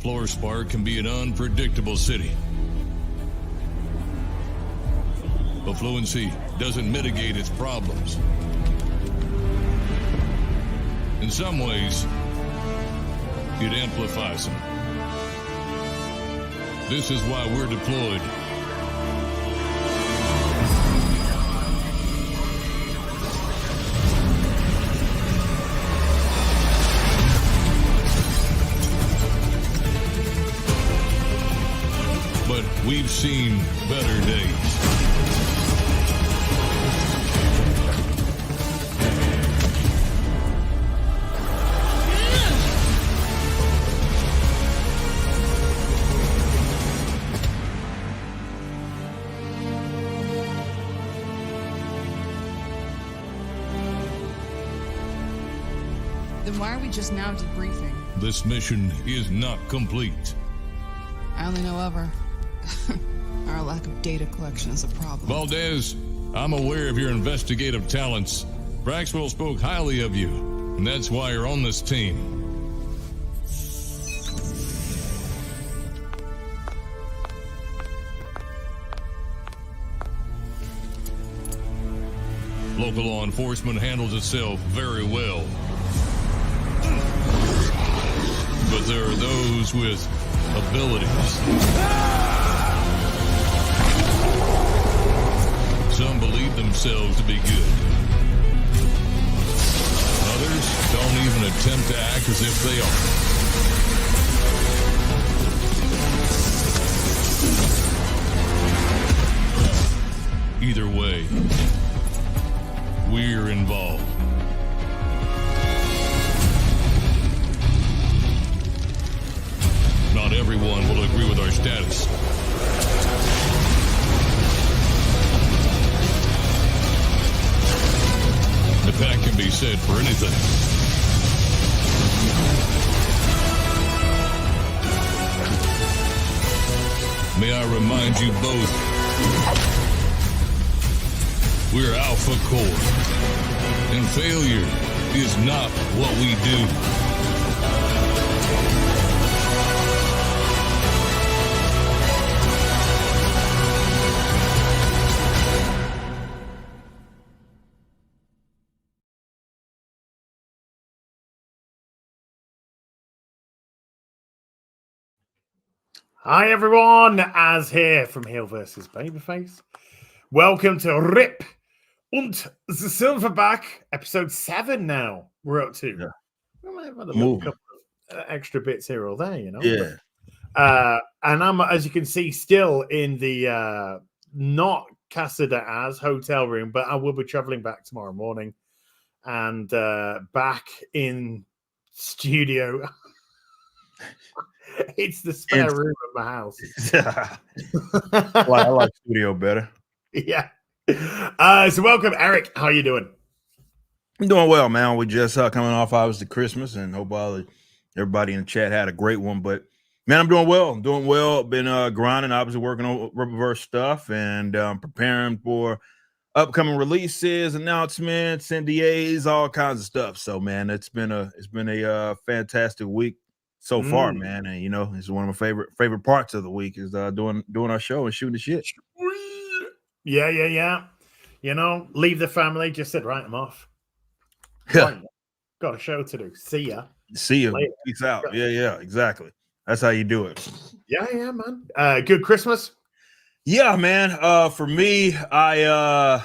Fluorspar can be an unpredictable city. Affluency doesn't mitigate its problems. In some ways, it amplifies them. This is why we're deployed. But we've seen better days. Then why are we just now debriefing? This mission is not complete. I only know of her. Our lack of data collection is a problem. Valdez, I'm aware of your investigative talents. Braxwell spoke highly of you, and that's why you're on this team. Local law enforcement handles itself very well. But there are those with abilities. Some believe themselves to be good. Others don't even attempt to act as if they are. Either way, we're involved. Not everyone will agree with our status. But that can be said for anything. May I remind you both, we're Alpha Core, and failure is not what we do. Hi everyone, Az here from Heel vs. Babyface. Welcome to Rip und the Silverback, episode 7 now. We're up to. Yeah. We might have had a little couple of extra bits here or there, you know. Yeah. And I'm, as you can see, still in the not Casada Az hotel room, but I will be traveling back tomorrow morning and back in studio. It's the spare room of my house. Well, I like studio better. Yeah. So welcome, Eric. How you doing? I'm doing well, man. We just coming off obviously Christmas, and hope everybody in the chat had a great one. But man, I'm doing well. Been grinding, obviously working on reverse stuff and preparing for upcoming releases, announcements, NDAs, all kinds of stuff. So man, it's been a fantastic week so far, man. And you know, it's one of my favorite parts of the week is doing our show and shooting the shit. Yeah. You know, leave the family, just said write them off. Yeah. Got a show to do. See ya. See you. Peace out. Yeah, exactly. That's how you do it. Yeah, man. Good Christmas. Yeah, man. For me, I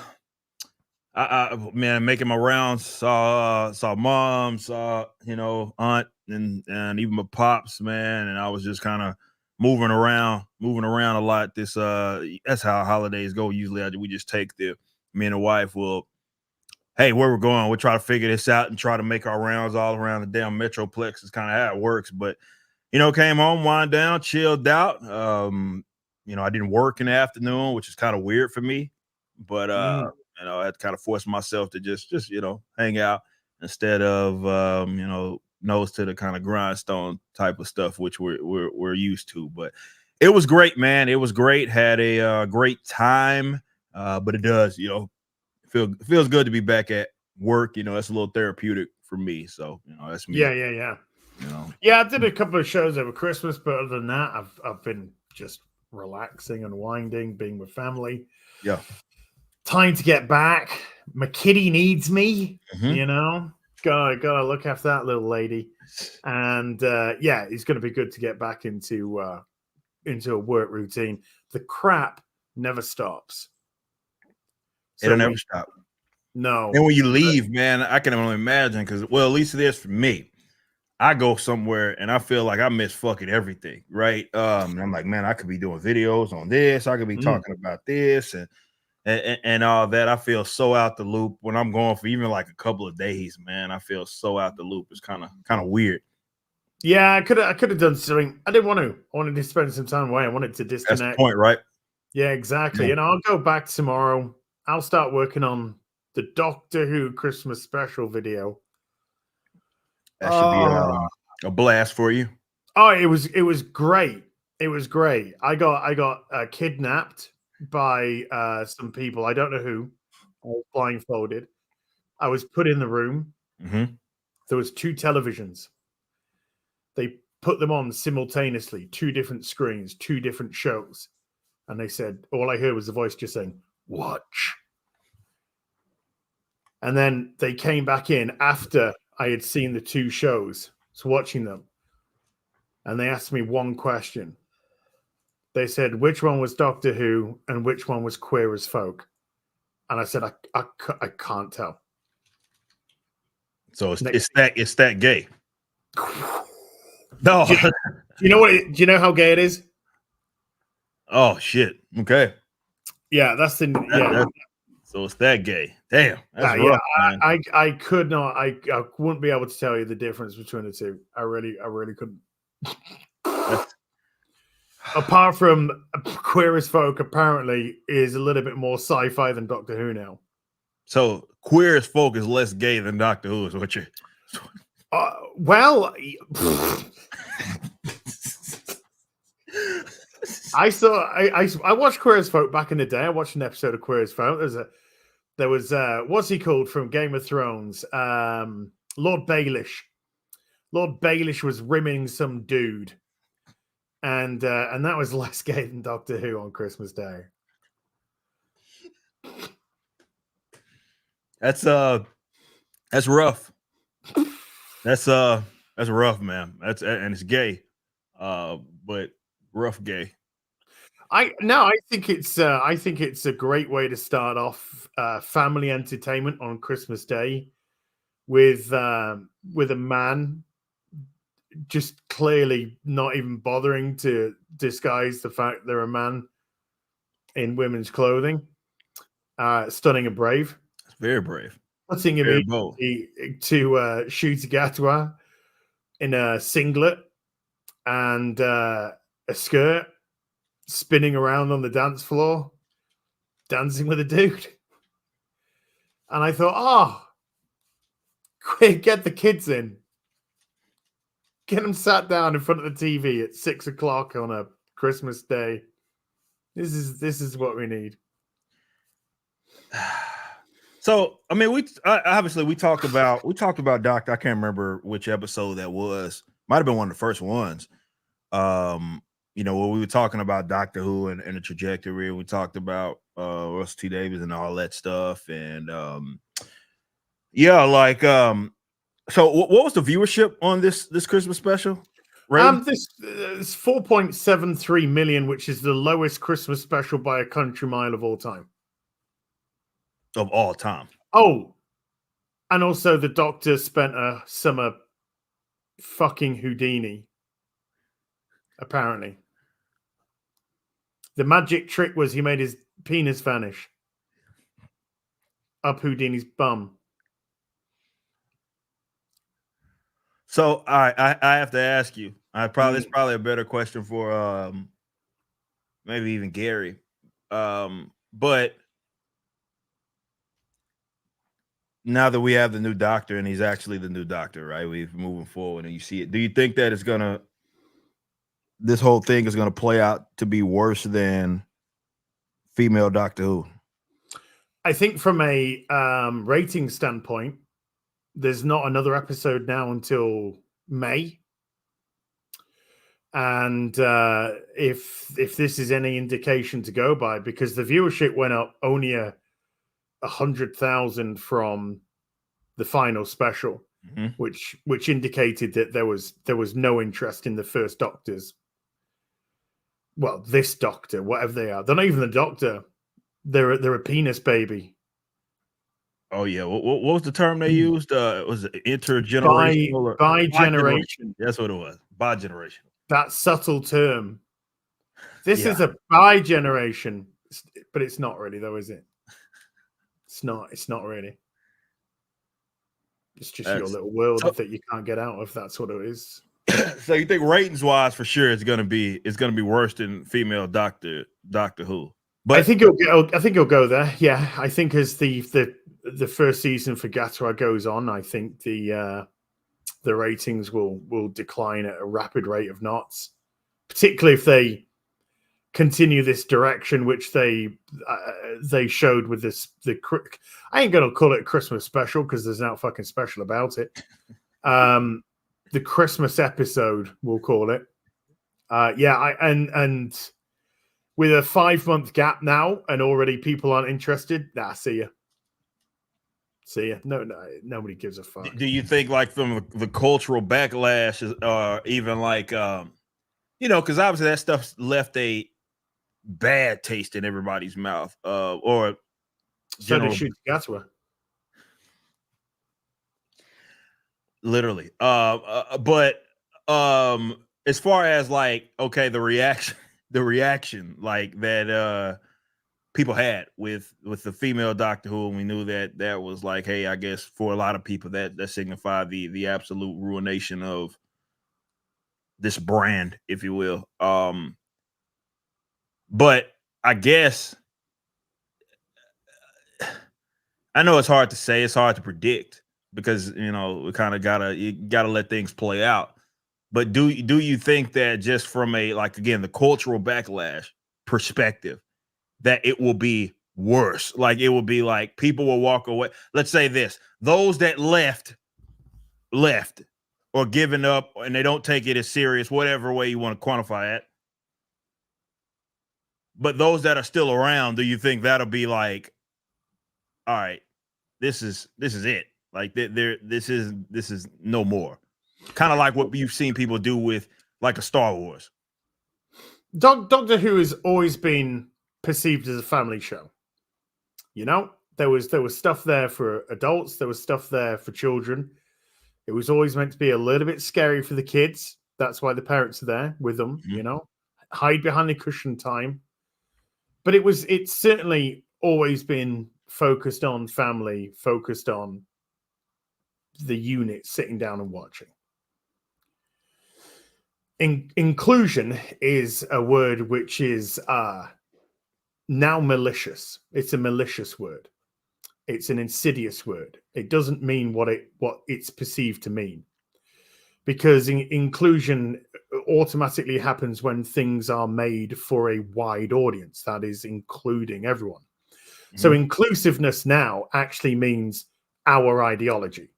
making my rounds, saw mom, saw aunt and even my pops, man, and I was just kind of moving around a lot. This that's how holidays go. Usually we just take me and the wife will, hey, where we're going, we'll try to figure this out and try to make our rounds all around the damn Metroplex. Is kind of how it works. But came home, wind down, chilled out. I didn't work in the afternoon, which is kind of weird for me, but I had to kind of force myself to just hang out instead of nose to the kind of grindstone type of stuff, which we're used to. But it was great, man. It was great. Had a great time. But it does, feels good to be back at work. It's a little therapeutic for me. So, that's me. Yeah. You know. Yeah, I did a couple of shows over Christmas, but other than that, I've been just relaxing, unwinding, being with family. Yeah. Time to get back. My kitty needs me. Mhm. You know, gotta look after that little lady. And yeah, it's going to be good to get back into a work routine. The crap never stops. It'll never stop. No. And when you leave, man, I can only imagine because, well, at least it is for me. I go somewhere and I feel like I miss fucking everything, right? And I'm like, man, I could be doing videos on this. I could be talking about this and all that. I feel so out the loop when I'm going for even like a couple of days, man. I feel so out the loop. It's kind of weird. Yeah, I could have done something. I didn't want to. I wanted to spend some time away. I wanted to disconnect. That's the point, right? Yeah, exactly. Yeah. And I'll go back tomorrow. I'll start working on the Doctor Who Christmas special video. That should be a blast for you. Oh, it was great. It was great. I got kidnapped by some people. I don't know who. I was blindfolded. I was put in the room. Mm-hmm. There was 2 televisions. They put them on simultaneously, 2 different screens, 2 different shows. And they said, all I heard was the voice just saying, "Watch." And then they came back in after I had seen the 2 shows, so watching them. And they asked me one question. They said, which one was Doctor Who and which one was Queer as Folk? And I said, I can't tell. So it's that gay. No. Do you know what? Do you know how gay it is? Oh shit. Okay. Yeah, that's the so it's that gay. Damn. That's rough, man. I could not. I wouldn't be able to tell you the difference between the 2. I really couldn't. Apart from Queer as Folk, apparently is a little bit more sci-fi than Doctor Who now. So Queer as Folk is less gay than Doctor Who, is what you. Well, I watched Queer as Folk back in the day. I watched an episode of Queer as Folk. There was what's he called from Game of Thrones? Lord Baelish. Lord Baelish was rimming some dude. And that was less gay than Doctor Who on Christmas Day. That's rough. That's rough, man. And it's gay. But rough gay. I think it's a great way to start off family entertainment on Christmas Day with a man just clearly not even bothering to disguise the fact they're a man in women's clothing. Stunning and brave. It's very brave. Putting him to shoot a Gatwa in a singlet and a skirt, spinning around on the dance floor, dancing with a dude. And I thought, oh, quick, get the kids in. Get them sat down in front of the TV at 6 o'clock on a Christmas day. This is what we need. So, I mean, we talked about Doctor. I can't remember which episode that was. Might have been one of the first ones. You know, where we were talking about Doctor Who and the trajectory. We talked about Russell T Davies and all that stuff. And so what was the viewership on this Christmas special? This is 4.73 million, which is the lowest Christmas special by a country mile of all time. Of all time. Oh, and also the Doctor spent a summer fucking Houdini. Apparently, the magic trick was he made his penis vanish up Houdini's bum. So I have to ask you. It's probably a better question for maybe even Gary. But now that we have the new Doctor and he's actually the new Doctor, right? We're moving forward and you see it. Do you think that this whole thing is gonna play out to be worse than female Doctor Who? I think from a rating standpoint, there's not another episode now until May, And if this is any indication to go by, because the viewership went up only 100,000 from the final special, which indicated that there was no interest in the first Doctors. Well, this Doctor, whatever they are, they're not even the Doctor. They're a penis baby. Oh yeah, what was the term they used? Was it intergenerational? By generation. That's what it was. By generation. That subtle term. This is a bi generation, but it's not really, though, is it? It's not. It's not really. It's just your little world that you can't get out of. That's what it is. So you think ratings wise, for sure, it's gonna be worse than female Doctor Who. But I think it'll go there. Yeah, I think as the first season for Gatwa goes on, I think the ratings will decline at a rapid rate of knots, particularly if they continue this direction, which they showed with this. I ain't gonna call it a Christmas special because there's no fucking special about it. The Christmas episode, we'll call it. And with a 5-month gap now, and already people aren't interested. Nah, see ya. No, nobody gives a fuck. Do you think, like, from the cultural backlash, or even like, because obviously that stuff left a bad taste in everybody's mouth, or so did Shoot Gatwa. Literally. But as far as like, okay, the reaction like that people had with the female Doctor Who, and we knew that was like, hey, I guess for a lot of people that signified the absolute ruination of this brand, if you will. But I guess I know it's hard to say, it's hard to predict, because we kind of gotta let things play out. But do you think that just from a, like, again, the cultural backlash perspective, that it will be worse? Like, it will be like people will walk away. Let's say this: those that left or given up, and they don't take it as serious, whatever way you want to quantify it. But those that are still around, do you think that'll be like, all right, this is it? Like, this is no more. Kind of like what you've seen people do with like a Star Wars. Doctor Who has always been perceived as a family show. There was stuff there for adults, there was stuff there for children. It was always meant to be a little bit scary for the kids. That's why the parents are there with them. Hide behind the cushion time. But it's certainly always been focused on family, focused on the unit sitting down and watching. Inclusion is a word which is now malicious. It's a malicious word. It's an insidious word. It doesn't mean what it's perceived to mean, because inclusion automatically happens when things are made for a wide audience, that is including everyone. So inclusiveness now actually means our ideology.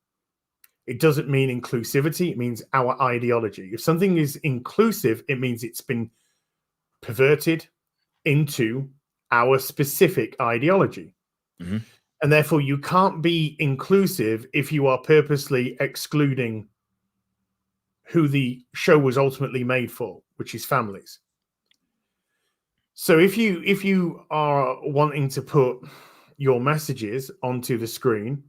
It doesn't mean inclusivity. It means our ideology. If something is inclusive, it means it's been perverted into our specific ideology. And therefore, you can't be inclusive if you are purposely excluding who the show was ultimately made for, which is families. So if you are wanting to put your messages onto the screen,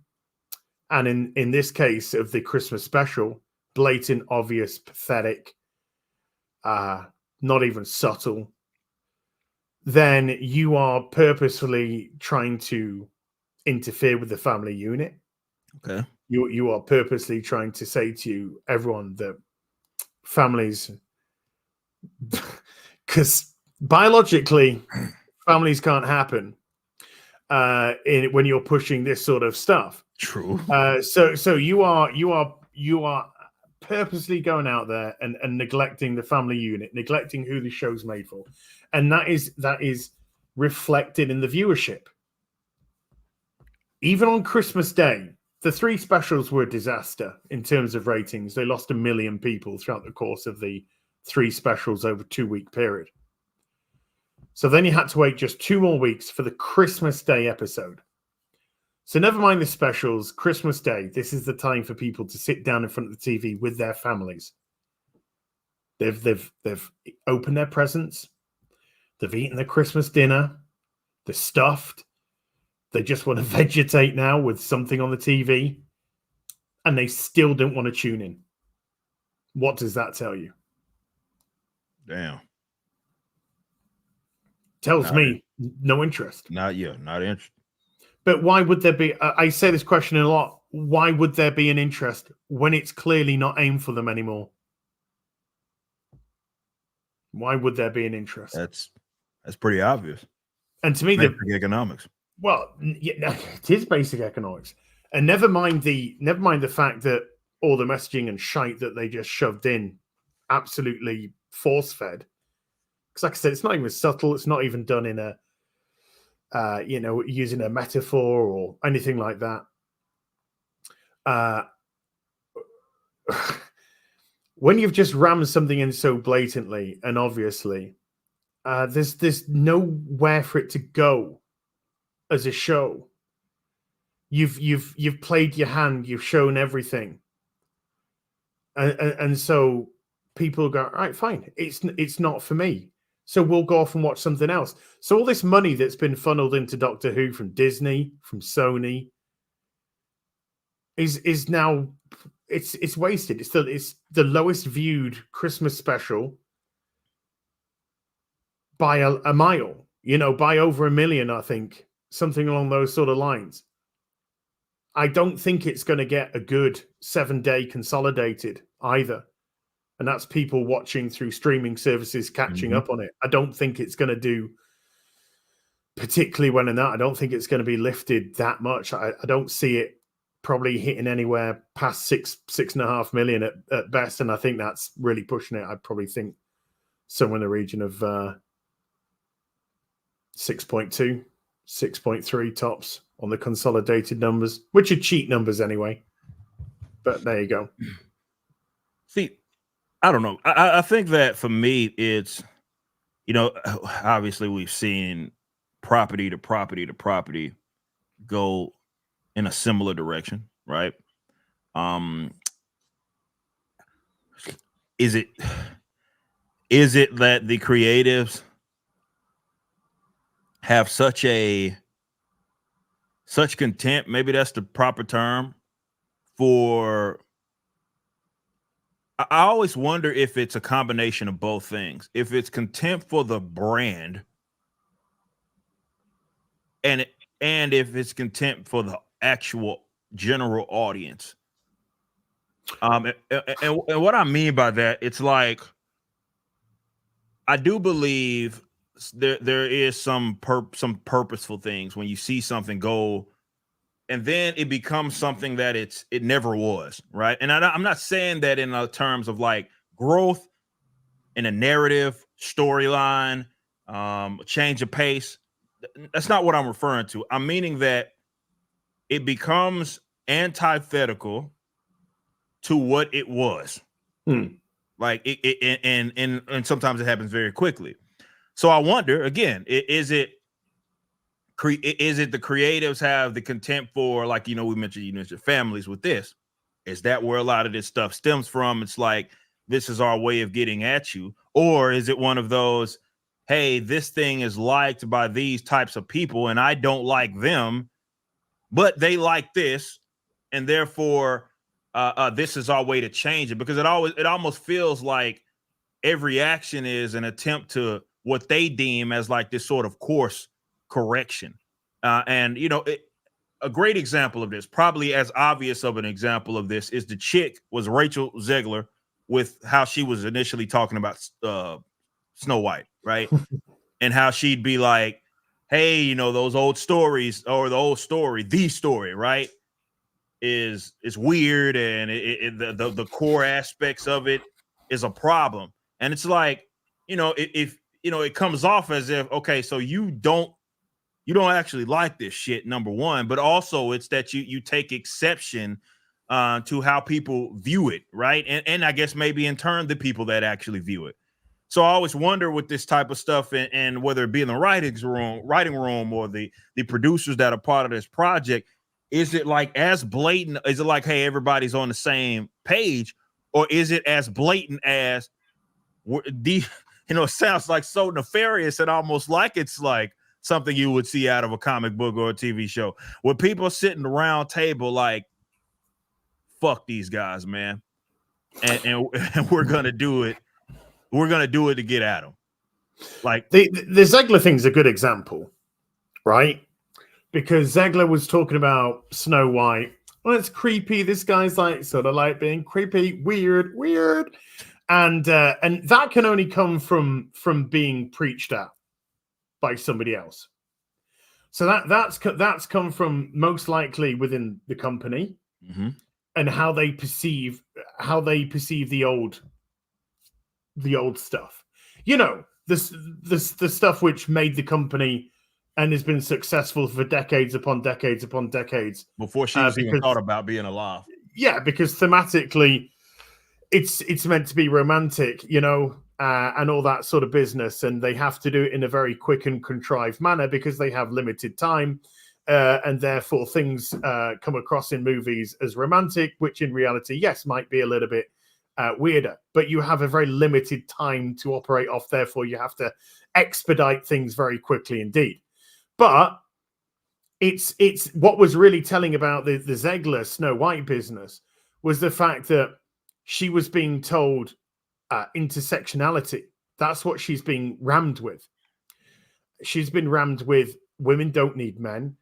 and in this case of the Christmas special, blatant, obvious, pathetic, not even subtle, then you are purposefully trying to interfere with the family unit. Okay. You are purposely trying to say to everyone that families, because biologically families can't happen when you're pushing this sort of stuff. True. So you are purposely going out there and neglecting the family unit, neglecting who the show's made for, and that is reflected in the viewership. Even on Christmas Day, the 3 specials were a disaster in terms of ratings. They lost 1 million people throughout the course of the 3 specials over 2-week period. So then you had to wait just 2 more weeks for the Christmas Day episode. So never mind the specials, Christmas Day, this is the time for people to sit down in front of the TV with their families. They've opened their presents. They've eaten their Christmas dinner. They're stuffed. They just want to vegetate now with something on the TV. And they still don't want to tune in. What does that tell you? Damn. Tells me no interest. Not interested. But why would there be? I say this question a lot. Why would there be an interest when it's clearly not aimed for them anymore? Why would there be an interest? That's pretty obvious. And to me, basic economics. Well, yeah, it is basic economics. And never mind the fact that all the messaging and shite that they just shoved in, absolutely force fed. Because, like I said, it's not even subtle. It's not even done in a, using a metaphor or anything like that. When you've just rammed something in so blatantly and obviously, there's nowhere for it to go as a show. You've played your hand. You've shown everything, and so people go, all right, fine. It's not for me. So we'll go off and watch something else. So all this money that's been funneled into Doctor Who from Disney, from Sony, is now it's wasted. It's the lowest viewed Christmas special by a mile. By over 1 million, I think, something along those sort of lines. I don't think it's going to get a good 7-day consolidated either. And that's people watching through streaming services catching up on it. I don't think it's going to do particularly well in that. I don't think it's going to be lifted that much. I don't see it probably hitting anywhere past 6.5 million at best. And I think that's really pushing it. I'd probably think somewhere in the region of 6.2, 6.3 tops on the consolidated numbers, which are cheap numbers anyway. But there you go. See, I don't know. I think that for me, it's, obviously we've seen property to property to property go in a similar direction, right? Is it that the creatives have such contempt, maybe that's the proper term, for, I always wonder if it's a combination of both things. If it's contempt for the brand, and if it's contempt for the actual general audience. And what I mean by that, it's like, I do believe there is some purposeful things when you see something go, and then it becomes something that it never was, right? And I'm not saying that in terms of like growth in a narrative, storyline, change of pace. That's not what I'm referring to. I'm meaning that it becomes antithetical to what it was. Like and sometimes it happens very quickly. So I wonder again, is it the creatives have the contempt for, like, we mentioned families with this? Is that where a lot of this stuff stems from? It's like, this is our way of getting at you. Or is it one of those, hey, this thing is liked by these types of people and I don't like them, but they like this, and therefore this is our way to change it? Because it almost feels like every action is an attempt to what they deem as like this sort of course correction. And a great example of this, probably as obvious of an example of this, is the chick was Rachel Zegler, with how she was initially talking about Snow White, right? And how she'd be like, hey, those old stories, or the story, right, is weird, and the core aspects of it is a problem. And it's like, if it comes off as if, okay, so you don't actually like this shit, number one, but also it's that you take exception to how people view it, right? And I guess maybe in turn the people that actually view it. So I always wonder with this type of stuff, and whether it be in the writing room, or the producers that are part of this project, is it like as blatant? Is it like, hey, everybody's on the same page, or is it as blatant as it sounds like so nefarious and almost like it's like something you would see out of a comic book or a TV show, where people are sitting around table like, fuck these guys, man, and we're gonna do it. We're gonna do it to get at them. Like the Zegler thing's a good example, right? Because Zegler was talking about Snow White. Well, it's creepy. This guy's like sort of like being creepy, weird, and that can only come from being preached at by somebody else. So that's come from most likely within the company, and how they perceive the old stuff. You know, the stuff which made the company and has been successful for decades upon decades upon decades before she's even thought about being alive. Yeah, because thematically, it's meant to be romantic, you know, and all that sort of business, and they have to do it in a very quick and contrived manner because they have limited time, and therefore things come across in movies as romantic, which in reality, yes, might be a little bit weirder, but you have a very limited time to operate off. Therefore, you have to expedite things very quickly indeed. But it's what was really telling about the Zegler Snow White business was the fact that she was being told intersectionality. That's what she's being rammed with. She's been rammed with women don't need men.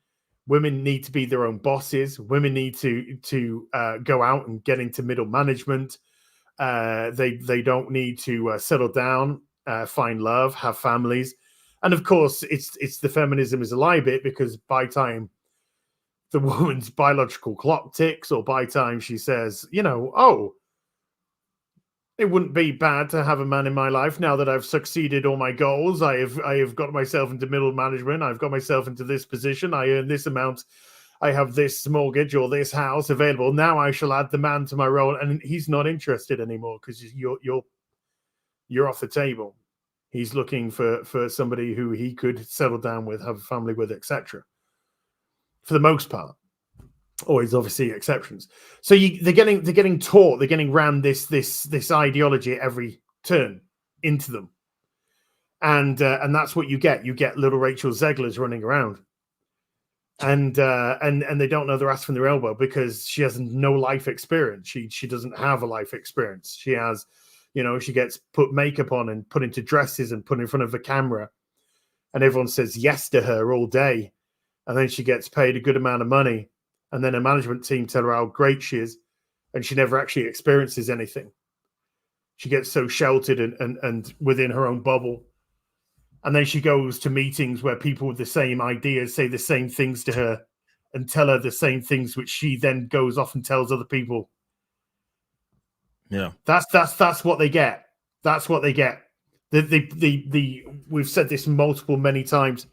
Women need to be their own bosses. Women need to go out and get into middle management. They don't need to settle down, find love, have families. And of course, it's the feminism is a lie bit, because by time the woman's biological clock ticks, or by time she says, you know, oh, it wouldn't be bad to have a man in my life now that I've succeeded all my goals. I have got myself into middle management. I've got myself into this position. I earn this amount. I have this mortgage or this house available. Now I shall add the man to my role. And he's not interested anymore because you're off the table. He's looking for somebody who he could settle down with, have a family with, etc. For the most part. Always obviously exceptions. So they're getting taught, they're getting rammed this ideology at every turn into them. And that's what you get. You get little Rachel Zeglers running around. And they don't know their ass from their elbow because she has no life experience. She doesn't have a life experience. She has, you know, she gets put makeup on and put into dresses and put in front of a camera, and everyone says yes to her all day, and then she gets paid a good amount of money, and then a management team tell her how great she is, and she never actually experiences anything. She gets so sheltered and within her own bubble. And then she goes to meetings where people with the same ideas say the same things to her and tell her the same things, which she then goes off and tells other people. Yeah, that's what they get. That's what they get. We've said this many times,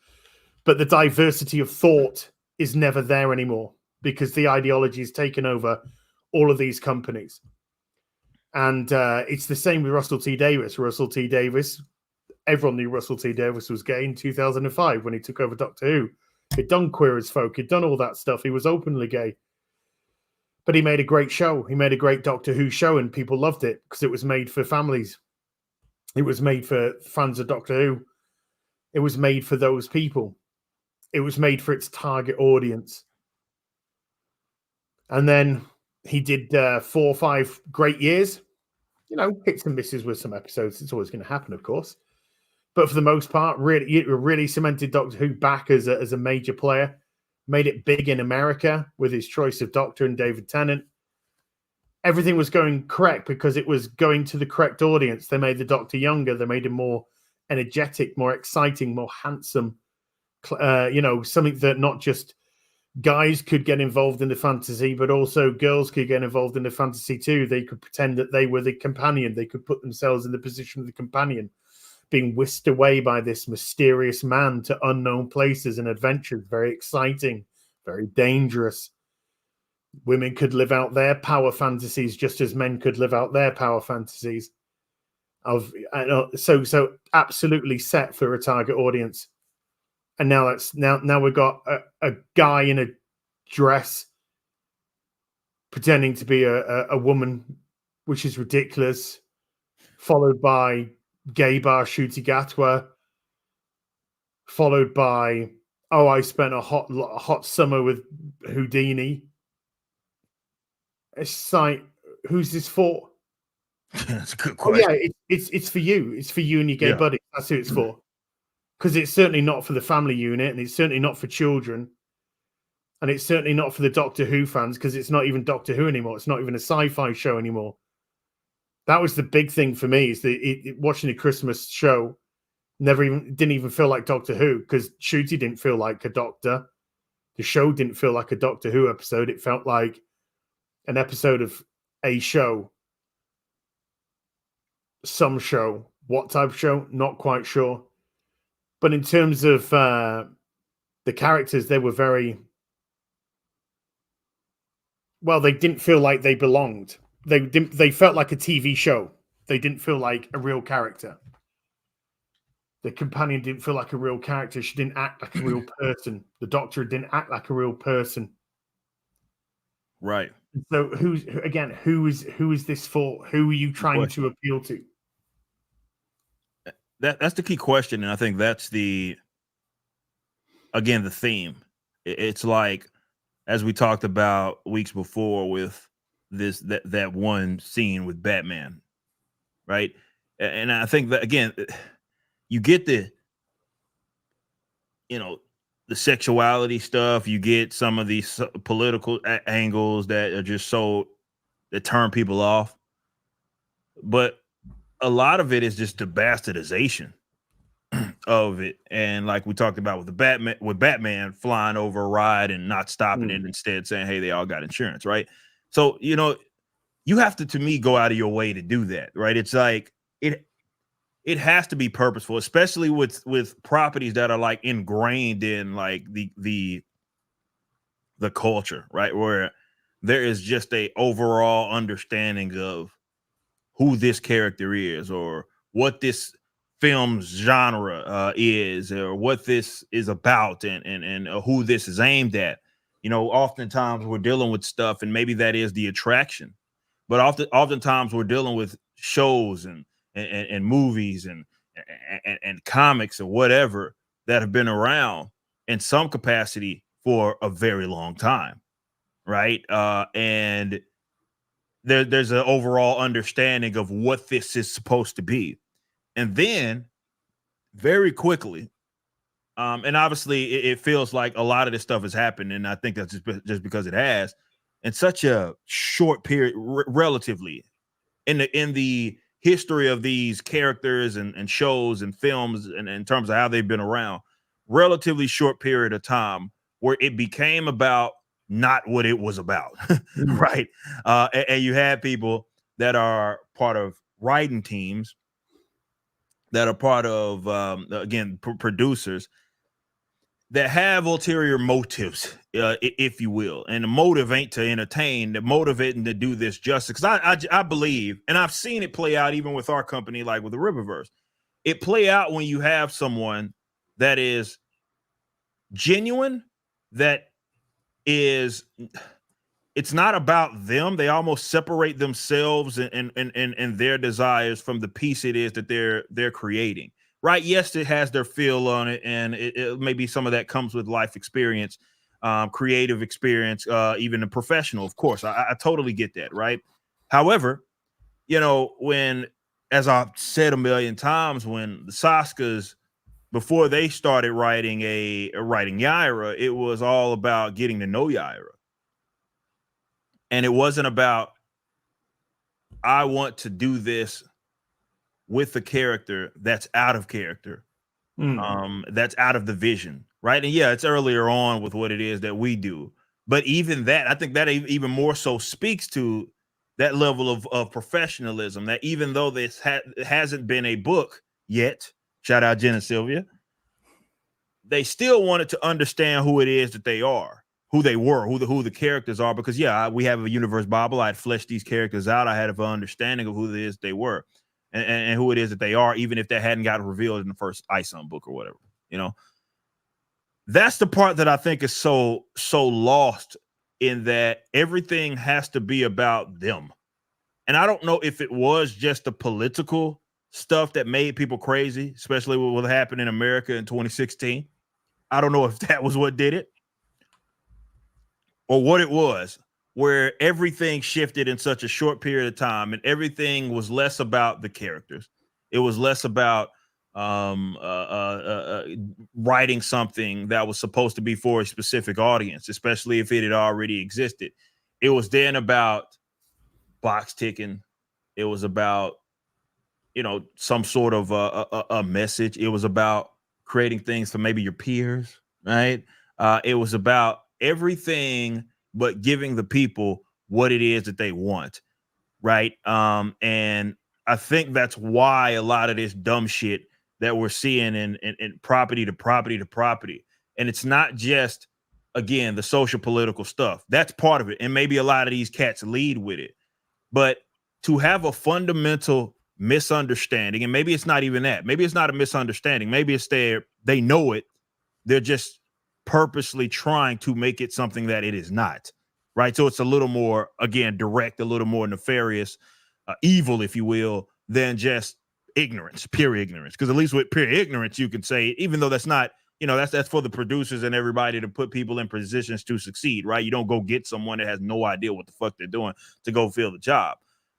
but the diversity of thought is never there anymore because the ideology has taken over all of these companies. And it's the same with Russell T Davies. Everyone knew Russell T Davies was gay in 2005 when he took over Doctor Who. He'd done Queer as Folk. He'd done all that stuff. He was openly gay. But he made a great show. He made a great Doctor Who show, and people loved it because it was made for families. It was made for fans of Doctor Who. It was made for those people. It was made for its target audience. And then he did 4 or 5 great years. You know, hits and misses with some episodes. It's always going to happen, of course. But for the most part, really cemented Doctor Who back as a major player. Made it big in America with his choice of Doctor and David Tennant. Everything was going correct because it was going to the correct audience. They made the Doctor younger. They made him more energetic, more exciting, more handsome. Something that not just guys could get involved in the fantasy, but also girls could get involved in the fantasy too. They could pretend that they were the companion. They could put themselves in the position of the companion, being whisked away by this mysterious man to unknown places and adventures. Very exciting, very dangerous. Women could live out their power fantasies just as men could live out their power fantasies. So absolutely set for a target audience. And now we've got a guy in a dress pretending to be a woman, which is ridiculous, followed by gay bar Shooty Gatwa, followed by, oh, I spent a hot summer with Houdini. It's like, who's this for? That's a good Oh question. yeah, it's for you. It's for you and your gay Yeah. buddy. That's who it's for. Because it's certainly not for the family unit, and it's certainly not for children, and it's certainly not for the Doctor Who fans, because it's not even Doctor Who anymore. It's not even a sci-fi show anymore. That was the big thing for me, is that watching the Christmas show didn't even feel like Doctor Who, because Shooty didn't feel like a doctor. The show didn't feel like a Doctor Who episode. It felt like an episode of a show. Some show. What type of show? Not quite sure. But in terms of the characters, they were very... Well, they didn't feel like they belonged. They felt like a TV show. They didn't feel like a real character. The companion didn't feel like a real character. She didn't act like a real person. The Doctor didn't act like a real person. Right. So who is this for? Who are you trying to appeal to? That's the key question, and I think that's the theme. It's like, as we talked about weeks before with that one scene with Batman, right? And I think that, again, you get the sexuality stuff, you get some of these political angles that are just that turn people off, but a lot of it is just the bastardization of it. And like we talked about with Batman flying over a ride and not stopping it, instead saying, hey, they all got insurance, right? So, you have to me, go out of your way to do that, right? It's like it has to be purposeful, especially with properties that are like ingrained in like the culture, right? Where there is just a overall understanding of who this character is, or what this film's genre is, or what this is about, and who this is aimed at. Oftentimes we're dealing with stuff, and maybe that is the attraction, but oftentimes we're dealing with shows and movies and comics or whatever that have been around in some capacity for a very long time, right? And there's an overall understanding of what this is supposed to be. And then very quickly, and obviously it feels like a lot of this stuff has happened, and I think that's just because it has, in such a short period, relatively, in the history of these characters and shows and films, and in terms of how they've been around, relatively short period of time, where it became about not what it was about, right? And you had people that are part of writing teams, that are part of producers, that have ulterior motives, if you will. And the motive ain't to entertain, the motivating to do this justice. Because I believe, and I've seen it play out even with our company, like with the Riververse. It play out when you have someone that is genuine, that is, it's not about them. They almost separate themselves and their desires from the piece it is that they're creating. Right? Yes, it has their feel on it, and it maybe some of that comes with life experience, creative experience, even a professional. Of course, I totally get that. Right? However, when, as I've said a million times, when the Saskas, before they started writing Yaira, it was all about getting to know Yaira. And it wasn't about, I want to do this with a character that's out of character, that's out of the vision, right? And yeah, it's earlier on with what it is that we do. But even that, I think that even more so speaks to that level of professionalism, that even though this hasn't been a book yet, shout out Jen and Sylvia, they still wanted to understand who it is that they are. who they were, who the characters are. Because we have a universe Bible. I had fleshed these characters out. I had an understanding of who it is they were, and who it is that they are, even if that hadn't gotten revealed in the first ISOM book or whatever. That's the part that I think is so lost, in that everything has to be about them. And I don't know if it was just the political stuff that made people crazy, especially what happened in America in 2016. I don't know if that was what did it, or what it was, where everything shifted in such a short period of time, and everything was less about the characters. It was less about writing something that was supposed to be for a specific audience, especially if it had already existed. It was then about box ticking. It was about, some sort of a message. It was about creating things for maybe your peers, right? It was about everything but giving the people what it is that they want, right? And I think that's why a lot of this dumb shit that we're seeing in property to property to property. And it's not just, again, the social political stuff. That's part of it. And maybe a lot of these cats lead with it. But to have a fundamental misunderstanding, and maybe it's not even that. Maybe it's not a misunderstanding. Maybe it's they know it. They're just purposely trying to make it something that it is not, right? So it's a little more, again, direct, a little more nefarious, evil, if you will, than just ignorance, pure ignorance. Because at least with pure ignorance, you can say, even though that's not, that's for the producers and everybody to put people in positions to succeed, right? You don't go get someone that has no idea what the fuck they're doing to go fill the job.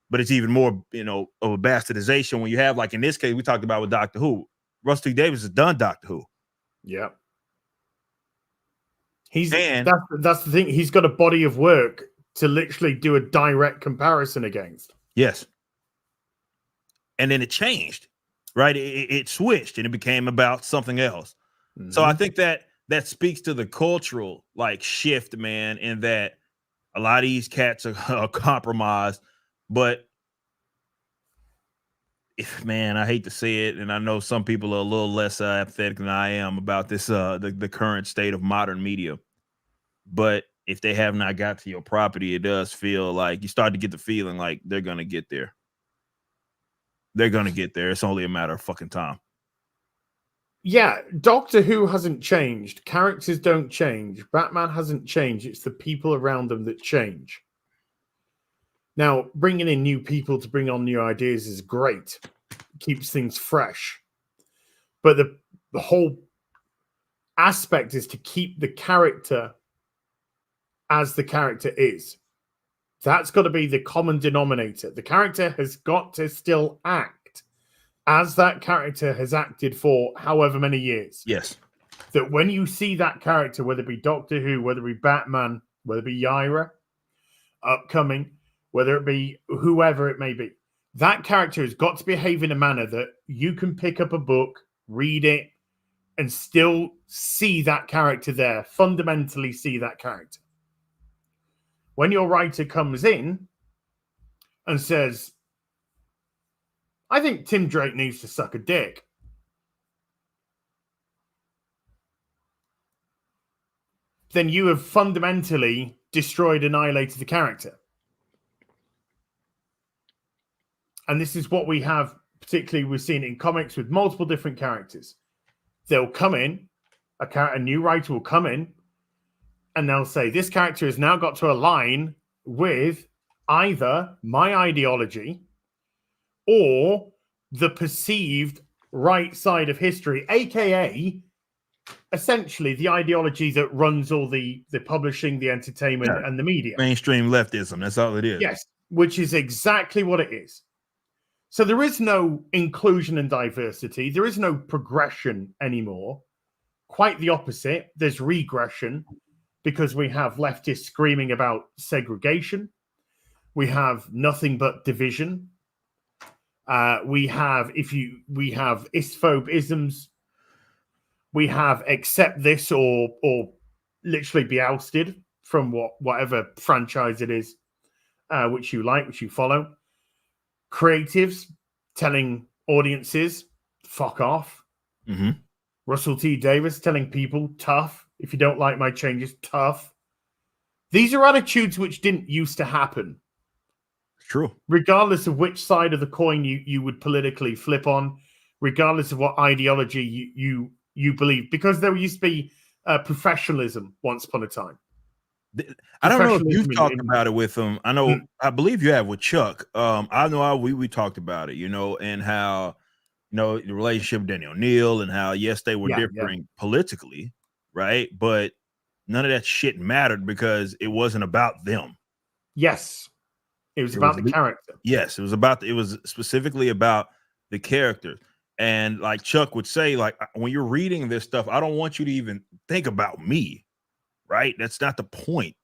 But it's even more, of a bastardization when you have, like in this case, we talked about with Doctor Who. Rusty Davis has done Doctor Who. Yeah. That's the thing. He's got a body of work to literally do a direct comparison against. Yes. And then it changed, right? It switched and it became about something else. Mm-hmm. So I think that speaks to the cultural shift, man, in that a lot of these cats are compromised. But I hate to say it, and I know some people are a little less apathetic than I am about this, the current state of modern media. But if they have not got to your property, it does feel like you start to get the feeling like they're going to get there. They're going to get there. It's only a matter of fucking time. Yeah, Doctor Who hasn't changed. Characters don't change. Batman hasn't changed. It's the people around them that change. Now, bringing in new people to bring on new ideas is great. It keeps things fresh. But the whole aspect is to keep the character as the character is. That's got to be the common denominator. The character has got to still act as that character has acted for however many years. Yes. That when you see that character, whether it be Doctor Who, whether it be Batman, whether it be Yaira, upcoming, whether it be whoever it may be, that character has got to behave in a manner that you can pick up a book, read it, and still see that character there, fundamentally see that character. When your writer comes in and says, I think Tim Drake needs to suck a dick, then you have fundamentally destroyed, annihilated the character. And this is what we have, particularly we've seen in comics with multiple different characters. They'll come in, a new writer will come in, and they'll say, this character has now got to align with either my ideology or the perceived right side of history, aka essentially the ideology that runs all the publishing, the entertainment, and the media. Mainstream leftism, that's all it is. Yes, which is exactly what it is. So there is no inclusion and diversity. There is no progression anymore. Quite the opposite. There's regression because we have leftists screaming about segregation. We have nothing but division. We have isphobisms. We have accept this or literally be ousted from whatever franchise it is, which you like, which you follow. Creatives telling audiences, fuck off. Mm-hmm. Russell T. Davis telling people, tough. If you don't like my changes, tough. These are attitudes which didn't used to happen. True. Regardless of which side of the coin you would politically flip on, regardless of what ideology you believe, because there used to be professionalism once upon a time. I don't know if you've Professionalism talked about it with him. I know, I believe you have with Chuck. I know we talked about it, you know, and how, you know, the relationship with Danny O'Neill and how, yes, they were differing politically, right? But none of that shit mattered because it wasn't about them. Yes. It was about the character. Yes, it was specifically about the character. And like Chuck would say, like, when you're reading this stuff, I don't want you to even think about me. Right? That's not the point.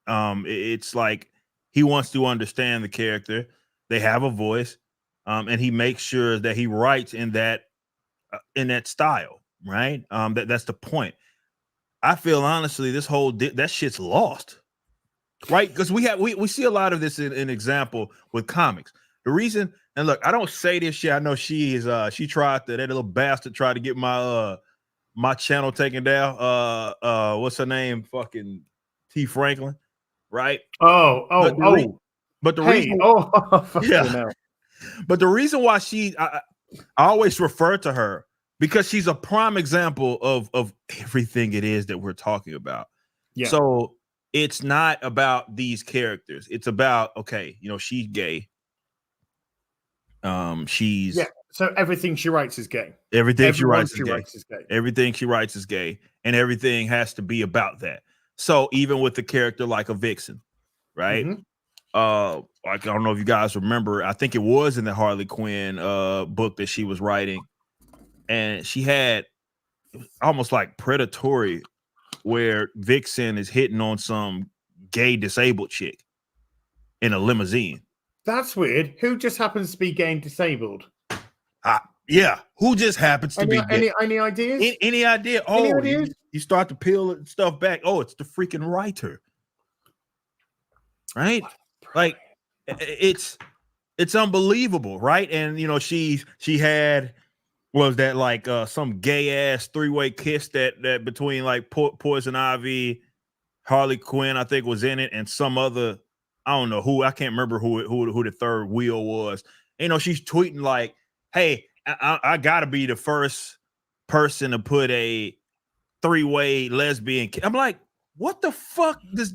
It's like he wants to understand the character. They have a voice, and he makes sure that he writes in that style, right? That's the point. I feel honestly, this whole that shit's lost, right? Because we see a lot of this in example with comics. The reason, and look, I don't say this shit. I know she tried that little bastard tried to get my channel taken down. What's her name? Fucking T. Franklin, right? But the reason, but the reason why I always refer to her because she's a prime example of everything it is that we're talking about. Yeah. So it's not about these characters. It's about, okay, you know, she's gay. So everything she writes is gay. Everything she writes is gay. Everything she writes is gay, and everything has to be about that. So even with the character like a Vixen, right? Like I don't know if you guys remember. I think it was in the Harley Quinn book that she was writing, and she had almost like predatory, where Vixen is hitting on some gay disabled chick in a limousine. That's weird. Who just happens to be gay and disabled? Yeah, who just happens to be gay? Any ideas? Any idea? Oh, ideas? You start to peel stuff back. Oh, it's the freaking writer, right? Like it's unbelievable, right? And you know, she had was that like some gay ass 3-way kiss that between like Poison Ivy, Harley Quinn, I think was in it, and some other, I don't know who, I can't remember who the third wheel was. You know, she's tweeting like, hey, I gotta be the first person to put a 3-way lesbian. I'm like, what the fuck does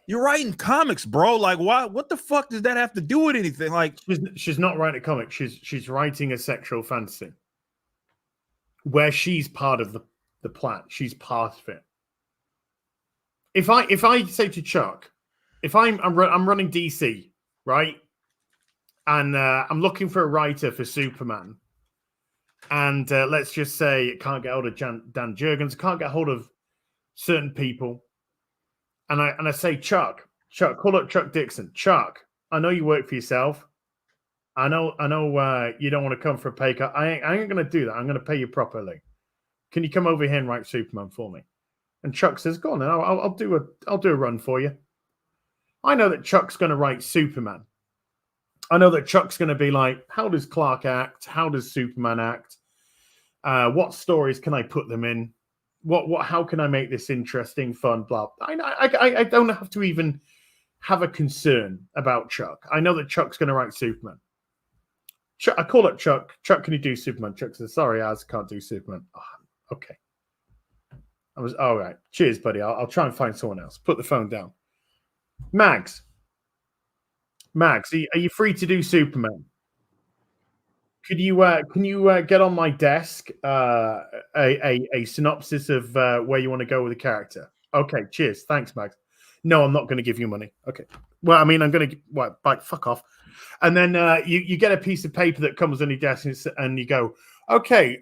you're writing comics, bro? Like, why? What the fuck does that have to do with anything? Like, she's not writing a comic. She's writing a sexual fantasy where she's part of the plot. She's part of it. If I say to Chuck, if I'm running DC, right? And I'm looking for a writer for Superman. And let's just say it can't get hold of Dan Jurgens, can't get hold of certain people. And I say, Chuck, call up Chuck Dixon. Chuck, I know you work for yourself. I know you don't want to come for a pay cut. I ain't going to do that. I'm going to pay you properly. Can you come over here and write Superman for me? And Chuck says, go on, then. I'll do a run for you. I know that Chuck's going to write Superman. I know that Chuck's going to be like, how does Clark act? How does Superman act? What stories can I put them in? How can I make this interesting, fun, blah? I don't have to even have a concern about Chuck. I know that Chuck's going to write Superman. I call up Chuck. Chuck, can you do Superman? Chuck says, sorry, I can't do Superman. Oh, okay. I was, all right. Cheers, buddy. I'll try and find someone else. Put the phone down. Mags, are you free to do Superman? Can you get on my desk a synopsis of where you want to go with the character? Okay, cheers. Thanks, Mags. No, I'm not going to give you money. Okay. Well, I mean, I'm going to fuck off. And then you get a piece of paper that comes on your desk and you go, okay,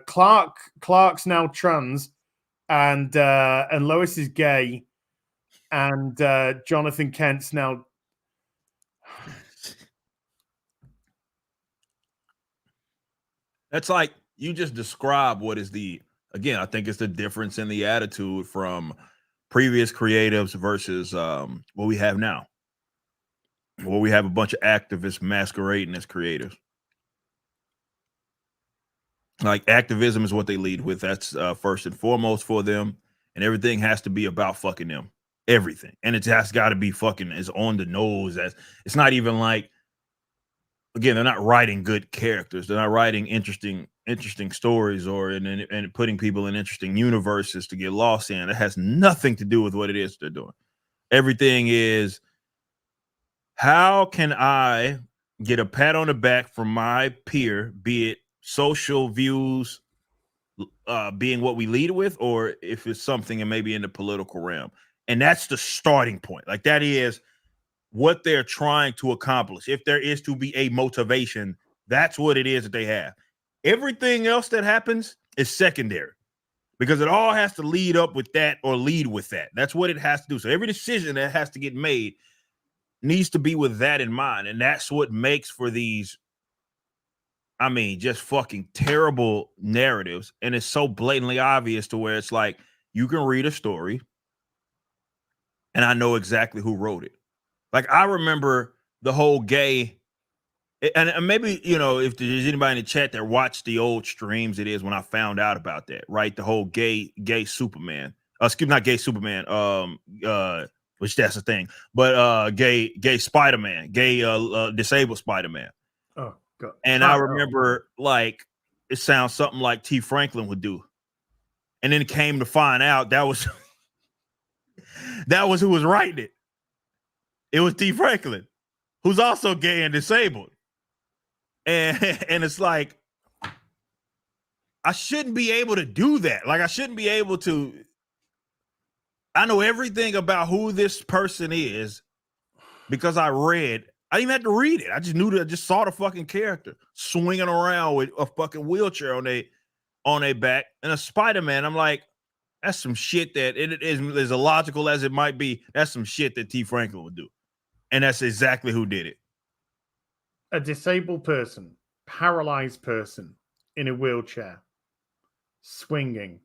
Clark's now trans and Lois is gay and Jonathan Kent's now. That's like you just describe what is again, I think it's the difference in the attitude from previous creatives versus what we have now. Where we have a bunch of activists masquerading as creators. Like activism is what they lead with. That's first and foremost for them. And everything has to be about fucking them. everything, and it has got to be fucking as on the nose as it's not even like. Again, they're not writing good characters. They're not writing interesting stories and putting people in interesting universes to get lost in. It has nothing to do with what it is they're doing. Everything is, how can I get a pat on the back from my peer, be it social views, being what we lead with, or if it's something and maybe in the political realm. And that's the starting point. Like that is what they're trying to accomplish. If there is to be a motivation, that's what it is that they have. Everything else that happens is secondary because it all has to lead up with that or lead with that. That's what it has to do. So every decision that has to get made needs to be with that in mind. And that's what makes for these, I mean, just fucking terrible narratives. And it's so blatantly obvious to where it's like, you can read a story and I know exactly who wrote it. Like, I remember the whole gay, and maybe, you know, if there's anybody in the chat that watched the old streams, it is when I found out about that, right? The whole gay Superman. Excuse me, not gay Superman, which that's the thing, but gay Spider-Man, gay disabled Spider-Man. Oh, God. And I remember, like, it sounds something like T. Franklin would do. And then it came to find out that was who was writing it. It was T. Franklin, who's also gay and disabled. And it's like, I shouldn't be able to do that. Like, I shouldn't be able to. I know everything about who this person is because I didn't even have to read it. I just knew that. I just saw the fucking character swinging around with a fucking wheelchair on their back and a Spider-Man. I'm like, that's some shit that it is as illogical as it might be. That's some shit that T. Franklin would do. And that's exactly who did it. A disabled person, paralyzed person in a wheelchair, swinging.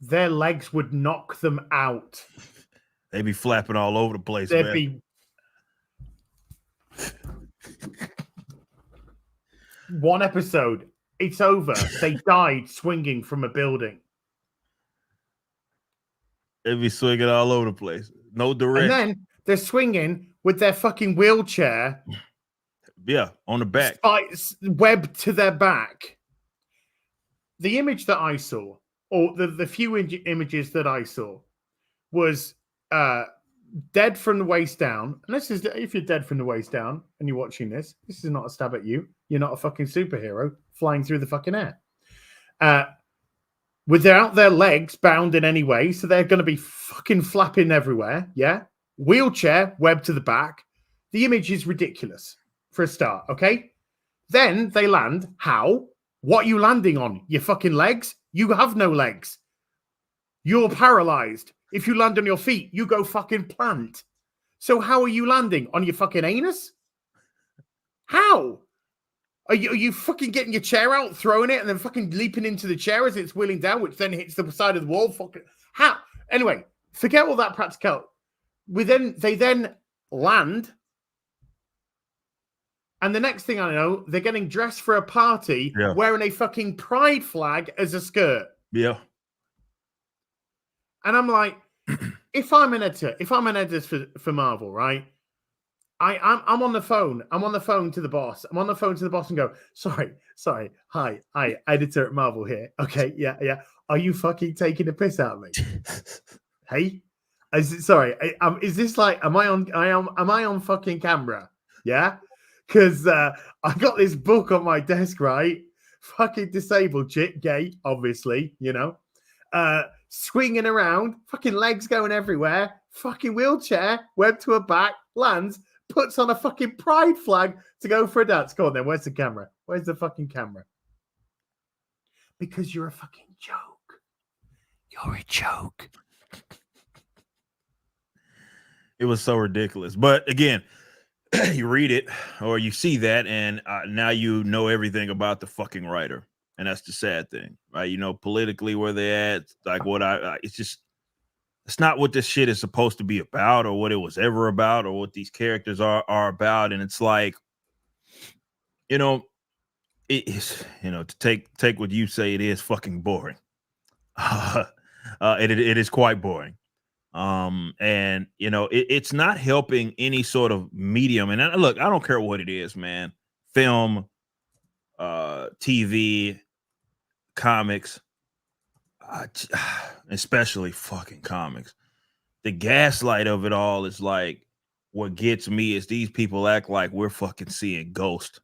Their legs would knock them out. They'd be flapping all over the place. They'd be. One episode, it's over. They died swinging from a building. They'd be swinging all over the place. No direction. And then they're swinging with their fucking wheelchair. Yeah, on the back. Webbed to their back. The image that I saw, or the few images that I saw, was dead from the waist down. And this is, if you're dead from the waist down and you're watching this is not a stab at you. You're not a fucking superhero flying through the fucking air. Without their legs bound in any way, so they're going to be fucking flapping everywhere, yeah? Wheelchair, webbed to the back. The image is ridiculous, for a start, okay? Then they land. How? What are you landing on? Your fucking legs? You have no legs. You're paralyzed. If you land on your feet, you go fucking plant. So how are you landing? On your fucking anus? How? Are you fucking getting your chair out, throwing it, and then fucking leaping into the chair as it's wheeling down, which then hits the side of the wall? Fucking how? Anyway, forget all that practical. They then land, and the next thing I know, they're getting dressed for a party, wearing a fucking pride flag as a skirt. Yeah. And I'm like, if I'm an editor for Marvel, right? I'm on the phone. I'm on the phone to the boss. I'm on the phone to the boss and go, sorry. Hi, editor at Marvel here. Okay, yeah. Are you fucking taking a piss out of me? Hey, is this like, am I on fucking camera? Yeah, because I got this book on my desk, right? Fucking disabled chick, gay, obviously, you know, swinging around, fucking legs going everywhere, fucking wheelchair, webbed to her back, lands. Puts on a fucking pride flag to go for a dance. Go on then. Where's the camera? Where's the fucking camera? Because you're a fucking joke. You're a joke. It was so ridiculous. But again, you read it or you see that, and now you know everything about the fucking writer. And that's the sad thing, right? You know, politically where they're at, like it's not what this shit is supposed to be about or what it was ever about or what these characters are about. And it's like, you know, it is, you know, to take what you say, it is fucking boring. It is quite boring. And it's not helping any sort of medium. And look, I don't care what it is, man. Film, TV, comics, especially fucking comics. The gaslight of it all is like what gets me is these people act like we're fucking seeing ghosts.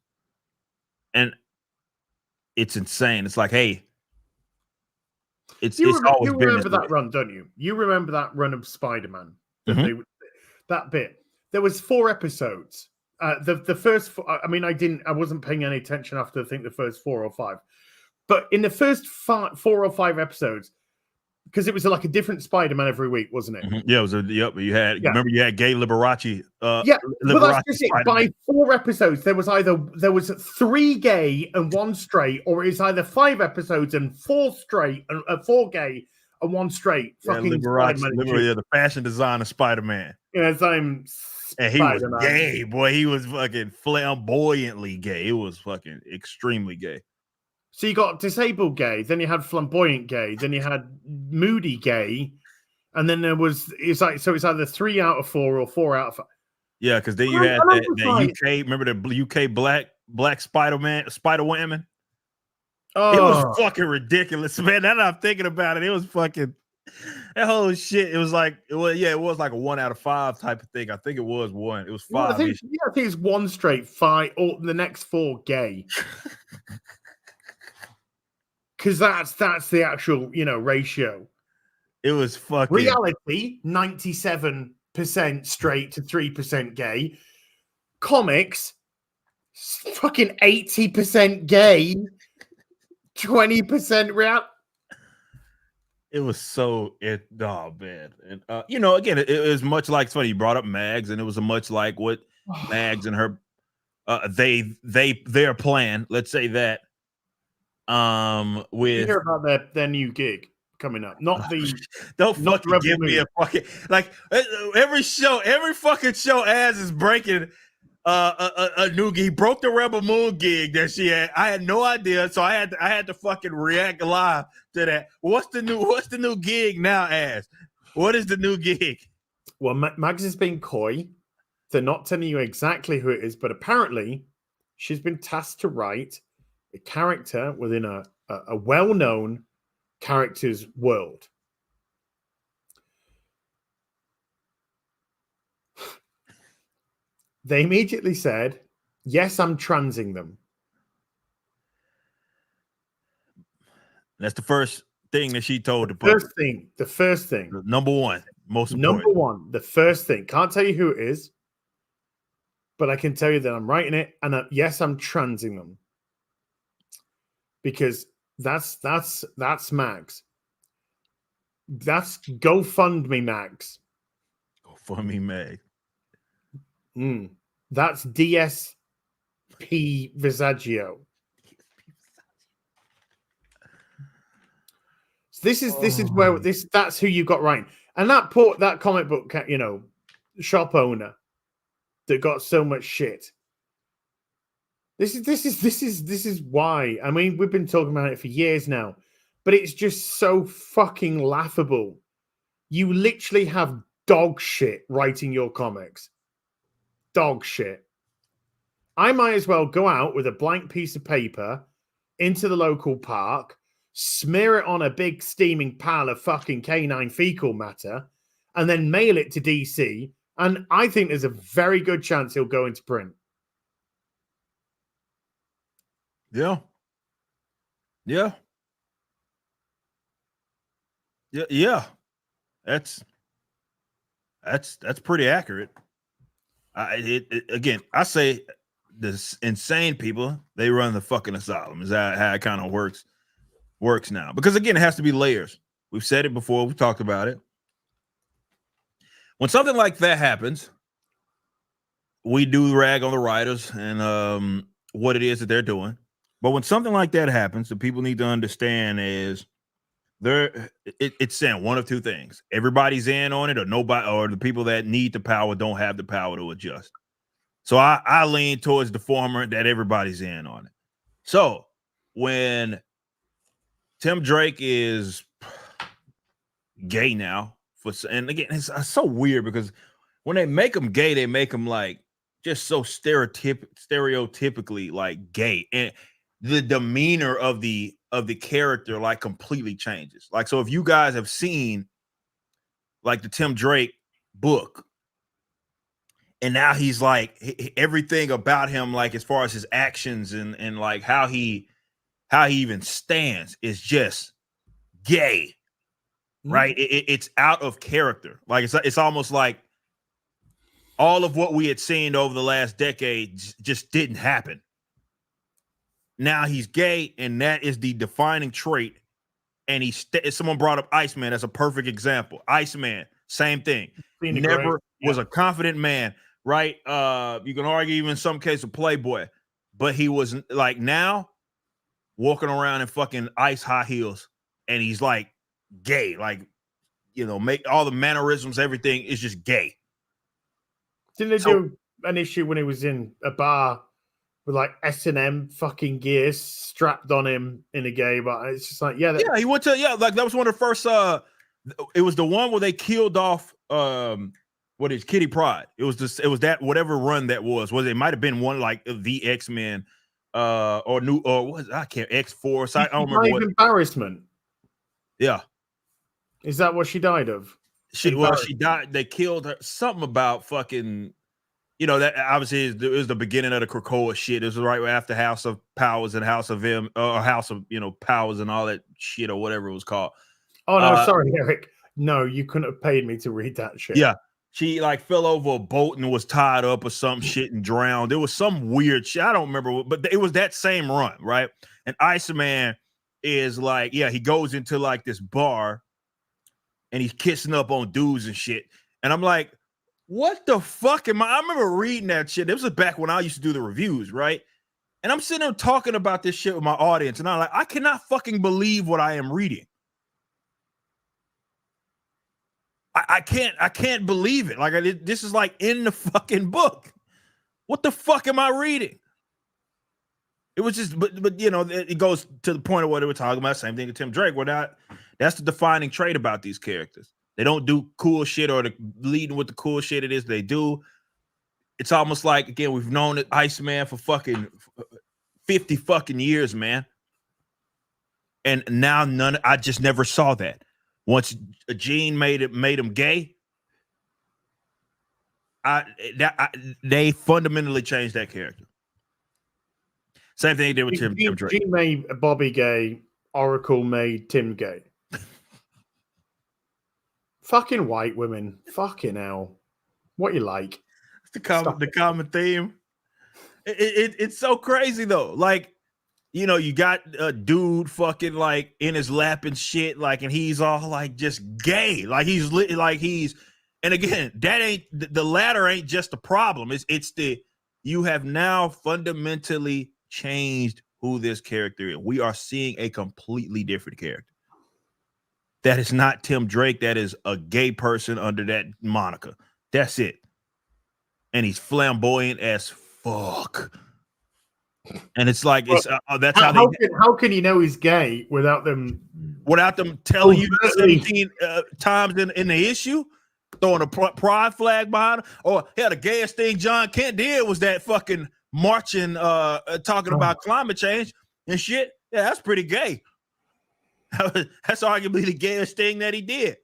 And it's insane. It's like, hey, you always been remember this that way. run, don't you? You remember that run of Spider-Man? Mhm. That bit. There was 4 episodes. The first, I mean, I wasn't paying any attention after I think the first 4 or 5. But in the first 4 or 5 episodes, because it was like a different Spider-Man every week, wasn't it? Yeah, it was you had remember you had Gay Liberace. Yeah, well, that's just it. Spider-Man. By 4 episodes, there was 3 gay and 1 straight, or it's either 5 episodes and 4 straight and 4 gay and 1 straight. Yeah, Fucking Liberace, Spider-Man. the fashion designer Spider-Man. Yeah, I'm And he was gay, boy. He was fucking flamboyantly gay. It was fucking extremely gay. So you got disabled gay, then you had flamboyant gay, then you had moody gay, and then it's either 3 out of 4 or 4 out of 5. Yeah, because then you had that UK. Remember the UK black Spider-Man, Spider-Woman? Oh, it was fucking ridiculous, man. Now that I'm thinking about it, it was fucking that whole shit. It was like it was like a 1 out of 5 type of thing. I think it was 1. It was 5. I think it's 1 straight, 5, or the next 4 gay. Because that's the actual ratio. It was fucking reality 97% straight to 3% gay. Comics fucking 80% gay, 20% real. It was so man. And again, it was much like it's funny you brought up Mags, and it was a much like what Mags and her their plan, let's say that. With you hear about their new gig coming up, not the don't fucking give me a fucking like every fucking show Az is breaking a new gig. He broke the Rebel Moon gig that she had. I had no idea, so I had to fucking react live to that. What's the new gig now, Az? What is the new gig? Well, Mags has been coy. They're not telling you exactly who it is, but apparently she's been tasked to write a character within a well-known character's world. They immediately said, yes, I'm transing them. That's the first thing that she told the first thing. Number 1, most important. Number 1, the first thing. Can't tell you who it is, but I can tell you that I'm writing it, and yes, I'm transing them. Because that's Mags. That's GoFundMe Mags. GoFundMe Mag. That's DSP Visaggio. So this is where that's who you got right. And that comic book, shop owner that got so much shit. This is why. I mean, we've been talking about it for years now, but it's just so fucking laughable. You literally have dog shit writing your comics. Dog shit. I might as well go out with a blank piece of paper into the local park, smear it on a big steaming pile of fucking canine fecal matter, and then mail it to DC. And I think there's a very good chance he'll go into print. Yeah. That's pretty accurate. Again, I say this insane people, they run the fucking asylum. Is that how it kind of works now? Because again, it has to be layers. We've said it before. We talked about it. When something like that happens, we do rag on the writers and what it is that they're doing. But when something like that happens, the people need to understand is it's saying one of two things. Everybody's in on it, or nobody, or the people that need the power don't have the power to adjust. So I lean towards the former, that everybody's in on it. So when Tim Drake is gay now. And again, it's so weird because when they make him gay, they make him like just so stereotypically like gay, and the demeanor of the character like completely changes. Like, so if you guys have seen like the Tim Drake book, and now he's like everything about him, like as far as his actions and like how he even stands is just gay, right? It's out of character. Like it's almost like all of what we had seen over the last decade just didn't happen. Now he's gay, and that is the defining trait. And someone brought up Iceman. That's a perfect example. Iceman, same thing. Never was a confident man, right? You can argue even in some cases a playboy, but he was like now walking around in fucking ice high heels, and he's like gay, like, you know, make all the mannerisms, everything is just gay. Didn't they do an issue when he was in a bar with like S&M fucking gears strapped on him in a gay bar? It's just like, yeah, he went to, like that was one of the first. It was the one where they killed off what is Kitty Pryde. It was that whatever run that was it might have been one like the X-Men or new or what I can't X-Force. I don't remember what. Embarrassment. Yeah. Is that what she died of? She died. They killed her. Something about fucking, you know, that obviously it was the beginning of the Krakoa shit. It was right after House of Powers and House of M, or House of, you know, Powers and all that shit or whatever it was called. Oh no, sorry, Eric. No, you couldn't have paid me to read that shit. Yeah, she like fell over a boat and was tied up or some shit and drowned. There was some weird shit. I don't remember, but it was that same run, right? And Iceman is like, he goes into like this bar. And he's kissing up on dudes and shit. And I'm like, what the fuck am I remember reading that shit. This was back when I used to do the reviews, right? And I'm sitting there talking about this shit with my audience. And I'm like, I cannot fucking believe what I am reading. I can't believe it. Like this is like in the fucking book. What the fuck am I reading? It was just, but you know, it goes to the point of what they were talking about. Same thing with Tim Drake. That's the defining trait about these characters. They don't do cool shit or leading with the cool shit it is they do. It's almost like, again, we've known Iceman for fucking 50 fucking years, man. And now I just never saw that. Once Gene made him gay, they fundamentally changed that character. Same thing they did with Tim Drake. Gene made Bobby gay. Oracle made Tim gay. Fucking white women. Fucking hell. What you like? It's the common theme. It's so crazy though. Like, you know, you got a dude fucking like in his lap and shit, like, and he's all like just gay. Like and again, that ain't the latter ain't just the problem. It's you have now fundamentally changed who this character is. We are seeing a completely different character. That is not Tim Drake. That is a gay person under that moniker. That's it. And he's flamboyant as fuck. And it's like that's how can you know he's gay without them telling you 17 times in the issue, throwing a pride flag behind him? Or the gayest thing John Kent did was that fucking marching, talking about climate change and shit. Yeah, that's pretty gay. That's arguably the gayest thing that he did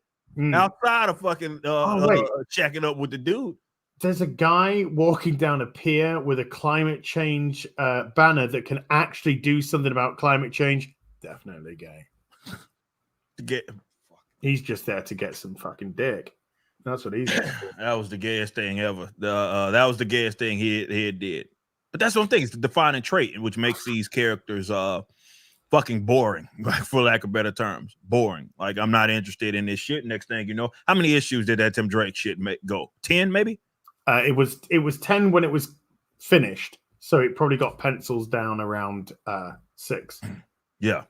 outside of fucking checking up with the dude. There's a guy walking down a pier with a climate change banner that can actually do something about climate change. Definitely gay. He's just there to get some fucking dick. That's what he's there for. That was the gayest thing ever. That was the gayest thing he did. But that's one thing. It's the defining trait, which makes these characters fucking boring, for lack of better terms. Boring. Like, I'm not interested in this shit. Next thing you know, how many issues did that Tim Drake shit go? 10 maybe? It was 10 when it was finished, so it probably got pencils down around 6. Yeah,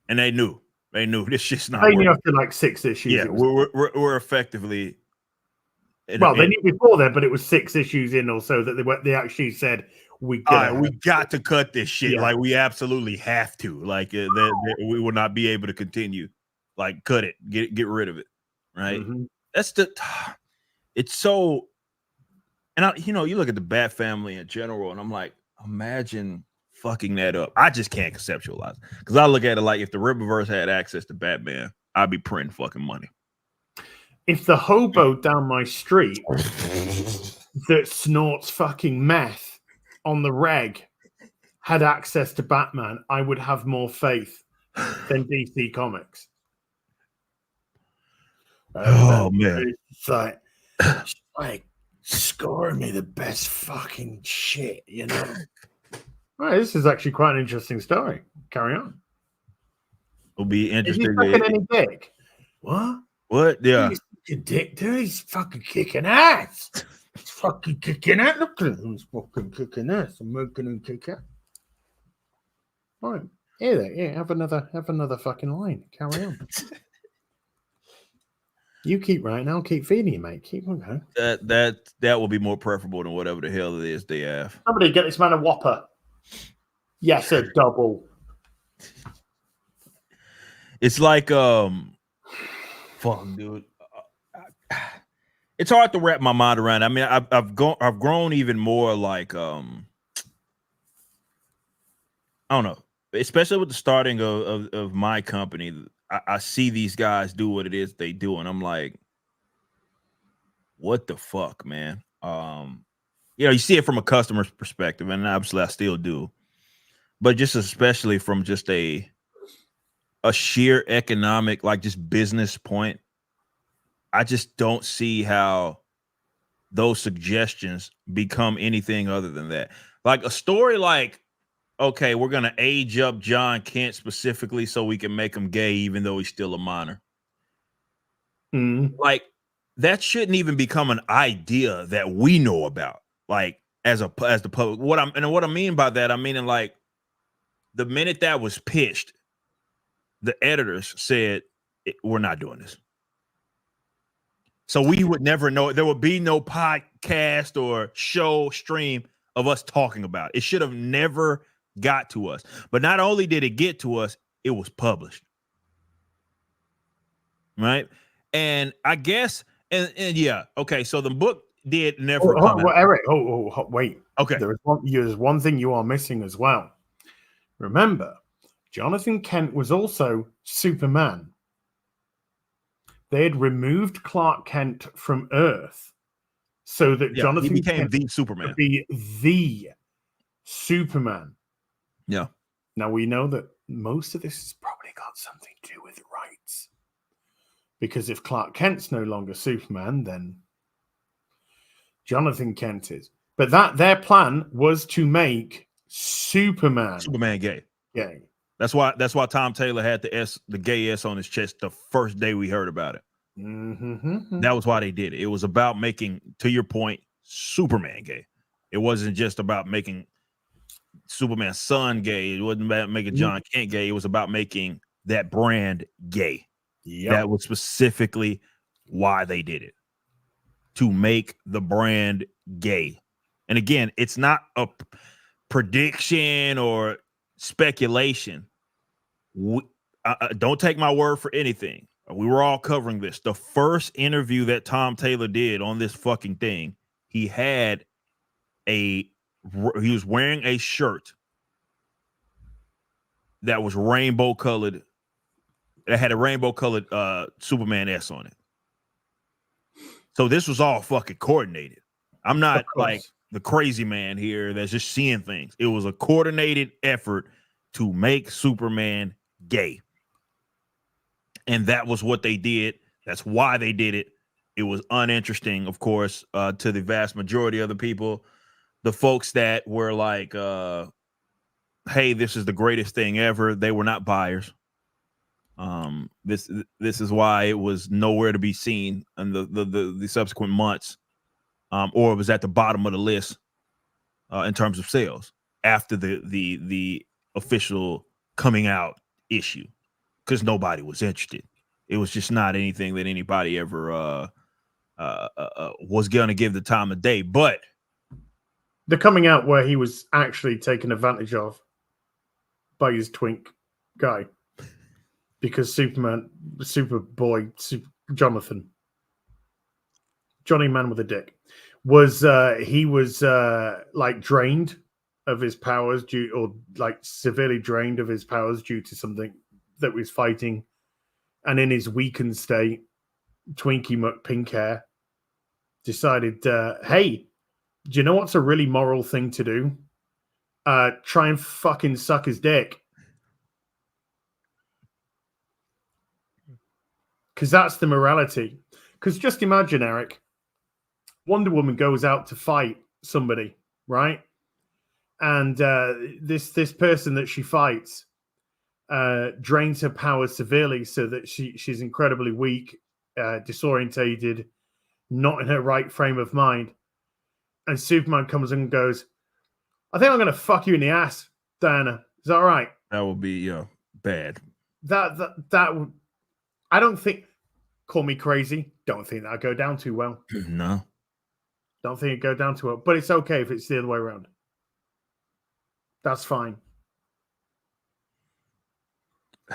and they knew this shit's not. They knew after like 6 issues. Yeah, we're effectively. They knew before that, but it was 6 issues in or so that they actually said we got to cut this shit. Yeah. Like, we absolutely have to. Like, we will not be able to continue Like, cut it, get rid of it, right? Mhm. That's it's so, and you look at the Bat family in general, and I'm like, imagine fucking that up. I just can't conceptualize because I look at it like if the Rippaverse had access to Batman, I'd be printing fucking money. If the hobo down my street that snorts fucking meth on the reg had access to Batman, I would have more faith than DC Comics. Oh man, it's like scoring me the best fucking shit, you know. Right, this is actually quite an interesting story. Carry on. It'll be Is he interesting. fucking any dick? What? Yeah. He's a dick, dude. He's fucking kicking ass. He's fucking kicking ass. Look at him. He's fucking kicking ass. I'm making him kick ass. All right. Yeah, have another fucking line. Carry on. You keep writing, I'll keep feeding you, mate. Keep on going. That will be more preferable than whatever the hell it is they have. Somebody get this man a Whopper. Yes, a double. It's like fuck, dude. It's hard to wrap my mind around. I mean, I've grown even more like I don't know, especially with the starting of my company. I see these guys do what it is they do, and I'm like, what the fuck, man? You see it from a customer's perspective, and obviously I still do, but just especially from just a sheer economic, like just business point, I just don't see how those suggestions become anything other than that. Like a story like, okay, we're going to age up John Kent specifically so we can make him gay, even though he's still a minor. Like that shouldn't even become an idea that we know about. Like as the public, what I mean by that, I mean in like the minute that was pitched, the editors said, we're not doing this. So we would never know. There would be no podcast or show stream of us talking about it. It should have never got to us. But not only did it get to us, it was published. Right? And I guess, and yeah, okay, so the book did never come out. Eric, wait. Okay. There's one thing you are missing as well. Remember, Jonathan Kent was also Superman. They had removed Clark Kent from Earth so that Jonathan became Kent the Superman. would be the Superman. Yeah. Now we know that most of this has probably got something to do with rights. Because if Clark Kent's no longer Superman, then Jonathan Kent is. But their plan was to make Superman gay. Gay. That's why Tom Taylor had the gay S on his chest the first day we heard about it. That was why they did it. It was about making, to your point, Superman gay. It wasn't just about making Superman's son gay. It wasn't about making John Kent gay. It was about making that brand gay. Yep. That was specifically why they did it, to make the brand gay. And again, it's not a prediction or speculation. Don't take my word for anything. We were all covering this. The first interview that Tom Taylor did on this fucking thing, he was wearing a shirt that was rainbow colored. That had a rainbow colored Superman S on it. So this was all fucking coordinated. I'm not like the crazy man here that's just seeing things. It was a coordinated effort to make Superman gay. And that was what they did. That's why they did it. It was uninteresting, of course, to the vast majority of the people. The folks that were like, hey, this is the greatest thing ever, they were not buyers. This is why it was nowhere to be seen in the subsequent months, or it was at the bottom of the list in terms of sales after the official coming out issue, because nobody was interested. It was just not anything that anybody ever was going to give the time of day. But the coming out where he was actually taken advantage of by his twink guy. because Superboy, Johnny Man with a Dick, was he was like drained of his powers severely drained of his powers due to something that was fighting, and in his weakened state, Twinkie McPinkhair decided, hey, do you know what's a really moral thing to do? Try and fucking suck his dick. Because that's the morality. Because just imagine, Eric, Wonder Woman goes out to fight somebody, right? And this person that she fights drains her powers severely so that she's incredibly weak, disorientated, not in her right frame of mind. And Superman comes and goes, I think I'm going to fuck you in the ass, Diana. Is that all right? That would be bad. That would, I don't think, call me crazy, don't think that'd go down too well. No. Don't think it'd go down too well. But it's okay if it's the other way around. That's fine.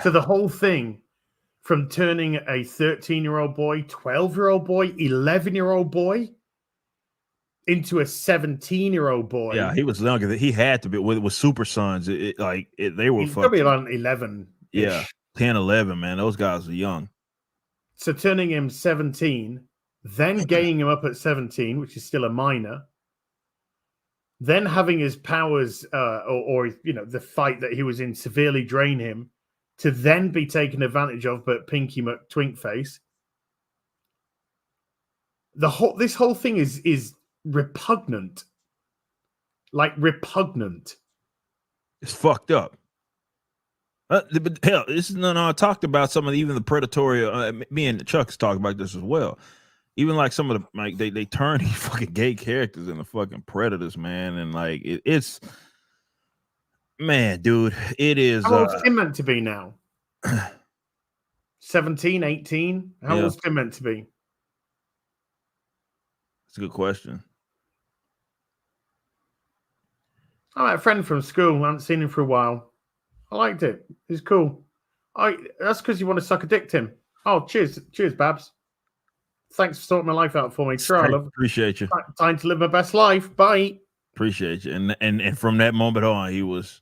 So the whole thing, from turning a 13-year-old boy, 12-year-old boy, 11-year-old boy into a 17-year-old boy. Yeah, he was younger. He had to be with Super Sons. They were He's probably around 11. Yeah, 10, 11, man. Those guys are young. So turning him 17, then gaining him up at 17, which is still a minor, then having his powers or the fight that he was in severely drain him, to then be taken advantage of by Pinky McTwinkface. This whole thing is repugnant. Like repugnant. It's fucked up. But hell, this is I talked about some of even the predatory. Me and Chuck's talked about this as well. Even like some of the they turn these fucking gay characters into fucking predators, man, and like it's man, dude, it is. How old's Tim meant to be now? 17, 18? How old's Tim meant to be? That's a good question. I had a friend from school. I haven't seen him for a while. I liked it. It's cool. That's because you want to suck a dick, Tim. Oh, cheers, Babs. Thanks for sorting my life out for me. Sure, I love. Appreciate you. Time to live my best life. Bye. Appreciate you. And from that moment on, he was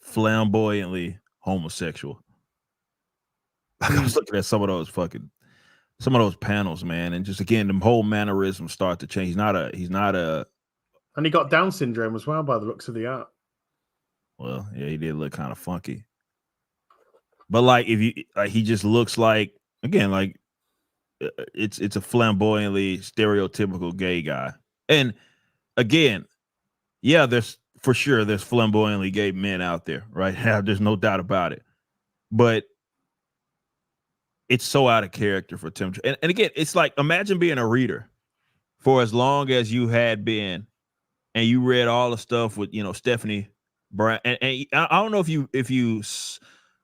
flamboyantly homosexual. I was looking at some of those panels, man, and just again, the whole mannerisms start to change. He's not a. And he got Down syndrome as well, by the looks of the art. Well, yeah, he did look kind of funky. But like, if you he just looks like again, like it's a flamboyantly stereotypical gay guy. And again, yeah, there's flamboyantly gay men out there, right? There's no doubt about it. But it's so out of character for Tim. And again, it's like imagine being a reader for as long as you had been, and you read all the stuff with Stephanie Brown. And I don't know if you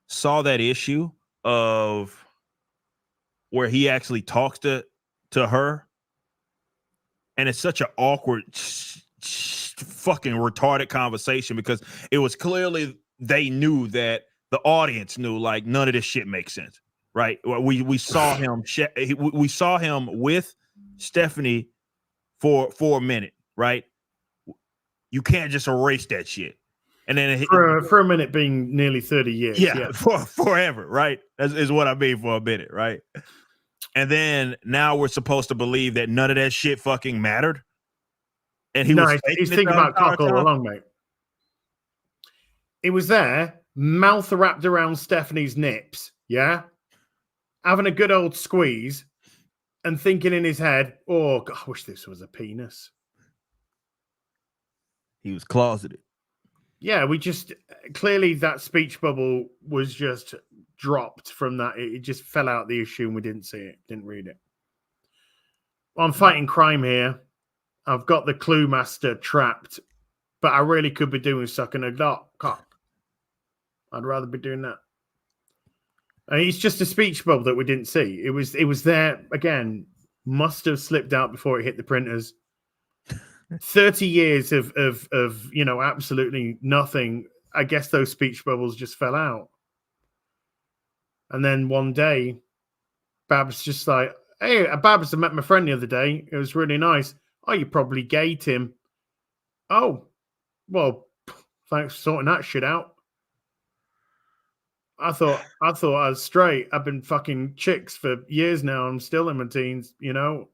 saw that issue of where he actually talks to her, and it's such an awkward, fucking retarded conversation because it was clearly they knew that the audience knew like none of this shit makes sense, right? We saw him we saw him with Stephanie for a minute, right? You can't just erase that shit. And then for a minute being nearly 30 years. Yeah. For forever, right? Is what I mean for a minute, right? And then now we're supposed to believe that none of that shit fucking mattered. And he's thinking about cock all along, mate. It was there, mouth wrapped around Stephanie's nips, yeah? Having a good old squeeze and thinking in his head, oh, God, I wish this was a penis. He was closeted. Yeah, clearly that speech bubble was just dropped from that. It just fell out the issue and we didn't see it, didn't read it. Well, I'm fighting crime here. I've got the clue master trapped, but I really could be doing sucking a cock. I'd rather be doing that. And it's just a speech bubble that we didn't see. It was there again. Must have slipped out before it hit the printers. 30 years of absolutely nothing. I guess those speech bubbles just fell out. And then one day, Babs just like, hey, Babs, I met my friend the other day. It was really nice. Oh, you're probably gay, Tim. Oh, well, thanks for sorting that shit out. I thought I was straight. I've been fucking chicks for years now. I'm still in my teens, you know.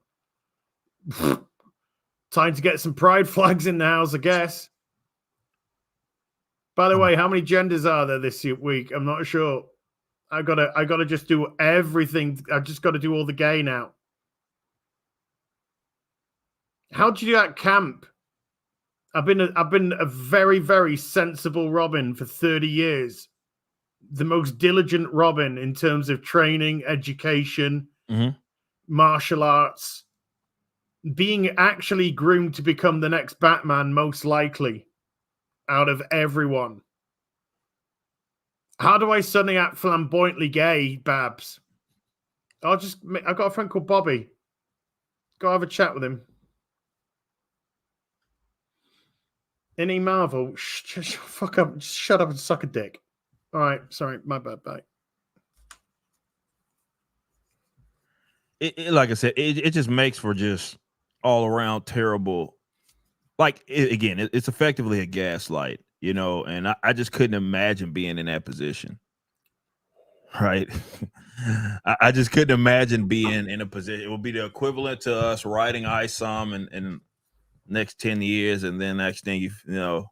Time to get some pride flags in the house, I guess. By the way, how many genders are there this week? I'm not sure. I gotta just do everything. I just gotta do all the gay now. How'd you do at camp? I've been a very, very sensible Robin for 30 years. The most diligent Robin in terms of training, education, martial arts, being actually groomed to become the next Batman, most likely, out of everyone. How do I suddenly act flamboyantly gay, Babs? I've got a friend called Bobby. Go have a chat with him. Any Marvel? Fuck up. Just shut up and suck a dick. All right. Sorry. My bad. Bye. Like I said, it just makes for just all around terrible. Like, it's effectively a gaslight, you know, and I just couldn't imagine being in that position. Right. I just couldn't imagine being in a position. It would be the equivalent to us writing ISOM in next 10 years. And then next thing, you know,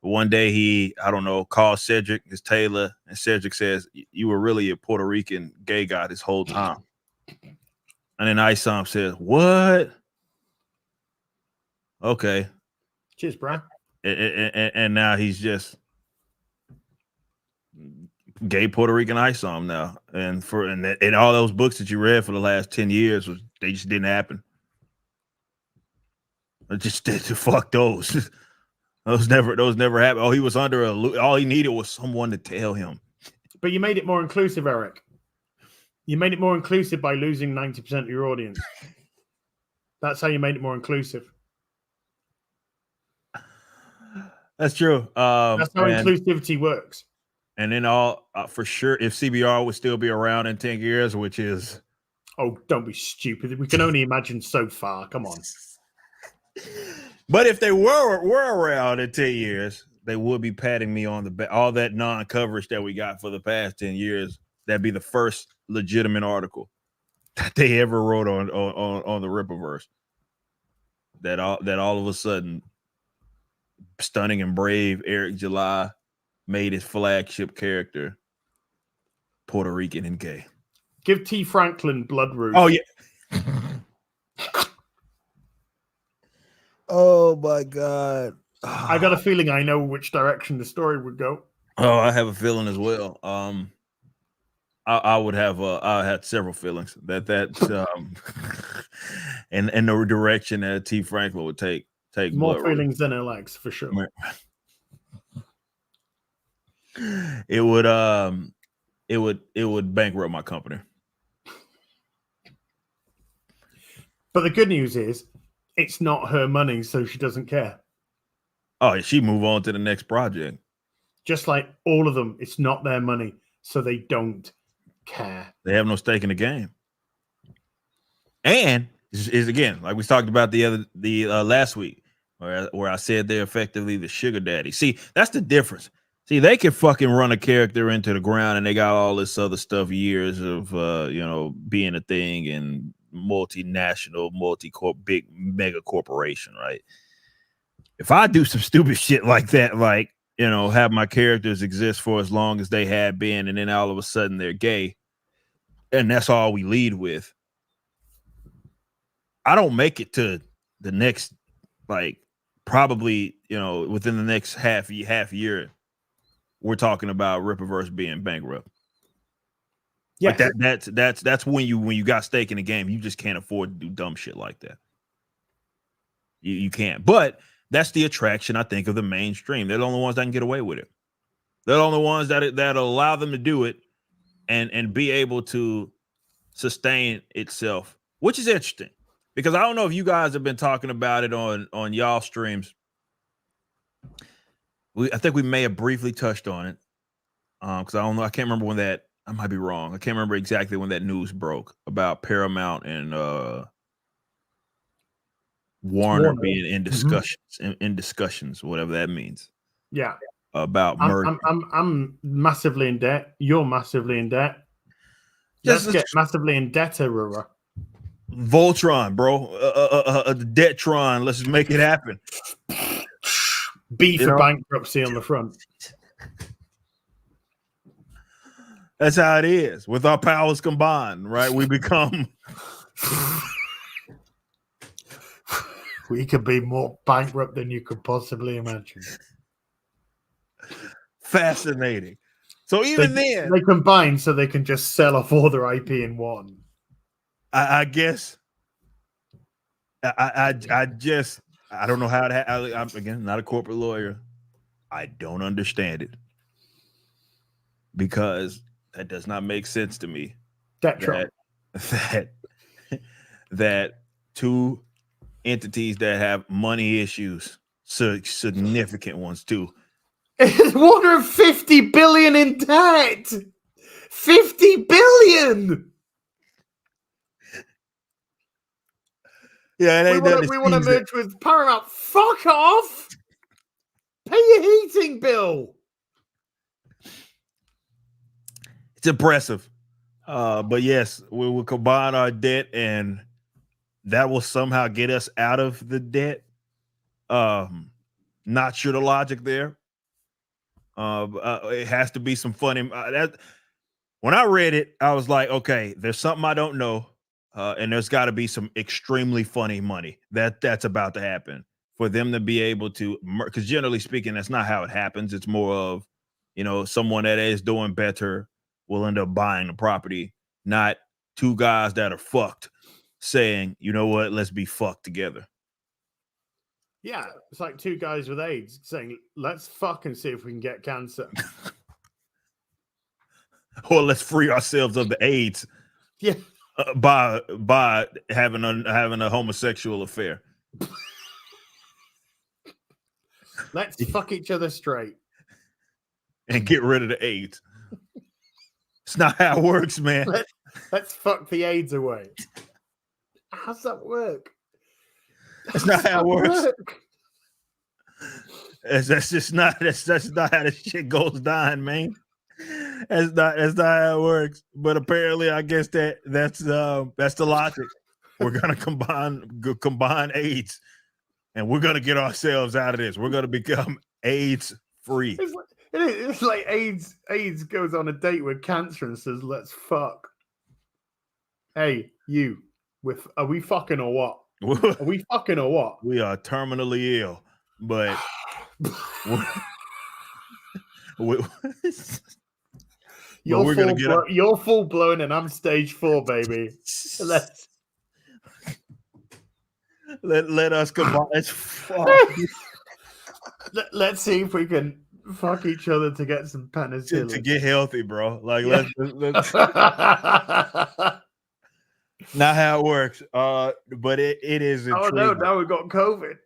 one day he, I don't know, calls Cedric, his tailor, and Cedric says, you were really a Puerto Rican gay guy this whole time. And then ISOM says, what? Okay. Cheers, bro. And now he's just gay Puerto Rican ISOM now. And all those books that you read for the last 10 years, they just didn't happen. Just fuck those. Those never happened. Oh, he was under all he needed was someone to tell him. But you made it more inclusive, Eric. You made it more inclusive by losing 90% of your audience. That's how you made it more inclusive. That's true. That's how inclusivity works. And then for sure, if CBR would still be around in 10 years, which is... Oh, don't be stupid. We can only imagine so far. Come on. But if they were around in 10 years, they would be patting me on the back. All that non-coverage that we got for the past 10 years, that'd be the first legitimate article that they ever wrote on the Rippaverse. That all of a sudden, stunning and brave Eric July made his flagship character Puerto Rican and gay. Give T. Franklin Blood Root. Oh, yeah. Oh, my God. I got a feeling I know which direction the story would go. Oh, I have a feeling as well. I had several feelings that and the direction that T. Franklin would take more feelings than her legs, for sure. It would bankrupt my company. But the good news is it's not her money, so she doesn't care. Oh, she move on to the next project. Just like all of them, it's not their money, so they don't care. They have no stake in the game. And is again, like we talked about the last week, where I said they're effectively the sugar daddy. See, that's the difference. See, they can fucking run a character into the ground, and they got all this other stuff, years of being a thing and multinational, big mega corporation, right? If I do some stupid shit like that, like, have my characters exist for as long as they had been, and then all of a sudden they're gay, and that's all we lead with, I don't make it to the next, like, probably, within the next half year, we're talking about Rippaverse being bankrupt. Yes. Like that's when you got stake in the game, you just can't afford to do dumb shit like that. You can't. But that's the attraction, I think, of the mainstream. They're the only ones that can get away with it. They're the only ones that allow them to do it and be able to sustain itself, which is interesting. Because I don't know if you guys have been talking about it on y'all streams. I think we may have briefly touched on it. Because I don't know. I can't remember when that I might be wrong. I can't remember exactly when that news broke about Paramount and Warner being in discussions, in discussions, whatever that means. Yeah. About merging. I'm massively in debt. You're massively in debt. Let's get massively in debt, Aurora. Voltron, bro. Detron. Let's make it happen. B for bankruptcy on the front. That's how it is. With our powers combined, right? We become. We could be more bankrupt than you could possibly imagine. Fascinating. So even then, they combine so they can just sell off all their IP in one. I guess. I don't know how to. I'm again not a corporate lawyer. I don't understand it because that does not make sense to me. That two entities that have money issues, significant ones too. It's 150 billion in debt. 50 billion. Yeah, we want to merge with Paramount. Fuck off. Pay your heating bill. It's impressive. But yes, we will combine our debt and that will somehow get us out of the debt. Not sure the logic there. It has to be some funny. When I read it, I was like, okay, there's something I don't know. And there's got to be some extremely funny money that's about to happen for them to be able to, because generally speaking, that's not how it happens. It's more of, someone that is doing better will end up buying the property, not two guys that are fucked saying, you know what, let's be fucked together. Yeah, it's like two guys with AIDS saying, let's fuck and see if we can get cancer. Or let's free ourselves of the AIDS. Yeah. By having a homosexual affair. Let's fuck each other straight and get rid of the AIDS. It's not how it works, man. Let's fuck the AIDS away. How's that work? That's not how it works. That's just not how this shit goes down, man. That's not how it works. But apparently, I guess that's the logic. We're gonna combine AIDS, and we're gonna get ourselves out of this. We're gonna become AIDS free. It's like AIDS goes on a date with cancer and says, "Let's fuck." Hey, you. Are we fucking or what? Are we fucking or what? We are terminally ill, but you're full blown and I'm stage 4, baby. Let us combine. Let's see if we can fuck each other to get some penicillin to get healthy, bro. Like let's not how it works. But it is. Oh no! Now we got COVID.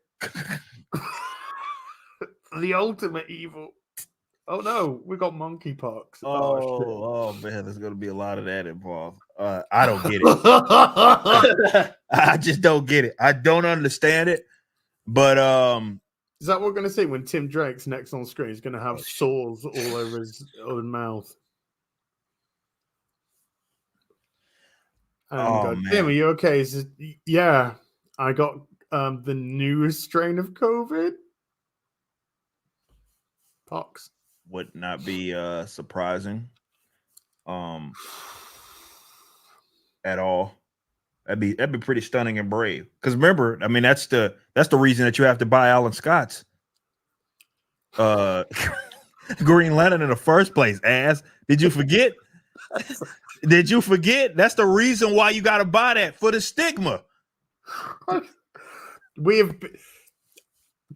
The ultimate evil. Oh no, we got monkeypox. Oh man, there's gonna be a lot of that involved. I don't get it. I just don't get it. I don't understand it. But is that what we're gonna see when Tim Drake's next on screen? He's gonna have sores all over his mouth. And Tim, are you okay? Yeah, I got the newest strain of COVID. Pox. Would not be surprising at all. That'd be pretty stunning and brave. Because remember, I mean, that's the reason that you have to buy Alan Scott's Green Lantern in the first place. Ass, did you forget? Did you forget? That's the reason why you got to buy that, for the stigma.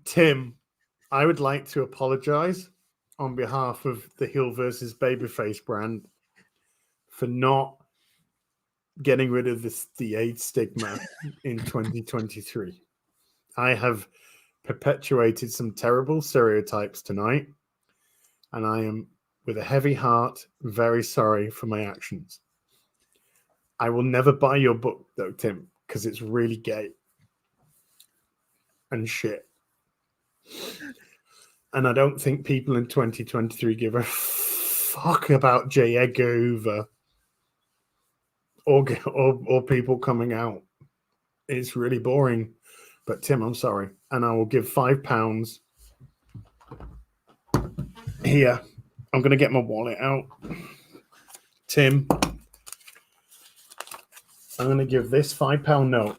Tim, I would like to apologize on behalf of the Heel versus Babyface brand for not getting rid of the AIDS stigma in 2023. I have perpetuated some terrible stereotypes tonight, and I am with a heavy heart, very sorry for my actions. I will never buy your book, though, Tim, because it's really gay and shit. And I don't think people in 2023 give a fuck about J. Edgar Hoover or people coming out. It's really boring. But Tim, I'm sorry. And I will give £5. Here, I'm going to get my wallet out. Tim, I'm going to give this £5 note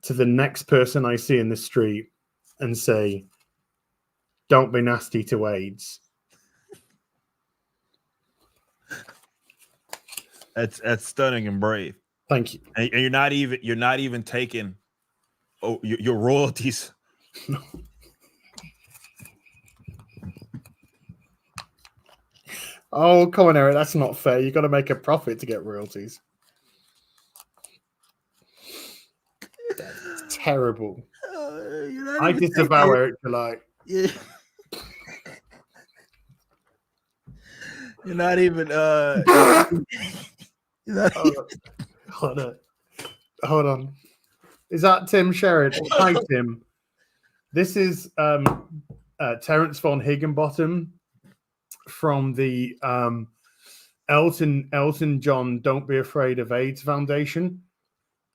to the next person I see in the street and say, don't be nasty to AIDS. That's stunning and brave. Thank you. And you're not even taking your royalties. Oh, come on, Eric. That's not fair. You got to make a profit to get royalties. That's terrible. I disavow Eric July. Yeah. You're not even. Hold on. Is that Tim Sheridan? Hi, Tim. This is Terence von Higginbottom from the Elton John Don't Be Afraid of AIDS Foundation.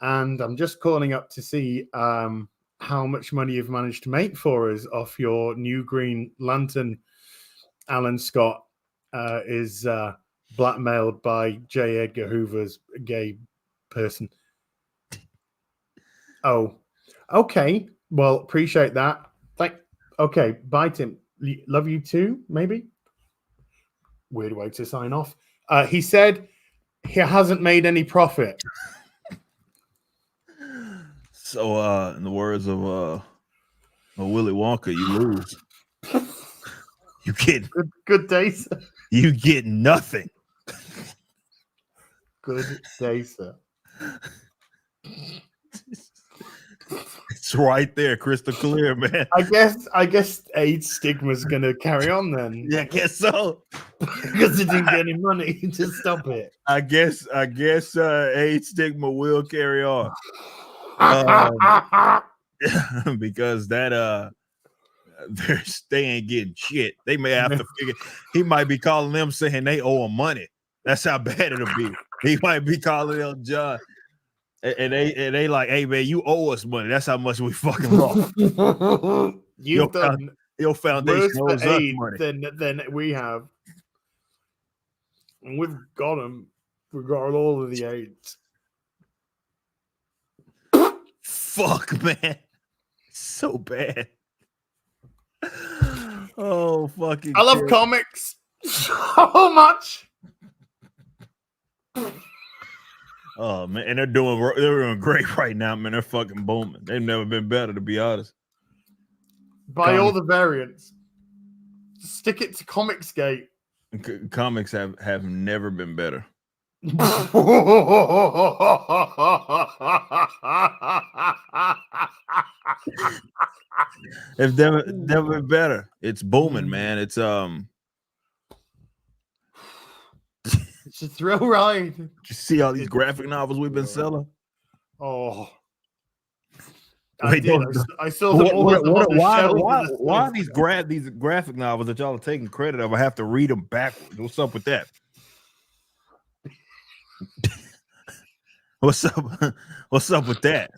And I'm just calling up to see how much money you've managed to make for us off your new Green Lantern. Alan Scott is blackmailed by J. Edgar Hoover's gay person. Oh, okay. Well, appreciate that. Okay, bye, Tim. Love you too, maybe? Weird way to sign off. He said he hasn't made any profit. So, in the words of Willy Wonka, you lose. You get good day, sir. You get nothing. Good day, sir. It's right there, crystal clear, man. I guess AIDS stigma's gonna carry on then. Yeah, I guess so. Because it didn't get any money to stop it. I guess AIDS stigma will carry on. Because that they ain't getting shit. They may have to figure. He might be calling them saying they owe him money. That's how bad it'll be. He might be calling them John, and they like, hey man, you owe us money. That's how much we fucking lost. You've done your foundation owes us money than we have, and we've got them. We've got all of the AIDS. Fuck, man, so bad. Oh, fucking! I love comics so much. Oh man, and they're doing great right now, man. They're fucking booming. They've never been better, to be honest. By all the variants, stick it to Comicsgate. Comics have never been better. It's never been better. It's booming, man. It's it's a thrill ride. Did you see all these graphic novels we've been selling? Oh, wait, I saw them all. Why are these graphic novels that y'all are taking credit of? I have to read them backwards. What's up with that? What's up with that?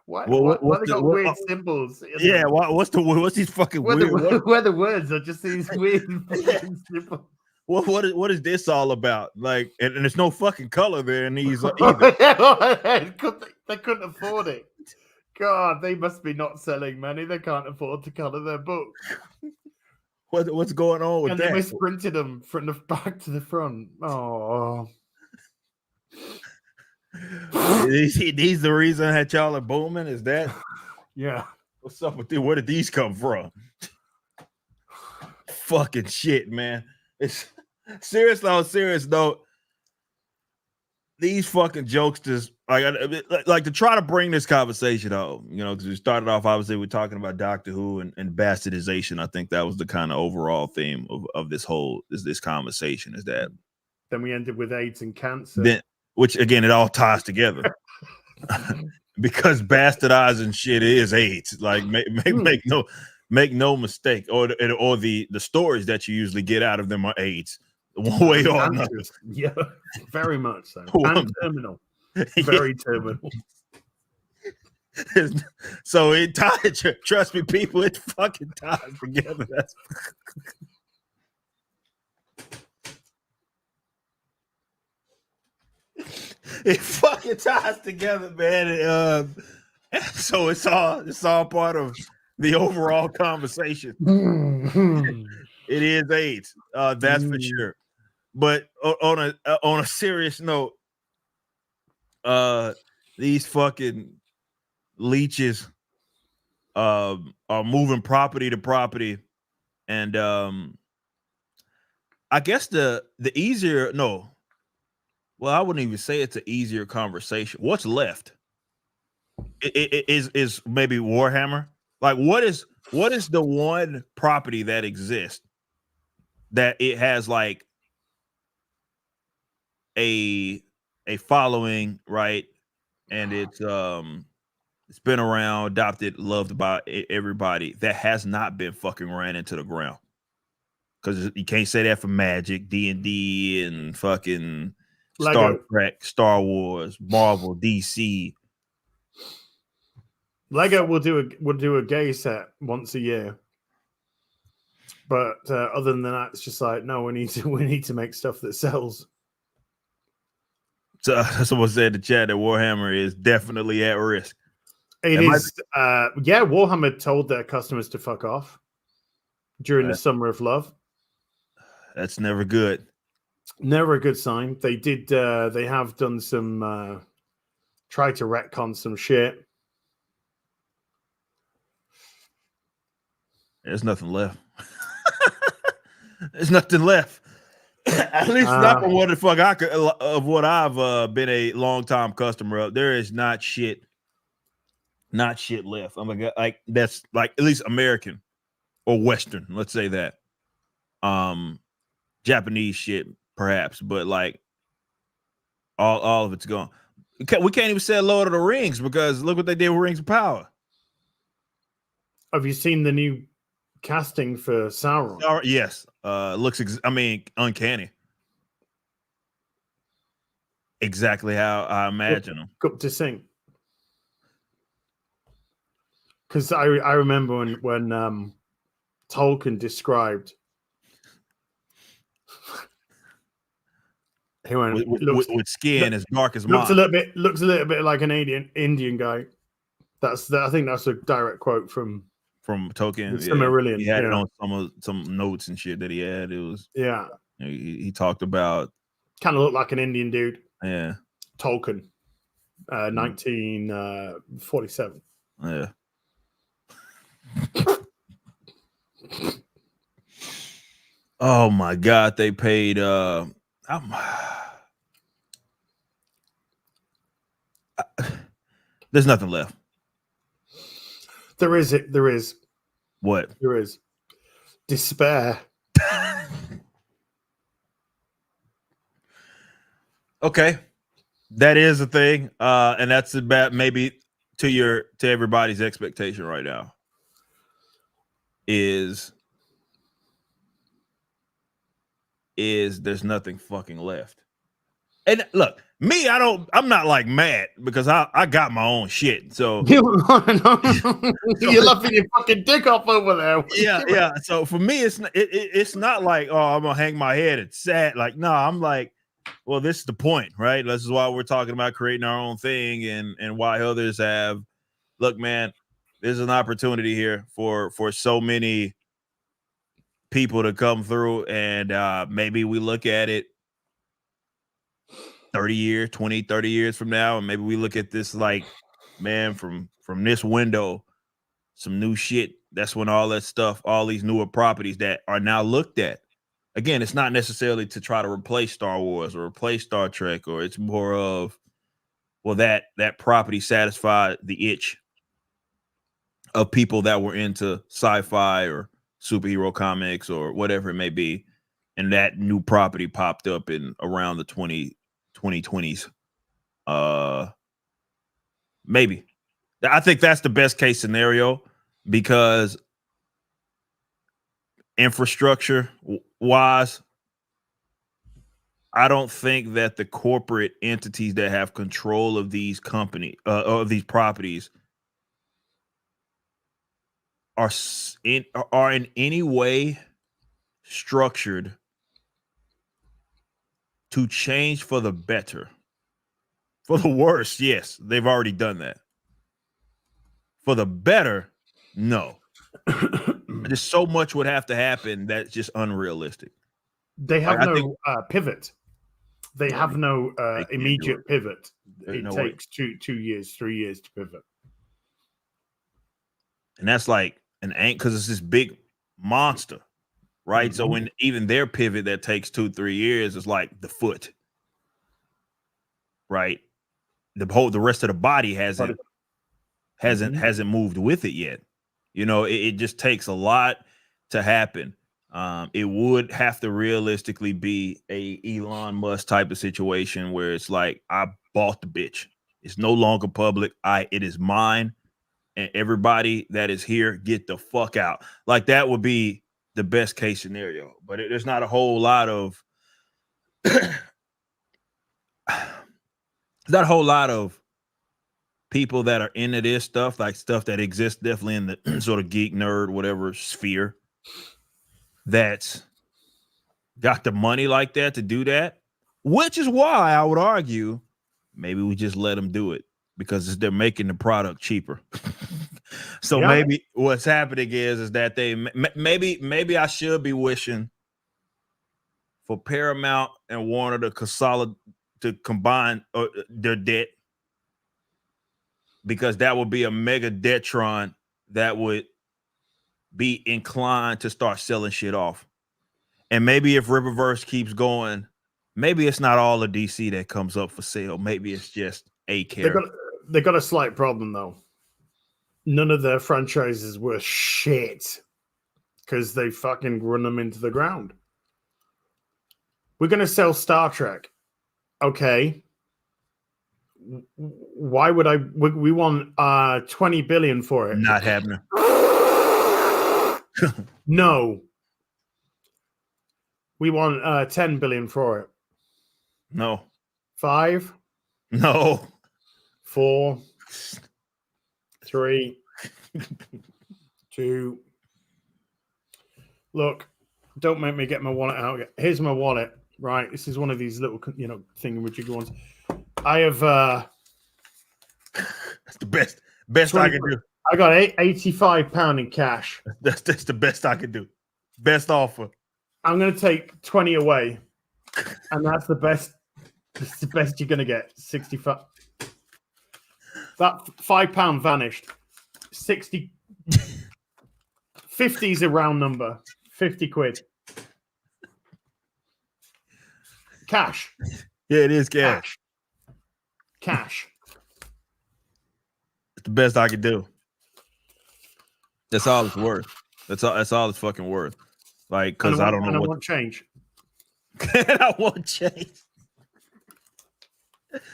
Why they got weird symbols? Yeah, what's these fucking weird? Where the words are just these weird symbols. What is this all about? Like, and there's no fucking color there in these either. They couldn't afford it. God, they must be not selling money. They can't afford to color their book. What's going on with that? And they misprinted them from the back to the front. Oh. These the reason that y'all are booming? Is that? Yeah. What's up with this? Where did these come from? Fucking shit, man. It's seriously on a serious note. these fucking jokesters, like to try to bring this conversation out, you know, because we started off, obviously, we're talking about Doctor Who and bastardization. I think that was the kind of overall theme of this whole this conversation, is that then we ended with AIDS and cancer. Then, which again, it all ties together. Because bastardizing shit is AIDS. Like make no mistake, or the stories that you usually get out of them are AIDS, one way or another. Yeah, very much so. And terminal, very terminal. So it ties. Trust me, people, it fucking ties together. That's it fucking ties together, man. So it's all part of the overall conversation. It is AIDS, that's for sure. But on a serious note, these fucking leeches are moving property to property, and I guess the easier well, I wouldn't even say it's an easier conversation. What's left? It is maybe Warhammer. Like, what is the one property that exists that it has like a following, right? And it's been around, adopted, loved by everybody, that has not been fucking ran into the ground. Because you can't say that for Magic, D&D, and fucking Lego. Star Trek, Star Wars, Marvel, DC. Lego will do a gay set once a year, but other than that, it's just like, no, we need to make stuff that sells. So someone said in the chat that Warhammer is definitely at risk. It is. Yeah, Warhammer told their customers to fuck off during the Summer of Love. That's never good. Never a good sign. They did. They have done some. Try to retcon some shit. There's nothing left. There's nothing left. At least not from what the fuck of what I've been a long time customer of. There is not shit left. I'm like that's like at least American or Western. Let's say that. Japanese shit perhaps, but like all of it's gone. We can't even say Lord of the Rings because look what they did with Rings of Power. Have you seen the new casting for Sauron? Yes. Looks uncanny. Exactly how I imagine them. Up to sing. Because I remember when Tolkien described he went with skin as dark as mine. Looks a little bit like an Indian guy. I think that's a direct quote from Tolkien. Silmarillion. He had it on some notes and shit that he had. It was he talked about kind of looked like an Indian dude. Yeah. Tolkien, 1947. Yeah. Oh my God, they paid there's nothing left. There is What? There is despair. Okay. That is a thing. And that's about maybe to everybody's expectation right now is there's nothing fucking left. And look, me, I'm not like mad because I got my own shit. So you're laughing your fucking dick off over there. Yeah. So for me, it's not like, oh, I'm gonna hang my head. It's sad. Like, no, I'm like, well, this is the point, right? This is why we're talking about creating our own thing and why others have. Look, man, there's an opportunity here for so many people to come through, and maybe we look at it 30 years from now, and maybe we look at this like, man, from this window, some new shit. That's when all that stuff, all these newer properties that are now looked at again, it's not necessarily to try to replace Star Wars or replace Star Trek, or it's more of, well, that property satisfied the itch of people that were into sci-fi or superhero comics or whatever it may be, and that new property popped up in around the 2020s. Maybe. I think that's the best case scenario, because infrastructure wise, I don't think that the corporate entities that have control of these of these properties are in any way structured to change for the better. For the worse, yes, they've already done that. For the better, no. Just so much would have to happen that's just unrealistic. They have I no think- pivot. They have no can't do immediate pivot. There's It no way. takes 2 years, 3 years to pivot. And that's like an ant, because it's this big monster, right? So when even their pivot that takes 2-3 years is like the foot, right? The rest of the body hasn't moved with it yet. You know, it just takes a lot to happen. It would have to realistically be a Elon Musk type of situation where it's like, I bought the bitch. It's no longer public. It is mine. And everybody that is here, get the fuck out. Like, that would be the best case scenario. But there's not a whole lot of people that are into this stuff, like stuff that exists definitely in the sort of geek nerd, whatever sphere, that's got the money like that to do that, which is why I would argue maybe we just let them do it, because they're making the product cheaper. So maybe what's happening is that they maybe I should be wishing for Paramount and Warner to combine their debt, because that would be a mega Detron that would be inclined to start selling shit off. And maybe if Riververse keeps going, maybe it's not all of DC that comes up for sale. Maybe it's just a character. They got a slight problem though. None of their franchises were shit because they fucking run them into the ground. We're gonna sell Star Trek. Okay. Why would we want 20 billion for it? Not happening. No. We want 10 billion for it. No. 5, No. 4, 3, 2. Look, don't make me get my wallet out. Here's my wallet. Right, this is one of these little, thingamajiggy ones. I have. That's the best I can do. I got £85 in cash. That's the best I can do. Best offer. I'm going to take 20 away, and that's the best. It's the best you're going to get. 65. That £5 vanished. 60. 50 is a round number. 50 quid. Cash. Yeah, it is cash. Cash. It's the best I can do. That's all it's worth. That's all it's fucking worth. Like, because I don't know what. I want change. I want change.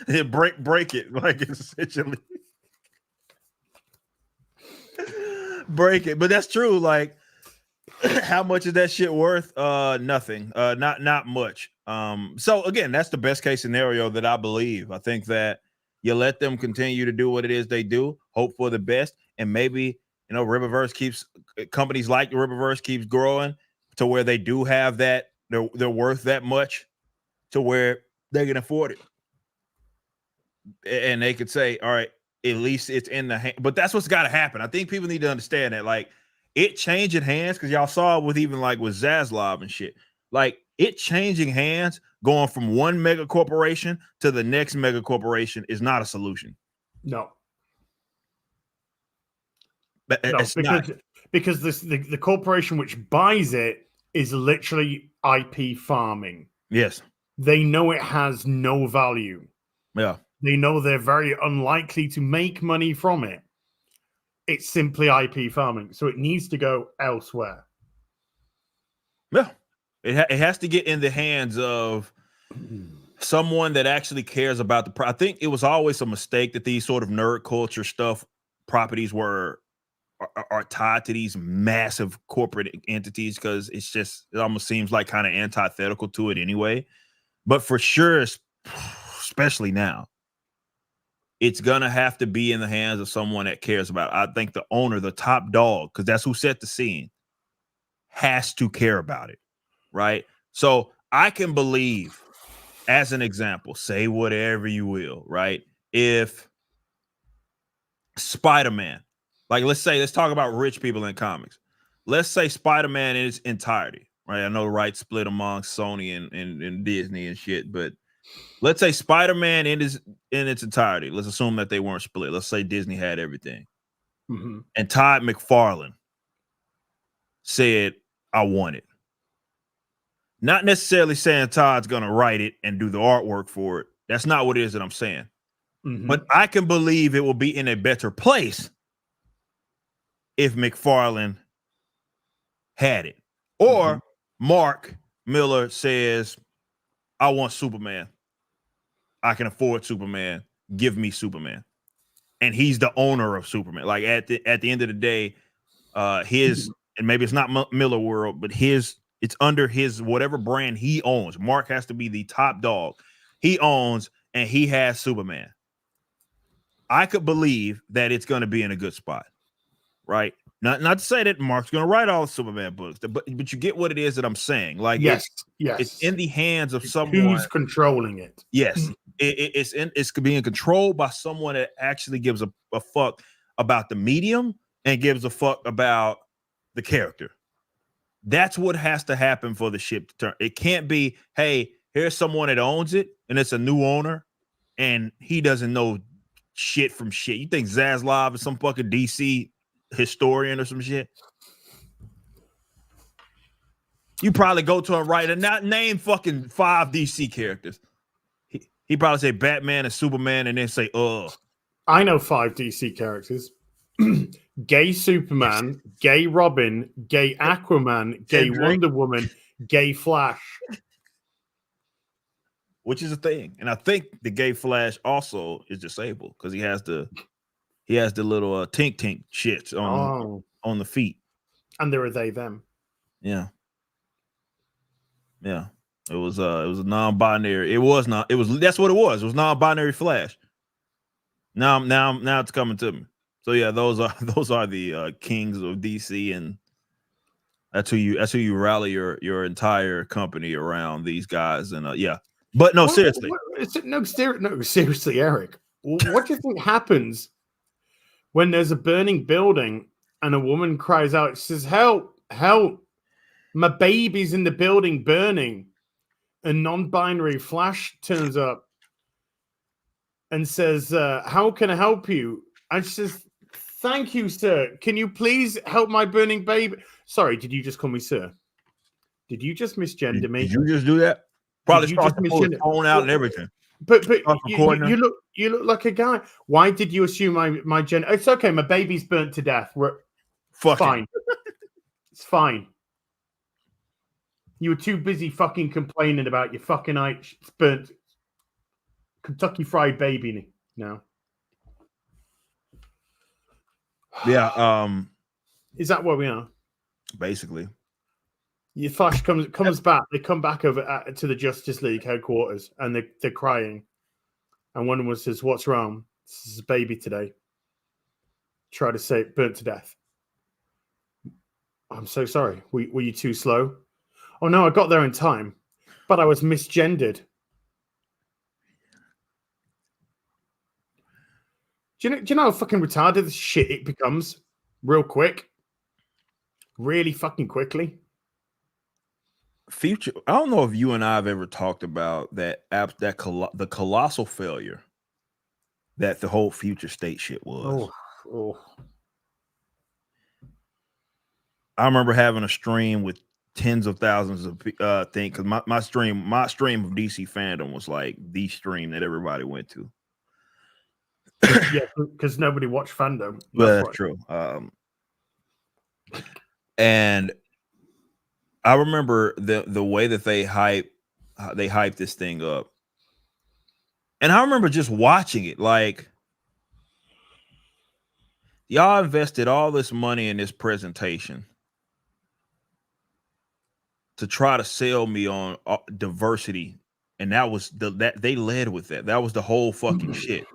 Yeah, break it. Like, essentially. Break it. But that's true. Like, how much is that shit worth? Nothing. Not much. So again, that's the best case scenario that I believe. I think that you let them continue to do what it is they do, hope for the best, and maybe companies like Riververse keeps growing to where they do have that, they're worth that much to where they can afford it. And they could say, all right, at least it's in the hand. But that's what's got to happen. I think people need to understand that, like, it changing hands, because y'all saw it with even like with Zaslav and shit. Like, it changing hands, going from one mega corporation to the next mega corporation is not a solution. No. It's not. Because the corporation which buys it is literally IP farming. Yes. They know it has no value. Yeah. They know they're very unlikely to make money from it. It's simply IP farming. So it needs to go elsewhere. Yeah. It has to get in the hands of someone that actually cares about I think it was always a mistake that these sort of nerd culture stuff properties are tied to these massive corporate entities, because it almost seems like kind of antithetical to it anyway. But for sure, especially now, it's gonna have to be in the hands of someone that cares about it. I think the owner, the top dog, because that's who set the scene, has to care about it, right? So I can believe, as an example, say whatever you will, right? If Spider-Man, like let's talk about rich people in comics. Let's say Spider-Man in its entirety, right? I know the rights split amongst Sony and Disney and shit, but let's say Spider-Man in its entirety. Let's assume that they weren't split. Let's say Disney had everything. Mm-hmm. And Todd McFarlane said, I want it. Not necessarily saying Todd's going to write it and do the artwork for it. That's not what it is that I'm saying. Mm-hmm. But I can believe it will be in a better place if McFarlane had it. Or Mark Miller says, I want Superman. I can afford Superman. Give me Superman. And he's the owner of Superman. Like at the end of the day, his, and maybe it's not Miller World, but it's under his whatever brand he owns. Mark has to be the top dog. He owns and he has Superman. I could believe that it's going to be in a good spot, right? Not to say that Mark's going to write all the Superman books, but you get what it is that I'm saying. Like yes, it's in the hands of someone who's controlling it. Yes, it's being controlled by someone that actually gives a fuck about the medium and gives a fuck about the character. That's what has to happen for the ship to turn. It can't be, hey, here's someone that owns it and it's a new owner and he doesn't know shit from shit. You think Zaslav is some fucking DC historian or some shit? You probably go to him right and not name fucking 5 DC characters. He probably say Batman and Superman and then say, I know 5 DC characters. Gay Superman, gay Robin, gay Aquaman, gay Wonder Woman, gay Flash. Which is a thing. And I think the gay Flash also is disabled because he has the little tink shits on the feet. And there are they them. Yeah. Yeah. It was a non-binary. That's what it was. It was non-binary Flash. Now it's coming to me. So yeah, those are the kings of DC, and that's who you rally your entire company around, these guys. And yeah. But no, seriously. Seriously, Eric. What do you think happens when there's a burning building and a woman cries out, she says, "Help, help. My baby's in the building burning." A non-binary Flash turns up and says, "How can I help you?" And she says, "Thank you, sir. Can you please help my burning baby?" Sorry, did you just call me sir? Did you just misgender me? Did you just do that? Probably start to pull his phone out and everything. But you look like a guy. Why did you assume my gender? It's okay. My baby's burnt to death. Fine. It's fine. You were too busy fucking complaining about your fucking it's burnt Kentucky Fried Baby now. Yeah. Is that where we are? Basically. Your Flash comes back. They come back over to the Justice League headquarters, and they're crying. And one of them says, "What's wrong? This is a baby today. Try to say it burnt to death." "I'm so sorry. Were you too slow?" "Oh no, I got there in time, but I was misgendered." Do you know how fucking retarded this shit it becomes real quick? Really fucking quickly. Future. I don't know if you and I have ever talked about the colossal failure that the whole future state shit was. Oh. I remember having a stream with tens of thousands of things because my stream of DC fandom was like the stream that everybody went to. Yeah, because nobody watched fandom. That's true. And I remember the way that they hype this thing up, and I remember just watching it. Like, y'all invested all this money in this presentation to try to sell me on diversity, and that was that they led with that. That was the whole fucking shit.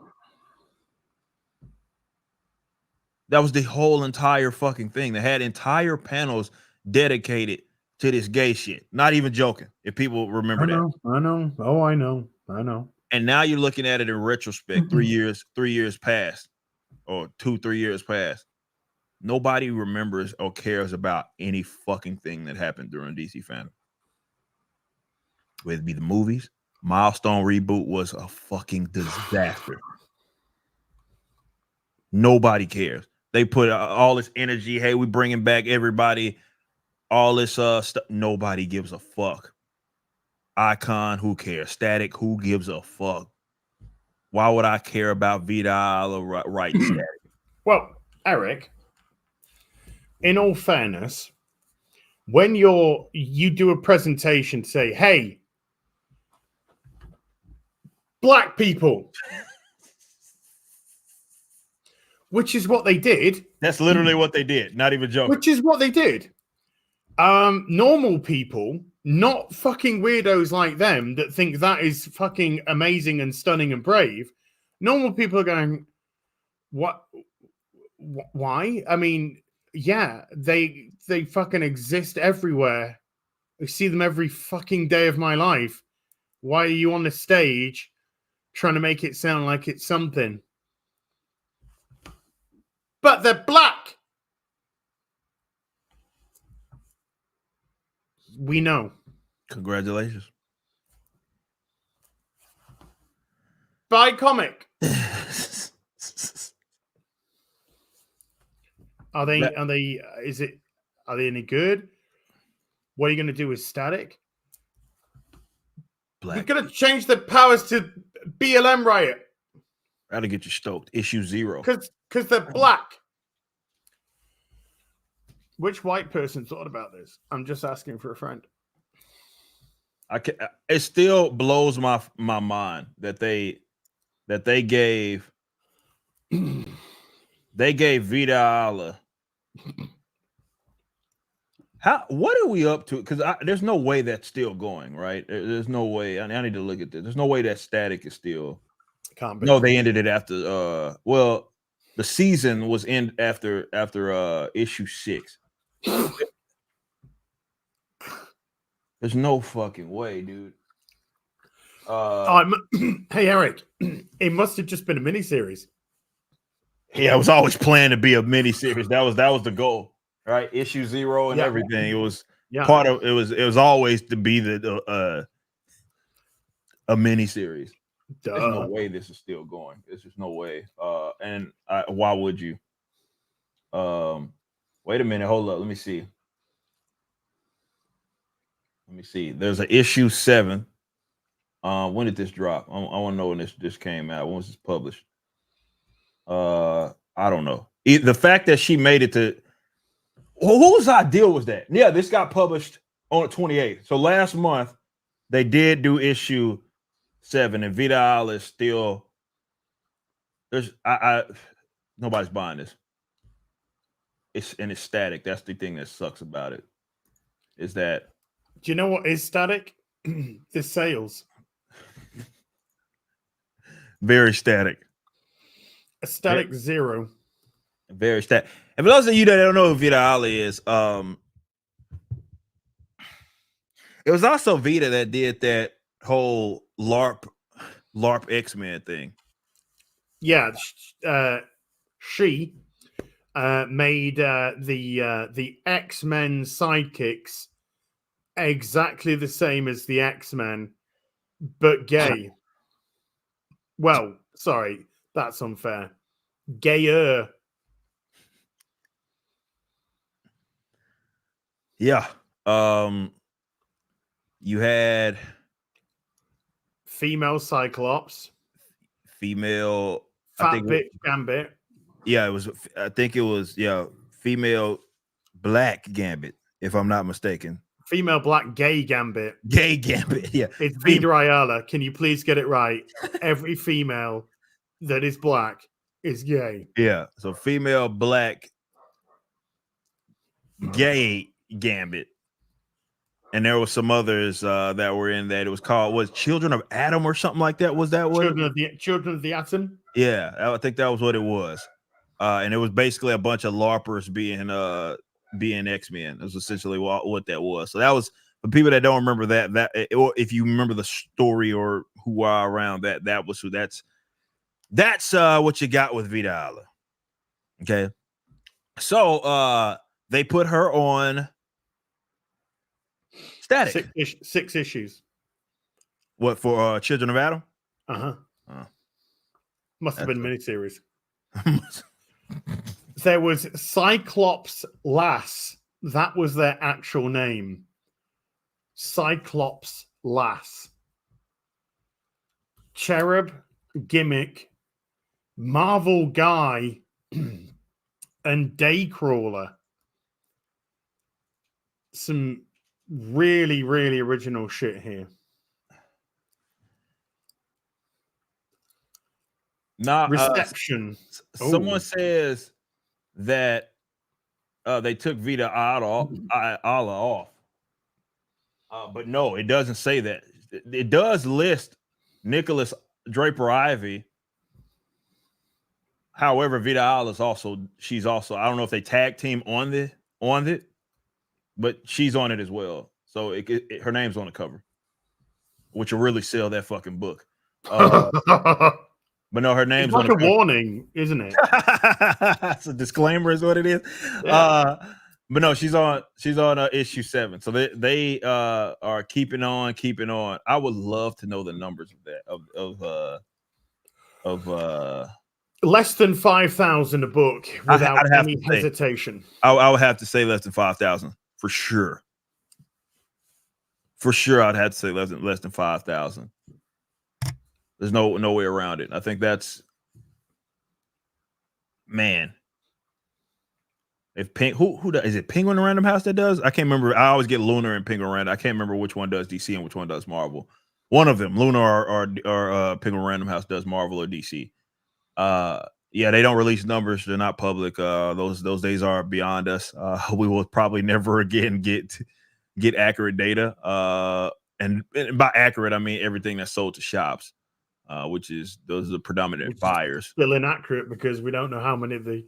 That was the whole entire fucking thing. They had entire panels dedicated to this gay shit. Not even joking. If people remember that. I know. Oh, I know. And now you're looking at it in retrospect, 3 years past, or 2-3 years past. Nobody remembers or cares about any fucking thing that happened during DC fandom. Whether it be the movies, Milestone reboot was a fucking disaster. Nobody cares. They put all this energy. Hey, we bringing back everybody. All this stuff. Nobody gives a fuck. Icon, who cares? Static, who gives a fuck? Why would I care about Vidal or right Static? Well, Eric, in all fairness, when you do a presentation, say, hey, black people, which is what they did. That's literally what they did. Not even joking. Which is what they did. Normal people, not fucking weirdos like them that think that is fucking amazing and stunning and brave. Normal people are going, what? Why? I mean, yeah, they fucking exist everywhere. I see them every fucking day of my life. Why are you on the stage trying to make it sound like it's something? But they're black. We know. Congratulations. Buy comic. Are they any good? What are you going to do with Static? Black. We're going to change the powers to BLM Riot. That'll get you stoked. Issue 0. Because they're black. Which white person thought about this? I'm just asking for a friend. It still blows my mind that they gave Vidal what are we up to? Because there's no way that's still going, right? There's no way. I need to look at this. There's no way that Static is still. Can't be. No, they ended it after. The season was end after issue 6. There's no fucking way, dude. Hey, Eric, it must have just been a miniseries. Yeah, it was always planned to be a miniseries. That was the goal, right? Issue 0 and everything. It was part of it was always to be a miniseries. There's no way this is still going. There's just no way. Why would you? Wait a minute. Hold up. Let me see. There's an issue 7. When did this drop? I want to know when this came out. When was this published? I don't know. The fact that she made it to whose idea was that? Yeah, this got published on the 28th. So last month they did do issue 7, and Vidal is still nobody's buying this. It's Static. That's the thing that sucks about it. Is that do you know what is Static? The sales. Very static. A Static 0. Very static. And for those of you that don't know who Vidal is, it was also Vita that did that whole LARP X-Men thing. Yeah, she made the X-Men sidekicks exactly the same as the X-Men, but gay. Well, sorry, that's unfair. Gayer. Yeah. You had female Cyclops, female. I fat think. bitch Gambit, Yeah, it was. I think it was. Yeah, female Black Gambit, if I'm not mistaken. female black gay Gambit. Gay Gambit. Yeah, It's Vida Ayala. Can you please get it right? Every female that is black is gay. Yeah. So female Black Gay Gambit. And there was some others that were in that. It was Children of Adam or something like that. Was that what? Children of the Atom. Yeah, I think that was what it was. And it was basically a bunch of LARPers being X-Men. It was essentially what that was. So that was for people that don't remember that or if you remember the story or who are around that was who that's what you got with Vida Ayala. Okay. So they put her on Static. Six issues. What for Children of Adam? Uh-huh. Oh. Must have been a miniseries. There was Cyclops Lass. That was their actual name. Cyclops Lass. Cherub, Gimmick, Marvel Guy, and Daycrawler. Some really, really original shit here. Nah, Reception. Someone says that they took Vida Ayala off. But no, it doesn't say that. It does list Nicholas Draper Ivy. However, Vida Ayala she's also, I don't know if they tag team on it, but she's on it as well. So her name's on the cover, which will really sell that fucking book. But no, her name's like on a warning, isn't it? It's a disclaimer, is what it is. Yeah. But no, she's on issue 7. So they are keeping on. I would love to know the numbers of that of less than 5,000 a book without any hesitation. I would have to say less than 5,000 for sure. For sure, I'd have to say less than 5,000. There's no way around it. I think that's, man. If who does, is it Penguin Random House that does? I can't remember. I always get Lunar and Penguin Random. I can't remember which one does DC and which one does Marvel. One of them, Lunar or Penguin Random House does Marvel or DC. Yeah, they don't release numbers. They're not public. Those days are beyond us. We will probably never again get accurate data. And by accurate, I mean everything that's sold to shops. Which is those are the predominant buyers. Still inaccurate because we don't know how many of the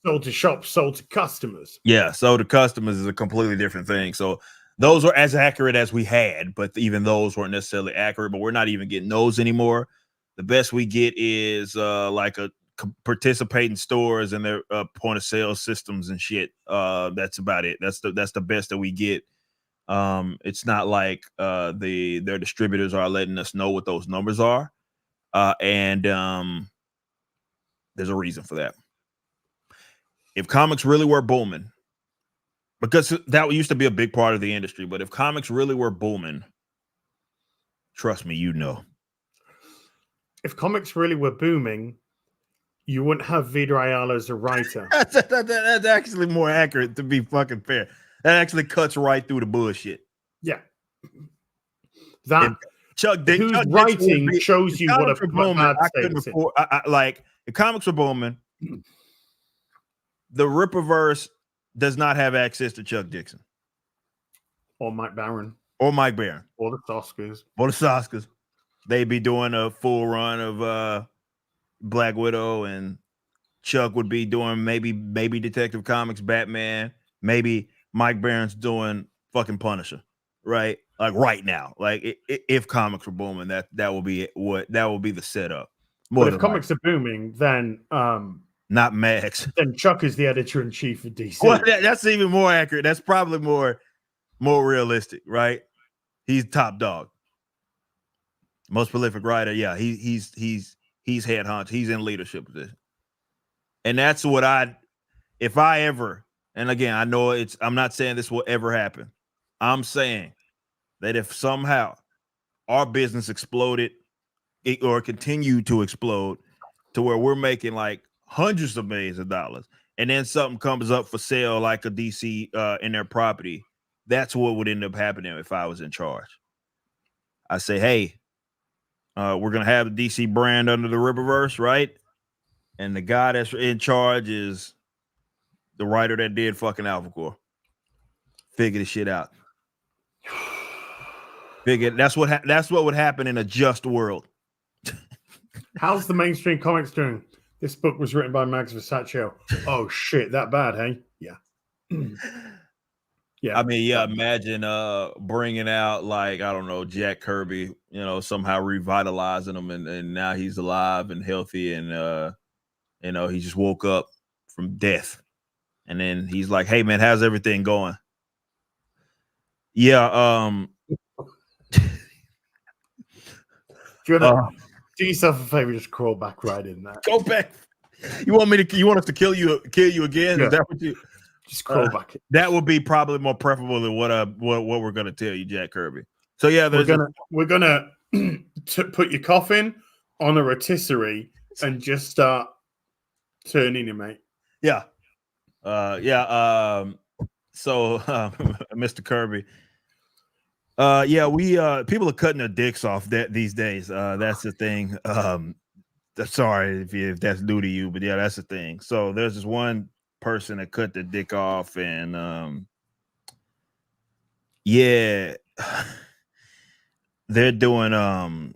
sold to shops, sold to customers. Yeah, so to customers is a completely different thing. So those are as accurate as we had, but even those weren't necessarily accurate. But we're not even getting those anymore. The best we get is like a participating stores and their point of sale systems and shit. That's about it. That's the best that we get. It's not like their distributors are letting us know what those numbers are, and there's a reason for that. If comics really were booming, because that used to be a big part of the industry, but if comics really were booming, trust me, you know. If comics really were booming, you wouldn't have Vida Ayala as a writer. That's actually more accurate, to be fucking fair. That actually cuts right through the bullshit. Yeah. That Chuck writing shows you what a bad state is. Like, the comics were booming. The Rippaverse does not have access to Chuck Dixon. Or Mike Barron. Or Mike Barron. Or the Soskas. They'd be doing a full run of Black Widow, and Chuck would be doing maybe Detective Comics, Batman, maybe Mike Barron's doing fucking Punisher, right? Like right now, like if comics were booming, that will be the setup. But if comics are booming, then not Max. Then Chuck is the editor-in-chief of DC. Well, that's even more accurate. That's probably more realistic, right? He's top dog, most prolific writer. Yeah, he's head honcho. He's in leadership position, and that's what if I ever and again, I know I'm not saying this will ever happen. I'm saying that if somehow our business exploded or continued to explode to where we're making like hundreds of millions of dollars, and then something comes up for sale like a DC in their property, that's what would end up happening if I was in charge. I say, hey, we're gonna have the DC brand under the Riververse, right? And the guy that's in charge is the writer that did fucking Alphacore. Figure the shit out. Figure that's what would happen in a just world. How's the mainstream comics doing? This book was written by Max Versace. Oh shit, that bad, hey? Yeah. Yeah. I mean, yeah, imagine bringing out like, I don't know, Jack Kirby, somehow revitalizing him and now he's alive and healthy and he just woke up from death. And then he's like, "Hey man, how's everything going?" Yeah, do yourself a favor, just crawl back right in there. Go back. You want us to kill you again? Yeah. Is that what you just crawl back? That would be probably more preferable than what we're gonna tell you, Jack Kirby. So yeah, we're gonna put your coffin on a rotisserie and just start turning him, mate. Yeah. So Mr. Kirby. We people are cutting their dicks off these days. That's the thing. Sorry if that's new to you, but yeah, that's the thing. So there's this one person that cut their dick off, and they're doing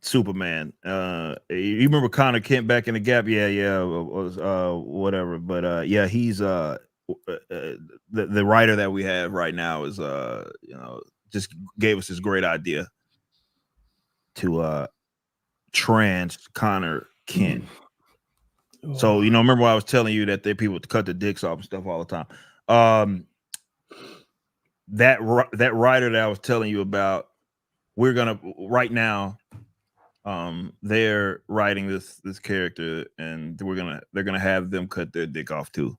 Superman. You remember Connor Kent back in the Gap? Yeah, was whatever. But he's the writer that we have right now is just gave us this great idea to trans Connor Kent. So remember I was telling you that people cut the dicks off and stuff all the time. That writer that I was telling you about, we're gonna right now. They're writing this character, and they're gonna have them cut their dick off too.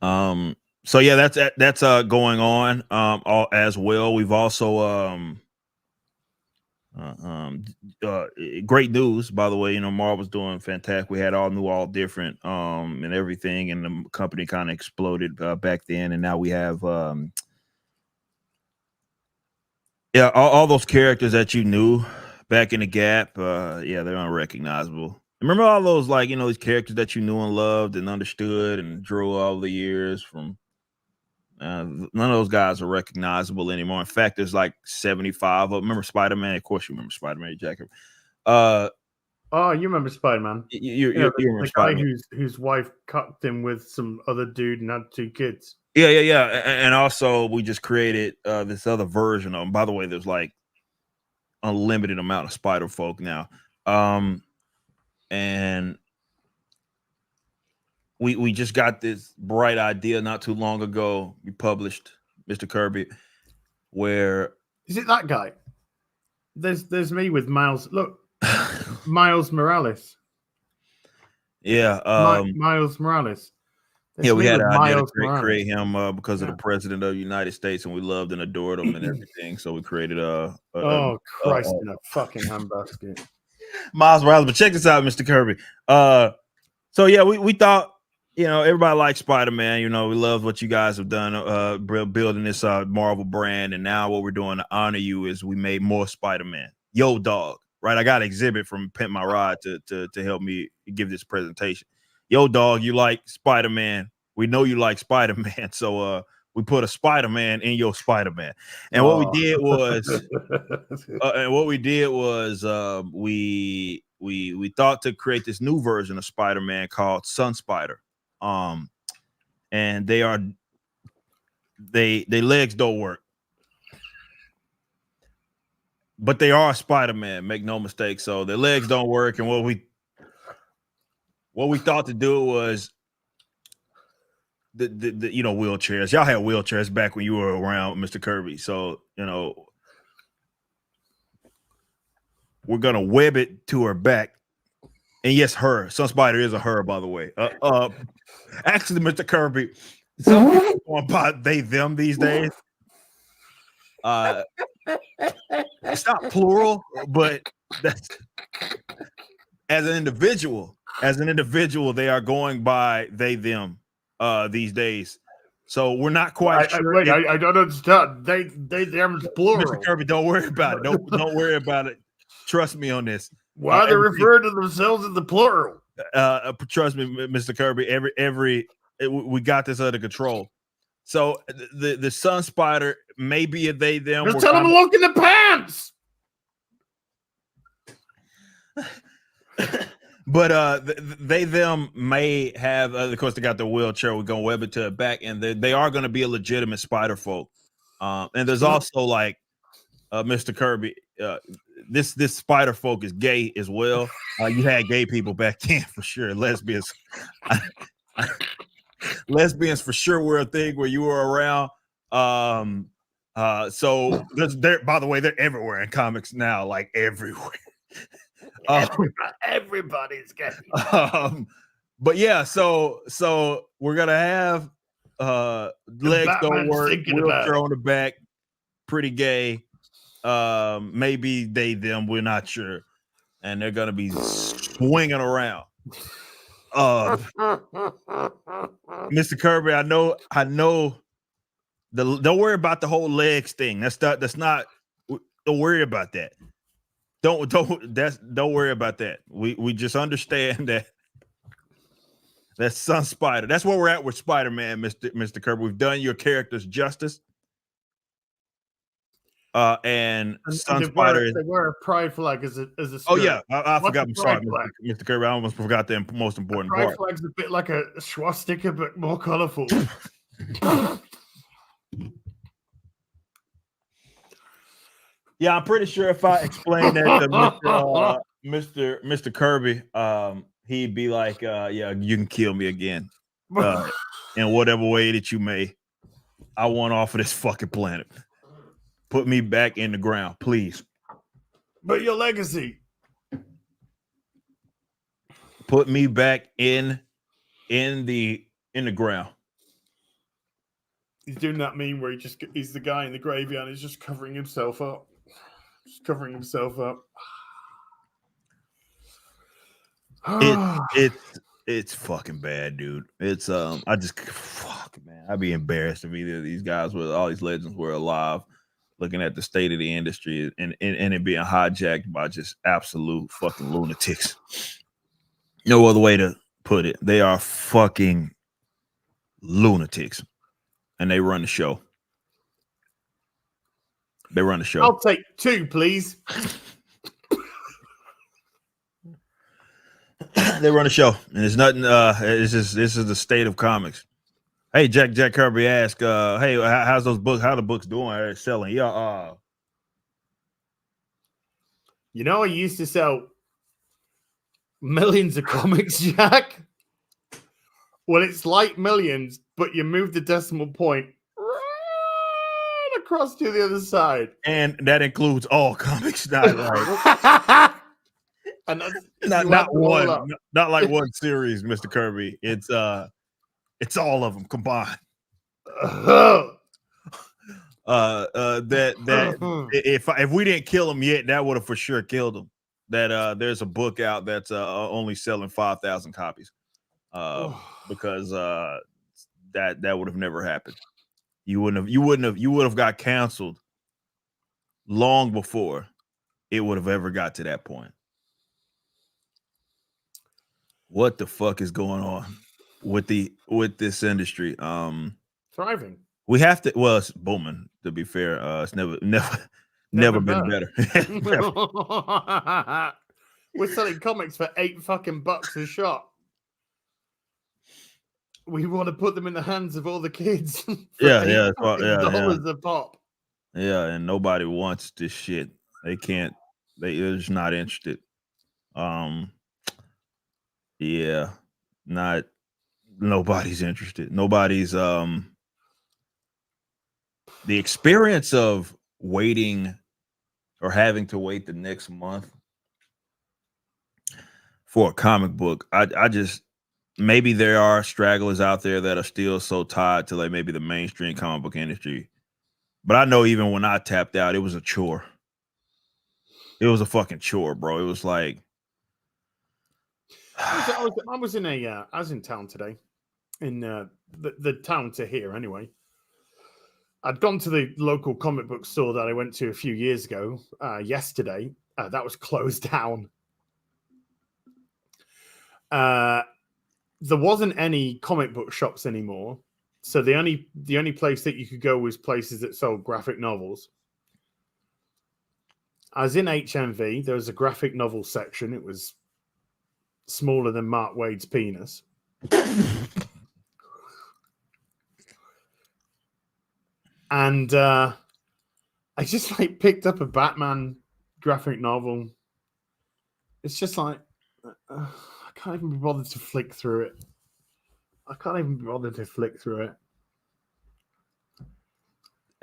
So yeah, that's going on all as well. We've also great news, by the way. Marvel's doing fantastic. We had all new, all different, and everything, and the company kind of exploded back then, and now we have all those characters that you knew back in the Gap. They're unrecognizable. Remember all those these characters that you knew and loved and understood and drew all the years from. None of those guys are recognizable anymore. In fact, there's like 75 of them. Remember Spider-Man? Of course you remember Spider-Man, Jacob. You remember Spider-Man? You remember the guy Spider-Man. whose wife cucked him with some other dude and had 2 kids. Yeah. And also we just created this other version of them. By the way, there's like unlimited amount of Spider folk now. And we just got this bright idea not too long ago. We published, Mr. Kirby, where is it that guy? There's me with Miles. Look, Miles Morales. Yeah, Miles Morales. We had an idea to create him because of the president of the United States, and we loved and adored him and everything. So we created Christ in a fucking handbasket. Miles Morales. But check this out, Mr. Kirby. So yeah, we thought. Everybody likes Spider-Man. We love what you guys have done building this Marvel brand. And now what we're doing to honor you is we made more Spider-Man. Yo, dog, right? I got an exhibit from Pimp My Ride to help me give this presentation. Yo, dog, you like Spider-Man. We know you like Spider-Man. So we put a Spider-Man in your Spider-Man. And what we did was we thought to create this new version of Spider-Man called Sun Spider. And they legs don't work, but they are Spider-Man. Make no mistake. So their legs don't work, and what we thought to do was the wheelchairs. Y'all had wheelchairs back when you were around, Mr. Kirby. So we're gonna web it to her back And yes, her Sun Spider is a her, by the way. Actually, Mr. Kirby, some people going by they them these days. It's not plural, but that's as an individual. As an individual, they are going by they them these days. So we're not quite sure. I don't understand. They them is plural. Mr. Kirby, don't worry about it. Don't worry about it. Trust me on this. Why are they referring to themselves in the plural? Trust me, Mr. Kirby. We got this under control. So the Sun Spider may be a they them. Just tell them to look in the pants. But they them may have. Of course, they got the wheelchair. We're gonna web it to the back, and they are going to be a legitimate spider folk. And there's also like Mr. Kirby. This spider folk is gay as well. You had gay people back then for sure. Lesbians. Lesbians for sure were a thing where you were around. So they're by the way, they're everywhere in comics now, like everywhere. Everybody's gay. But yeah, so we're gonna have legs don't work, wheelchair on the back, pretty gay. Maybe they them, we're not sure, and they're gonna be swinging around. Mr. Kirby, I know. Don't worry about the whole legs thing. That's not. Don't worry about that. Don't worry about that. We just understand that that's Sun Spider. That's where we're at with Spider-Man, Mr. Kirby. We've done your characters justice. And Sun Spider they wear a pride flag as a skirt. Oh yeah, I forgot. I'm sorry, Mr. Kirby. I almost forgot the most important pride part. Flag's a bit like a swastika, but more colorful. Yeah, I'm pretty sure if I explained that to Mr. Kirby, he'd be like, "Yeah, you can kill me again, in whatever way that you may. I want off of this fucking planet. Put me back in the ground, please. But your legacy. Put me back in the ground." He's doing that meme where he's the guy in the graveyard. He's just covering himself up. Just covering himself up. It's fucking bad, dude. It's I just fuck man. I'd be embarrassed if either of these guys with all these legends were alive, looking at the state of the industry and it being hijacked by just absolute fucking lunatics. No other way to put it. They are fucking lunatics, and they run the show. They run the show. I'll take 2, please. They run the show, and it's nothing. This is the state of comics. Hey, Jack Kirby asked, "Hey, how's those books? How the books doing? Are they selling?" Yeah. You know, I used to sell millions of comics, Jack. Well, it's like millions, but you move the decimal point right across to the other side, and that includes all comics, not like, and not one, not like one series, Mr. Kirby. It's all of them combined. That if we didn't kill him yet, that would have for sure killed him. That there's a book out that's only selling 5,000 copies, because that would have never happened. You would have got canceled long before it would have ever got to that point. What the fuck is going on with this industry? Thriving. We have to. Well, it's booming. To be fair, it's never been better. We're selling comics for $8 a shot. We want to put them in the hands of all the kids. Yeah, dollars a pop. Yeah, and nobody wants this shit. They can't. They're just not interested. Yeah, nobody's interested. Nobody's the experience of waiting or having to wait the next month for a comic book. I just maybe there are stragglers out there that are still so tied to like maybe the mainstream comic book industry. But I know even when I tapped out, it was a chore. It was a fucking chore, bro. It was like I was in town today, in the town to here anyway. I'd gone to the local comic book store that I went to a few years ago. Yesterday, that was closed down. There wasn't any comic book shops anymore, so the only place that you could go was places that sold graphic novels. I was in HMV. There was a graphic novel section. It was smaller than Mark Wade's penis. And I just like picked up a Batman graphic novel. It's just like I can't even be bothered to flick through it.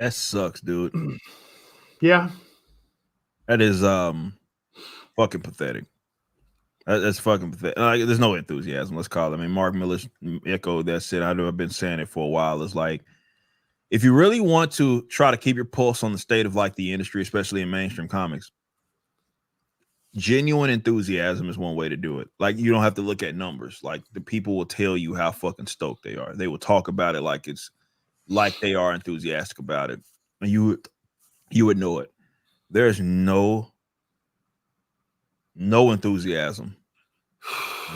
that sucks, dude. Yeah. That is fucking pathetic. That's fucking pathetic. Like, there's no enthusiasm. Let's call it. I mean, Mark Miller echoed that shit. I've been saying it for a while. It's like, if you really want to try to keep your pulse on the state of like the industry, especially in mainstream comics, genuine enthusiasm is one way to do it. Like, you don't have to look at numbers. Like, the people will tell you how fucking stoked they are. They will talk about it like it's like they are enthusiastic about it, and you would know it. There's no enthusiasm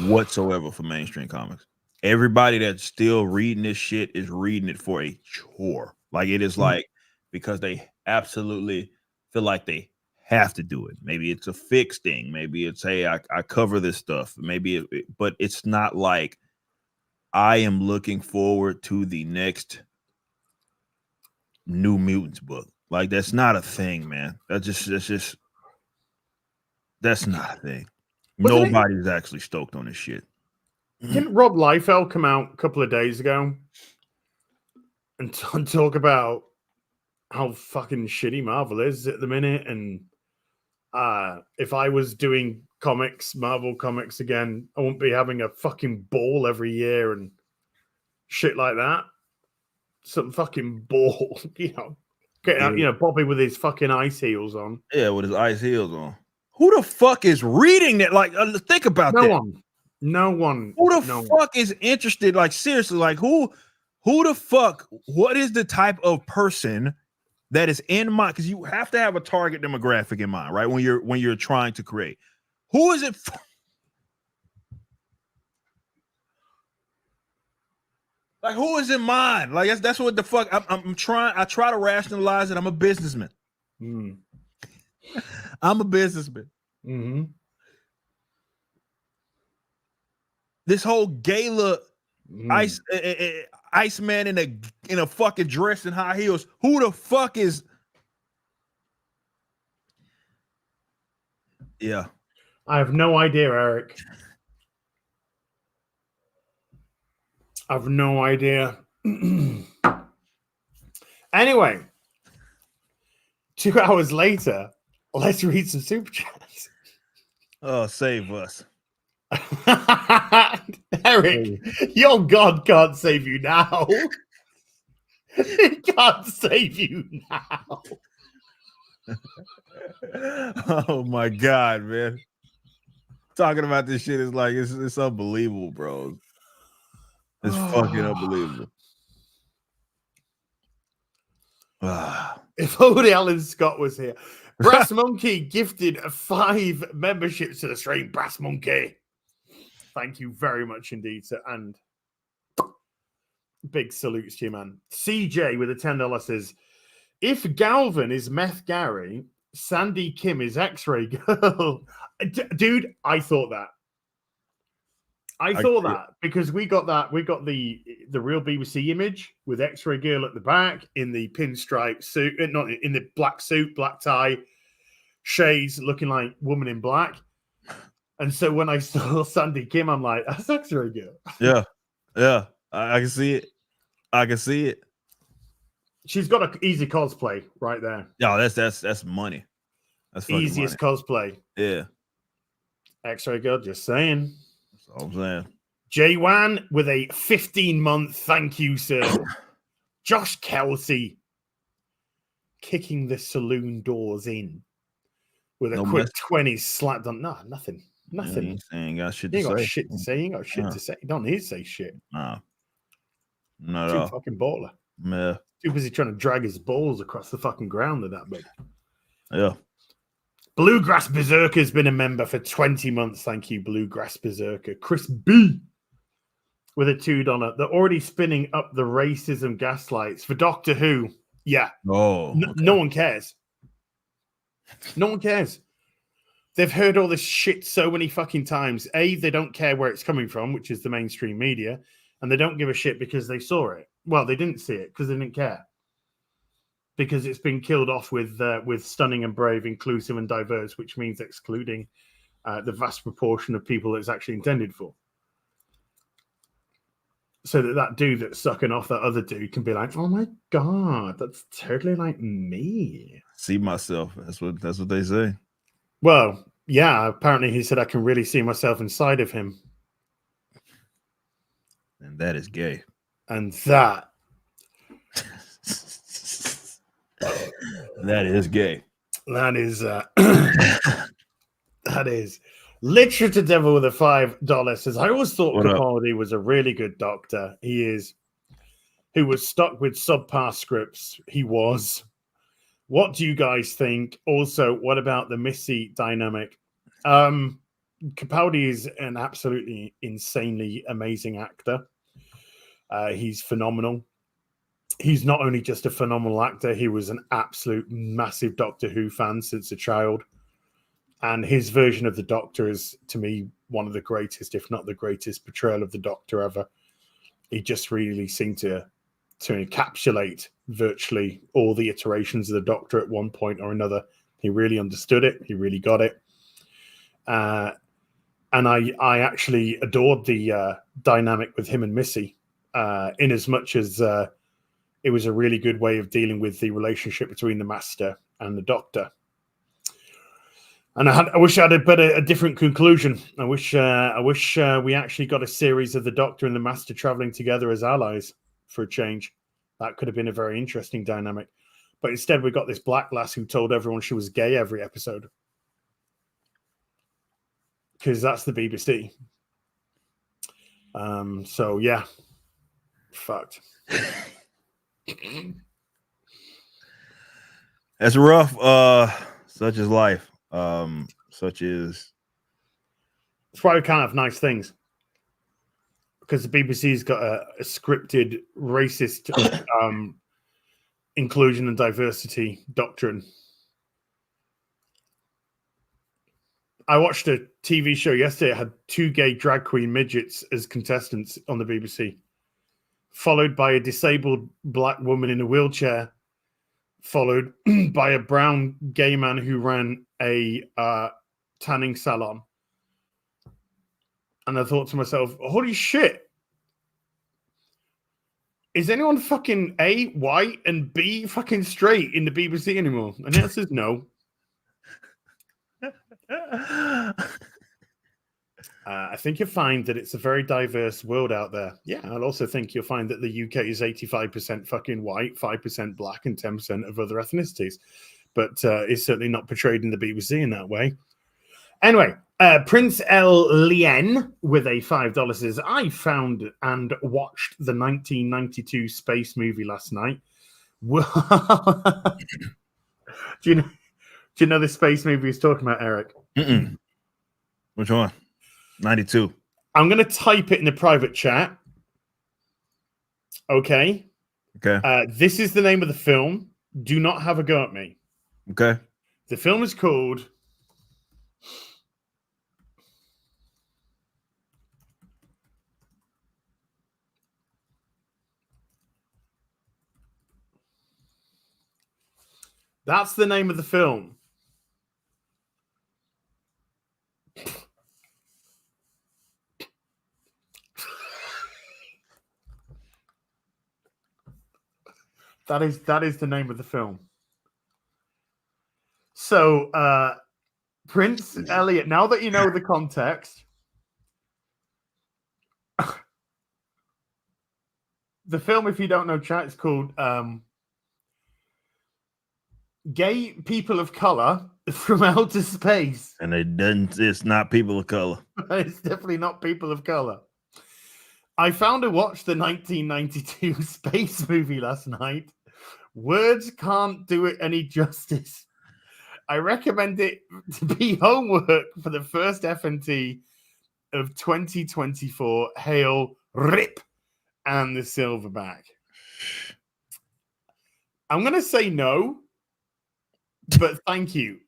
whatsoever for mainstream comics. Everybody that's still reading this shit is reading it for a chore. Like, it is like because they absolutely feel like they have to do it. Maybe it's a fixed thing. Maybe it's, hey, I cover this stuff. Maybe but it's not like I am looking forward to the next New Mutants book. Like, that's not a thing, man. That's not a thing. Nobody's actually stoked on this shit. Didn't Rob Liefeld come out a couple of days ago and talk about how fucking shitty Marvel is at the minute? And if I was doing Marvel comics again, I wouldn't be having a fucking ball every year and shit like that. Some fucking ball, Getting out, Bobby with his fucking ice heels on. Yeah, with his ice heels on. Who the fuck is reading that? Like, think about that. No one. Who the fuck is interested? Like, seriously, like who the fuck? What is the type of person that is in mind? Because you have to have a target demographic in mind, right? When you're trying to create. Who is it? Like, who is in mind? Like, that's what the fuck I'm trying. I try to rationalize it. I'm a businessman. I'm a businessman. Mm-hmm. This whole gala Iceman in a fucking dress and high heels. Who the fuck is? Yeah, I have no idea, Eric. I have no idea. Anyway, 2 hours later, let's read some super chats. Oh, save us. Eric, your God can't save you now. He can't save you now. Oh my God, man. Talking about this shit is like, it's unbelievable, bro. It's fucking unbelievable. If only Alan Scott was here. Brass Monkey gifted 5 memberships to the stream. Brass Monkey. Thank you very much indeed, sir. And big salutes to you, man. CJ with a $10 says, if Galvin is Meth Gary, Sandy Kim is X-Ray Girl. Dude, I thought that. I thought that because we got the real BBC image with X-Ray Girl at the back in the pinstripe suit, not in the black suit, black tie, shades, looking like Woman in Black. And so when I saw Sandy Kim, I'm like, that's X-Ray Girl. Yeah, I can see it. She's got an easy cosplay right there. Yeah, that's money. That's easiest money. cosplay. Yeah. X-ray good. Just saying. That's all I'm saying. J1 with a 15-month thank you, sir. Josh Kelsey kicking the saloon doors in with a quick 20 slapped on. No, nothing. Nothing. Yeah, ain't got shit You to ain't got say. shit to say. You ain't got shit to say. You don't need to say shit. Nah. Not at Too all. fucking baller. Yeah. Too busy trying to drag his balls across the fucking ground with that, bud. Yeah. Bluegrass Berserker's been a member for 20 months. Thank you, Bluegrass Berserker. Chris B with a $2. They're already spinning up the racism gaslights for Doctor Who. Yeah. Oh. Okay. No one cares. No one cares. They've heard all this shit so many fucking times. A, they don't care where it's coming from, which is the mainstream media, and they don't give a shit because they saw it. Well, they didn't see it because they didn't care. Because it's been killed off with stunning and brave, inclusive and diverse, which means excluding the vast proportion of people that it's actually intended for. So that dude that's sucking off that other dude can be like, oh my God, that's totally like me. See myself. That's what they say. Well, yeah, apparently he said I can really see myself inside of him. And that is gay. And that that is gay. That is that is Literature Devil with a $5 says, I always thought Capaldi was a really good doctor. He was stuck with subpar scripts. He was. What do you guys think? Also, what about the Missy dynamic? Capaldi is an absolutely insanely amazing actor. He's phenomenal. He's not only just a phenomenal actor, he was an absolute massive Doctor Who fan since a child. And his version of the Doctor is, to me, one of the greatest, if not the greatest, portrayal of the Doctor ever. He just really seemed to encapsulate virtually all the iterations of the Doctor at one point or another. He really understood it. He really got it. And I actually adored the dynamic with him and Missy, in as much as it was a really good way of dealing with the relationship between the Master and the Doctor. And I wish I had a different conclusion. I wish we actually got a series of the Doctor and the Master traveling together as allies for a change. That could have been a very interesting dynamic. But instead, we got this black lass who told everyone she was gay every episode. Because that's the BBC. So, yeah. Fucked. That's rough. Such is life. Such is. That's why we can't have nice things. Because the BBC's got a scripted racist inclusion and diversity doctrine. I watched a TV show yesterday. It had 2 gay drag queen midgets as contestants on the BBC, followed by a disabled black woman in a wheelchair, followed by a brown gay man who ran a tanning salon. And I thought to myself, holy shit. Is anyone fucking A, white, and B, fucking straight in the BBC anymore? And the answer is no. I think you'll find that it's a very diverse world out there. Yeah, I'll also think you'll find that the UK is 85% fucking white, 5% black, and 10% of other ethnicities. But it's certainly not portrayed in the BBC in that way. Anyway, Prince L. Lien with a $5 says, I found and watched the 1992 space movie last night. Do you know the space movie he's talking about, Eric? Mm-mm. Which one? 92. I'm going to type it in the private chat. Okay. Okay. This is the name of the film. Do not have a go at me. Okay. The film is called That's the name of the film. That is the name of the film. So Prince Elliot. Now that you know the context, the film, if you don't know, chat, it's called Gay People of Color from Outer Space. And it's not people of color. It's definitely not people of color. I found and watched the 1992 space movie last night. Words can't do it any justice. I recommend it to be homework for the first FNT of 2024. Hail Rip and the Silverback. I'm going to say no, but thank you.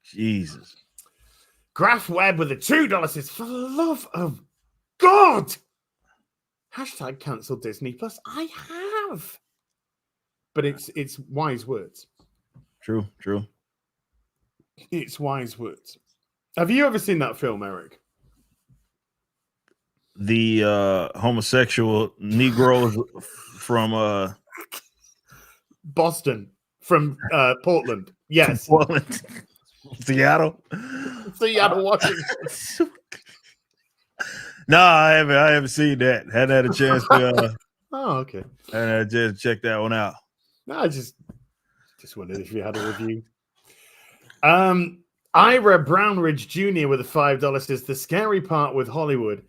Jesus. Graph Webb with the $2 says, for the love of God. Hashtag cancel Disney Plus. I have. But it's wise words. True. It's wise words. Have you ever seen that film, Eric? The homosexual Negroes from Boston, from Portland. Yes. Portland, Seattle, Washington. No, I haven't seen that. Hadn't had a chance to. Oh, okay. Hadn't had a chance to check that one out. No, I just wondered if you had a review. Ira Brownridge Jr. with a $5 says the scary part with Hollywood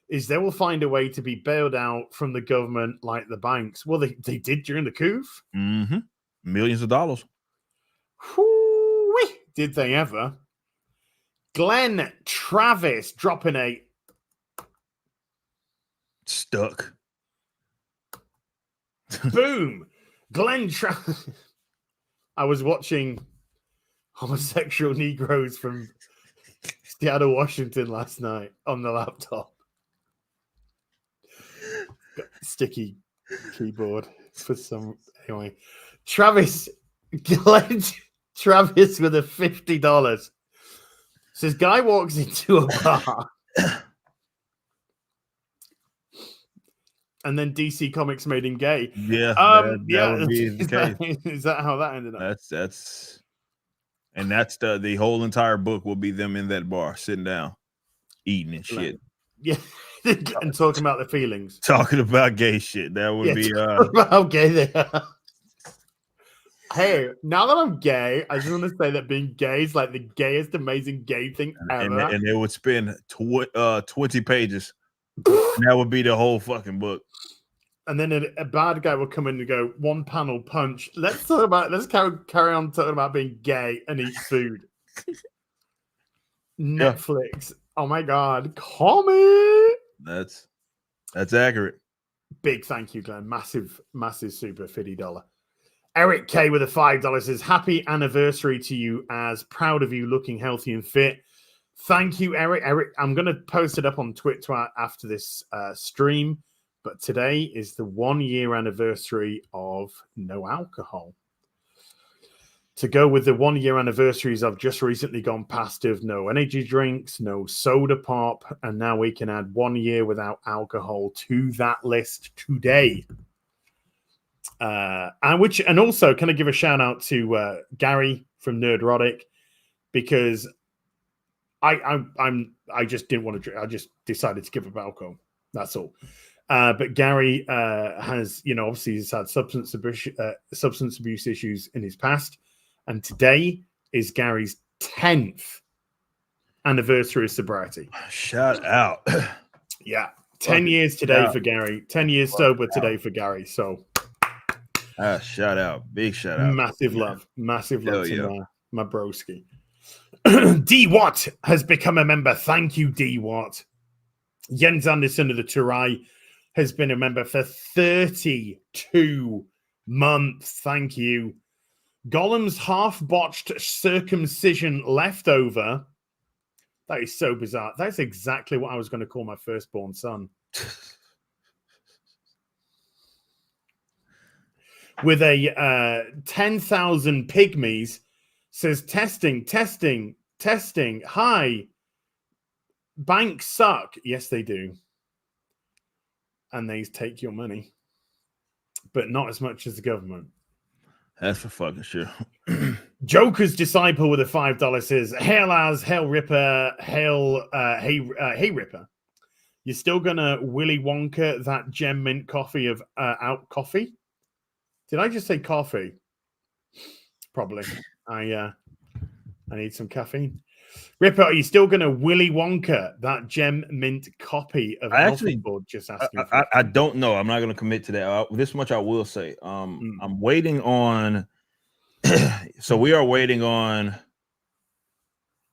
is they will find a way to be bailed out from the government like the banks. Well, they did during the coup. Mm-hmm. Millions of dollars. Whoo-wee. Did they ever? Glenn Travis dropping a stuck. Boom. Glenn Travis. I was watching homosexual Negroes from Seattle, Washington last night on the laptop. Got sticky keyboard for some. Anyway, Glenn Travis with a $50 says guy walks into a bar and then DC Comics made him gay. Yeah, that would be the case. Is that how that ended up? That's the whole entire book will be them in that bar sitting down, eating and shit. Yeah, and talking about their feelings, talking about gay shit. That would be about how gay they are. Hey, now that I'm gay, I just want to say that being gay is like the gayest, amazing gay thing ever. And they would spend 20 pages. That would be the whole fucking book. And then a bad guy will come in and go, one panel punch. Let's carry on talking about being gay and eat food. Netflix. Oh my God. Comment. That's accurate. Big thank you, Glenn. Massive super $50. Eric K with a $5 says, happy anniversary to you, as proud of you looking healthy and fit. Thank you, Eric. Eric, I'm going to post it up on Twitter after this stream. But today is the 1 year anniversary of no alcohol. To go with the 1 year anniversaries, I've just recently gone past of no energy drinks, no soda pop, and now we can add 1 year without alcohol to that list today. And also, can I give a shout out to Gary from Nerdrotic, because I just didn't want to drink. I just decided to give up alcohol. That's all. But Gary has, obviously he's had substance abuse issues in his past. And today is Gary's 10th anniversary of sobriety. Shout out. Yeah. 10 years today for Gary. 10 years sober today for Gary. So shout out. Big shout out. Massive love. Massive love to my broski. D Watt has become a member. Thank you, D Watt. Jens Anderson of the Turai has been a member for 32 months. Thank you. Gollum's half-botched circumcision leftover. That is so bizarre. That's exactly what I was going to call my firstborn son. With a 10,000 pygmies, says testing. Hi. Banks suck. Yes, they do. And they take your money. But not as much as the government. That's for fucking sure. Joker's disciple with a $5 says, "Hail as Hail Ripper, Hail Hey Ripper. You're still gonna Willy Wonka that gem mint coffee of out coffee? Did I just say coffee? Probably. I need some caffeine. Ripper, are you still gonna Willy Wonka that gem mint copy of Alpha Board? Just asking. I don't know. I'm not gonna commit to that. This much I will say. I'm waiting on. So we are waiting on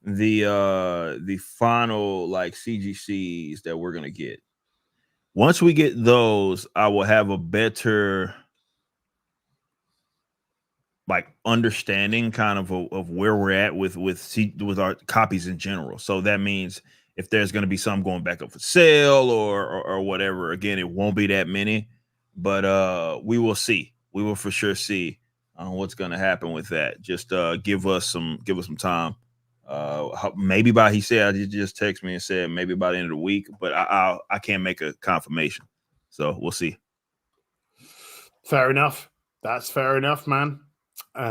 the final like CGCs that we're gonna get. Once we get those, I will have a better like understanding kind of where we're at with our copies in general. So that means if there's going to be some going back up for sale or whatever, again, it won't be that many, but we will see. We will for sure see what's going to happen with that. Just give us some time. Maybe he said, he just texted me and said maybe by the end of the week, but I can't make a confirmation. So we'll see. Fair enough. That's fair enough, man. They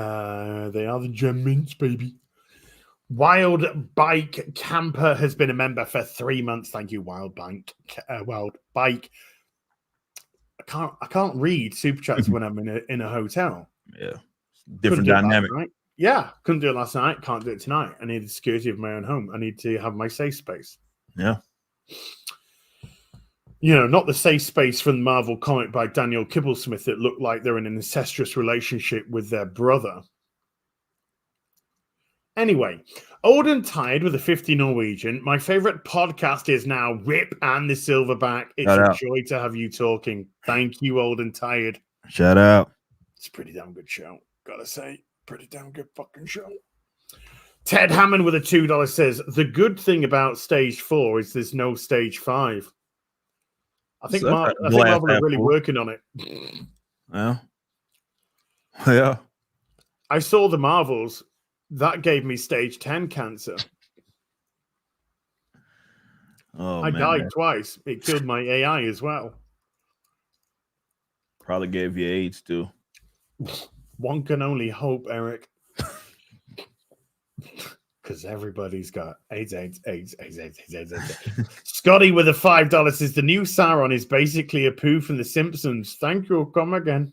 are the gem mints, baby. Wild Bike Camper has been a member for 3 months. Thank you, Wild Bike. Wild Bike. I can't read super chats when I'm in a hotel. Yeah, different dynamic. Yeah, couldn't do it last night. Can't do it tonight. I need the security of my own home. I need to have my safe space. Yeah. You know, not the safe space from the Marvel comic by Daniel Kibblesmith that looked like they're in an incestuous relationship with their brother. Anyway, old and tired with a 50 Norwegian. My favorite podcast is now Rip and the Silverback. It's a joy to have you talking. Thank you, old and tired. Shout out. It's a pretty damn good show. Gotta say, pretty damn good fucking show. Ted Hammond with a $2 says, the good thing about stage 4 is there's no stage 5. I think Marvel are really working on it. Yeah. Yeah. I saw the Marvels. That gave me stage 10 cancer. I died twice. It killed my AI as well. Probably gave you AIDS too. One can only hope, Eric. Because everybody's got AIDS. Scotty with a $5 says the new Sauron is basically a poo from The Simpsons. Thank you. Come again.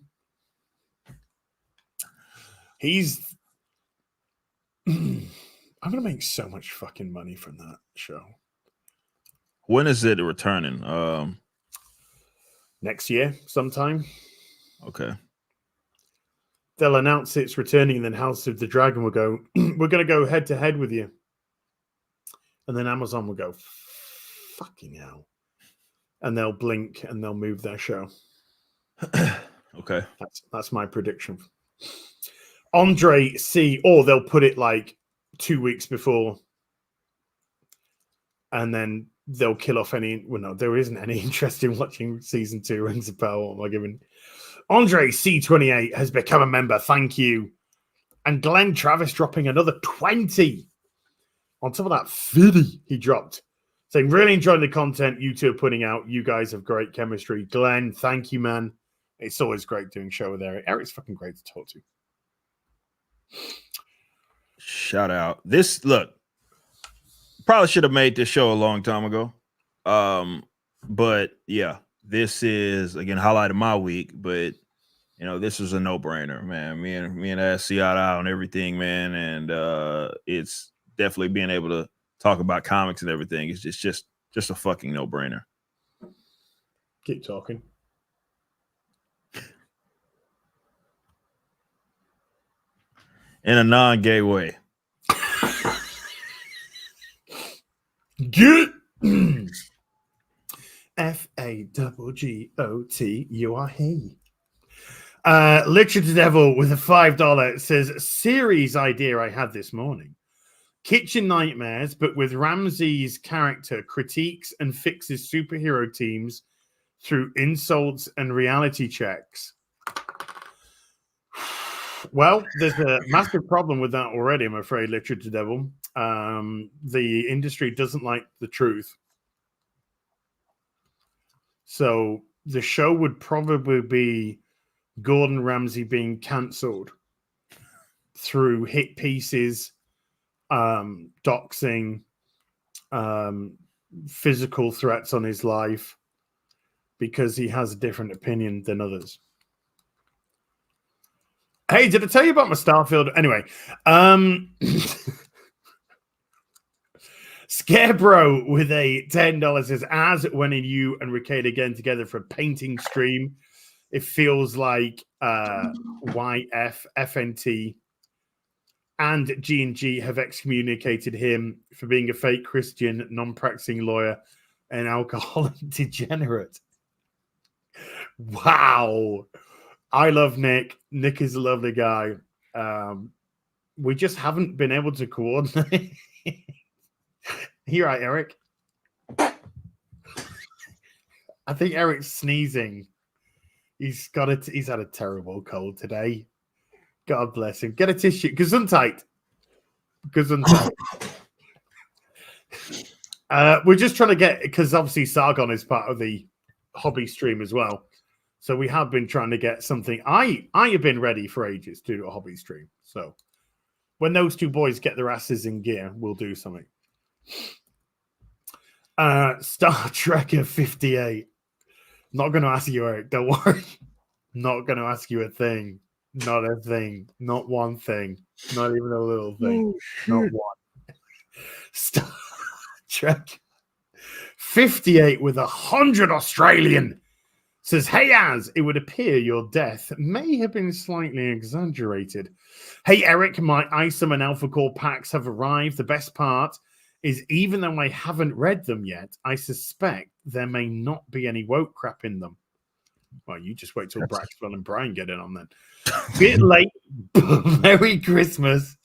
I'm gonna make so much fucking money from that show. When is it returning? Next year, sometime. Okay. They'll announce it's returning, and then House of the Dragon will go, we're going to go head to head with you. And then Amazon will go, fucking hell. And they'll blink and they'll move their show. Okay. That's my prediction. Andre C, or they'll put it like 2 weeks before. And then they'll kill off any, well, no, there isn't any interest in watching season 2 Rings of Power. What am I giving? Andre C28 has become a member. Thank you. And Glenn Travis dropping another 20 on top of that 50 he dropped. Saying, really enjoying the content you two are putting out. You guys have great chemistry. Glenn, thank you, man. It's always great doing show with Eric. Eric's fucking great to talk to. Shout out. This, look, probably should have made this show a long time ago. But yeah. This is, again, highlight of my week, but, you know, this is a no-brainer, man. Me and I see eye to eye on everything, man, and it's definitely being able to talk about comics and everything. It's just a fucking no-brainer. Keep talking. In a non-gay way. Get FAGGOT, you are he. Literature to Devil with a $5 says, series idea I had this morning. Kitchen Nightmares, but with Ramsey's character critiques and fixes superhero teams through insults and reality checks. Well, there's a massive problem with that already, I'm afraid, Literature to Devil. The industry doesn't like the truth. So the show would probably be Gordon Ramsay being cancelled through hit pieces, doxing, physical threats on his life because he has a different opinion than others. Hey, did I tell you about my Starfield? Anyway, Scarebro with a $10 says, as when you and Rickade again together for a painting stream, it feels like YF, FNT, and G&G have excommunicated him for being a fake Christian, non-practicing lawyer, and alcoholic degenerate. Wow. I love Nick. Nick is a lovely guy. We just haven't been able to coordinate. You're right, Eric. I think Eric's sneezing. He's had a terrible cold today. God bless him. Get a tissue. Gesundheit. Gesundheit. We're just trying to get, because obviously Sargon is part of the hobby stream as well. So we have been trying to get something. I have been ready for ages to do a hobby stream. So when those two boys get their asses in gear, we'll do something. Star Trekker 58. Not going to ask you, Eric. Don't worry. Not going to ask you a thing. Not a thing. Not one thing. Not even a little thing. Not one. Star Trek 58 with 100 Australian says, hey, Az, it would appear your death may have been slightly exaggerated. Hey, Eric, my ISOM and Alpha Core packs have arrived. The best part is, even though I haven't read them yet, I suspect there may not be any woke crap in them. Well, you just wait till Braxwell and Brian get in on then. Bit late, Merry Christmas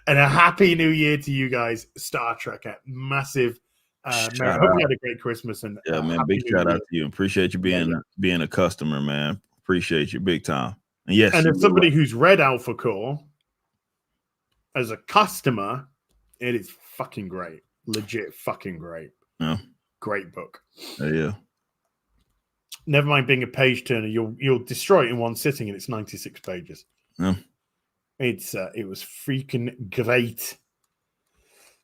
and a Happy New Year to you guys. Star Trek, massive. Hope you had a great Christmas and man, big shout out to you. Appreciate you being a customer, man. Appreciate you big time. And yes, and as somebody who's read Alpha Core as a customer, it is fucking great. Legit fucking great. Yeah. Great book. Yeah. Never mind being a page turner, you'll destroy it in one sitting, and it's 96 pages. Yeah. It was freaking great.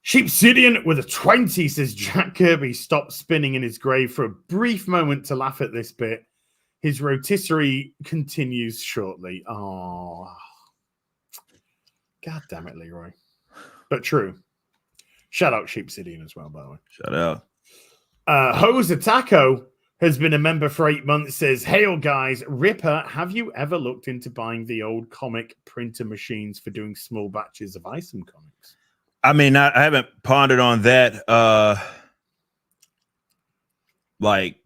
Sheepsidian with a 20 says Jack Kirby stopped spinning in his grave for a brief moment to laugh at this bit. His rotisserie continues shortly. Oh, God damn it, Leroy. But true. Shout out Sheepsidian as well, by the way. Shout out. Jose Taco has been a member for 8 months, says, hail guys, Ripper, have you ever looked into buying the old comic printer machines for doing small batches of ISOM comics? I mean, I haven't pondered on that. Like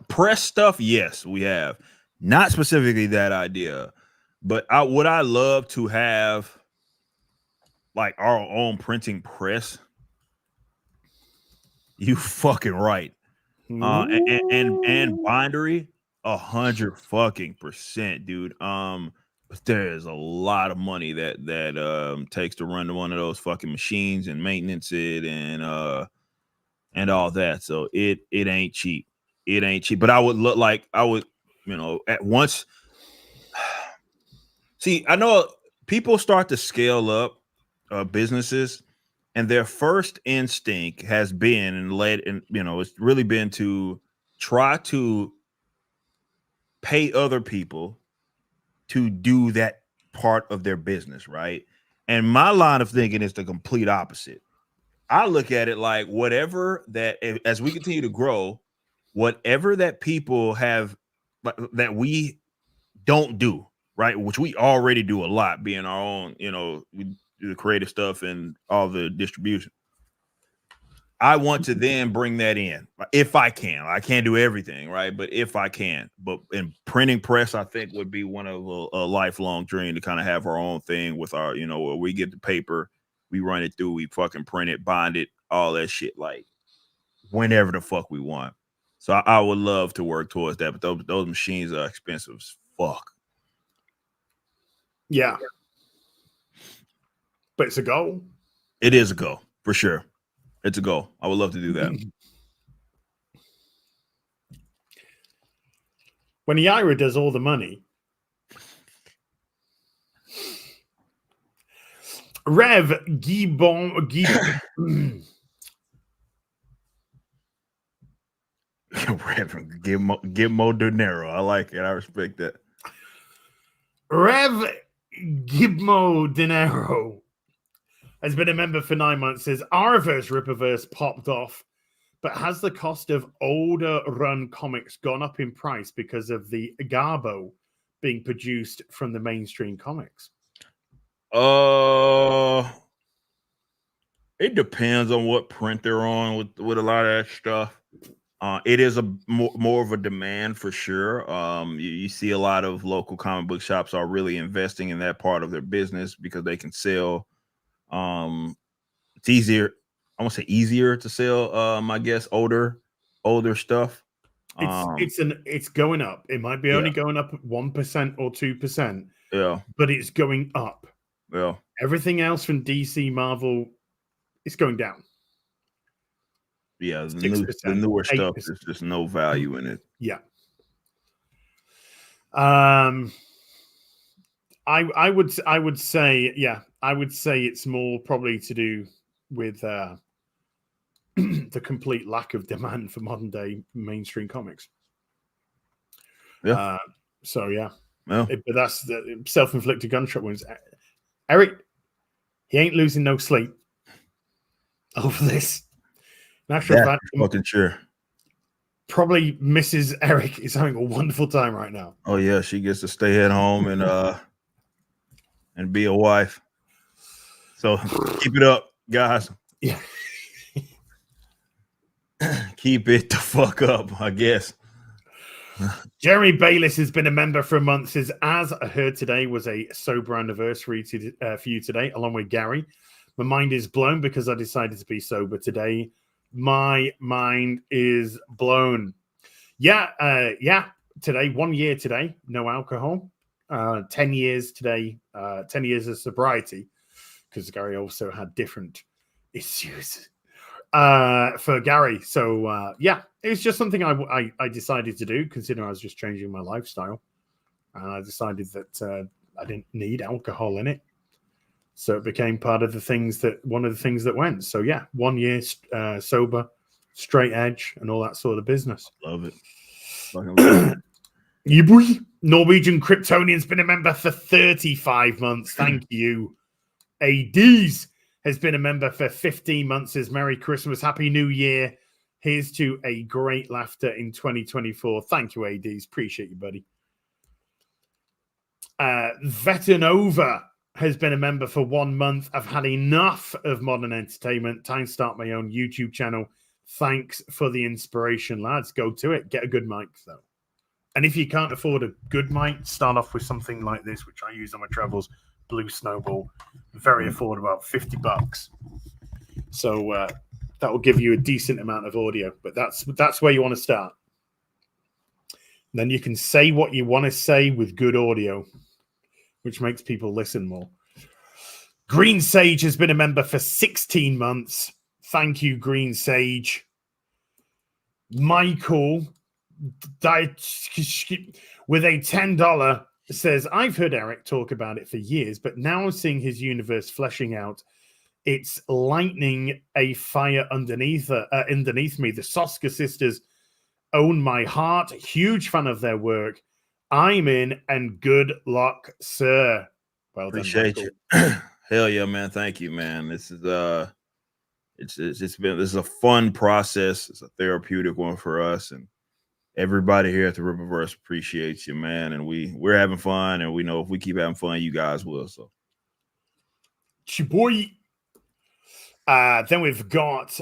press stuff, yes, we have. Not specifically that idea, but would I love to have like our own printing press? You fucking right. And bindery, 100% dude. But there's a lot of money that takes to run one of those fucking machines and maintenance it and all that. So it ain't cheap. It ain't cheap. But I would look like at once. See, I know people start to scale up businesses, and their first instinct has been it's really been to try to pay other people to do that part of their business, right? And my line of thinking is the complete opposite. I look at it like whatever that, as we continue to grow, whatever that people have that we don't do, right? Which we already do a lot, being our own, we do the creative stuff and all the distribution. I want to then bring that in if I can. I can't do everything, right? But if I can, but in printing press, I think would be one of a lifelong dream to kind of have our own thing with our, where we get the paper, we run it through, we fucking print it, bind it, all that shit, like whenever the fuck we want. So I would love to work towards that, but those machines are expensive as fuck. Yeah. But it's a goal. It is a goal, for sure. It's a goal. I would love to do that. When Yaira does all the money, Rev Gibbon. Reverend, give more dinero. I like it. I respect that. Rev Gibmo Dinero has been a member for 9 months. Says Rverse Ripperverse popped off, but has the cost of older run comics gone up in price because of the Garbo being produced from the mainstream comics? It depends on what print they're on with a lot of that stuff. It is a more of a demand for sure. You see a lot of local comic book shops are really investing in that part of their business because they can sell. It's easier. I won't say easier to sell. I guess older stuff. It's going up. It might be only going up 1% or 2%. Yeah, but it's going up. Yeah. Everything else from DC, Marvel, it's going down. Yeah, the newer 8%. Stuff, there's just no value in it. Yeah. I would say it's more probably to do with the complete lack of demand for modern day mainstream comics. Yeah. So yeah. Well, but that's the self-inflicted gunshot wounds. Eric, he ain't losing no sleep over this. Natural fact, fucking sure. Probably Mrs. Eric is having a wonderful time right now. Oh yeah, she gets to stay at home and be a wife. So keep it up, guys. Yeah. Keep it the fuck up, I guess. Jeremy Bayliss has been a member for a month. Says, as I heard today was a sober anniversary for you today, along with Gary. My mind is blown because I decided to be sober today. My mind is blown. Yeah. Today, 1 year today, no alcohol. 10 years today, 10 years of sobriety, because Gary also had different issues for Gary. So it was just something I decided to do, considering I was just changing my lifestyle, and I decided that I didn't need alcohol in it, so it became one of the things that went. So yeah, 1 year sober, straight edge, and all that sort of business. Love it. Fucking love it. You boy. Norwegian Kryptonian's been a member for 35 months. Thank you. ADs has been a member for 15 months. Says Merry Christmas, Happy New Year. Here's to a great laughter in 2024. Thank you, ADs. Appreciate you, buddy. Vetanova has been a member for 1 month. I've had enough of modern entertainment. Time to start my own YouTube channel. Thanks for the inspiration, lads. Go to it. Get a good mic, though. And if you can't afford a good mic, start off with something like this, which I use on my travels. Blue Snowball. Very affordable, about $50. So that will give you a decent amount of audio. But that's where you want to start. Then you can say what you want to say with good audio, which makes people listen more. Green Sage has been a member for 16 months. Thank you, Green Sage. Michael, with a $10, says, I've heard Eric talk about it for years, but now I'm seeing his universe fleshing out. It's lightning a fire underneath me. The Soska sisters own my heart. Huge fan of their work. I'm in, and good luck, sir. Well done, appreciate Michael. You. Hell yeah, man. Thank you, man. This is this is a fun process. It's a therapeutic one for us, and everybody here at the Riververse appreciates you, man. And we're having fun, and we know if we keep having fun, you guys will. So, Chiboy. Then we've got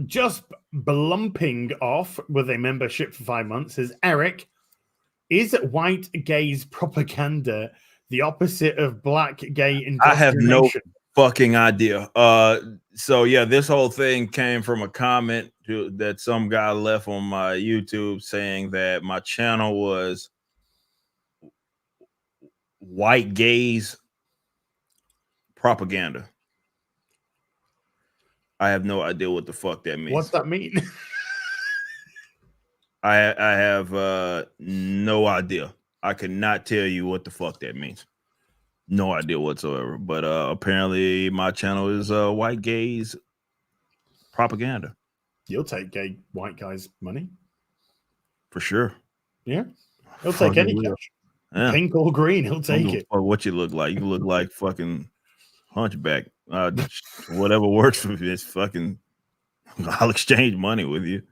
just blumping off with a membership for 5 months. Says Eric, is white gaze propaganda the opposite of black gay indoctrination? I have no fucking idea. So yeah, this whole thing came from a comment that some guy left on my YouTube saying that my channel was white gaze propaganda. I have no idea what the fuck that means. What's that mean? I have no idea. I could not tell you what the fuck that means. No idea whatsoever. But apparently my channel is white gays propaganda. You'll take gay white guys' money. For sure. Yeah. He'll take any will. cash. Yeah. Pink or green, he'll take it. What you look like. You look like fucking Hunchback. Whatever works for you. It's fucking, I'll exchange money with you.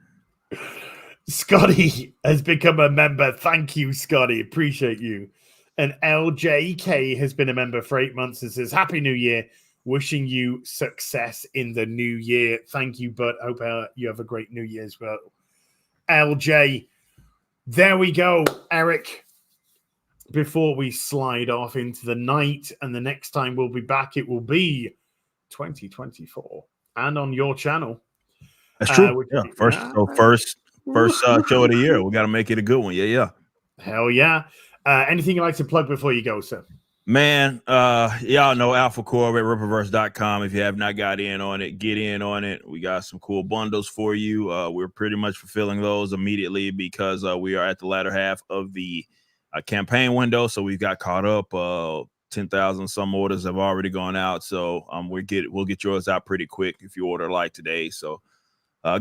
Scotty has become a member. Thank you, Scotty. Appreciate you. And LJK has been a member for 8 months and says, Happy New Year. Wishing you success in the new year. Thank you, bud. Hope you have a great New Year as well. LJ, there we go, Eric. Before we slide off into the night, and the next time we'll be back, it will be 2024 and on your channel. That's true. Yeah. First show of the year. We got to make it a good one. Yeah. Hell yeah. Anything you'd like to plug before you go, sir? Man, y'all know Alpha Core at Ripperverse.com. If you have not got in on it, get in on it. We got some cool bundles for you. We're pretty much fulfilling those immediately because we are at the latter half of the campaign window. So we've got caught up. 10,000 some orders have already gone out. So we'll get yours out pretty quick if you order like today. So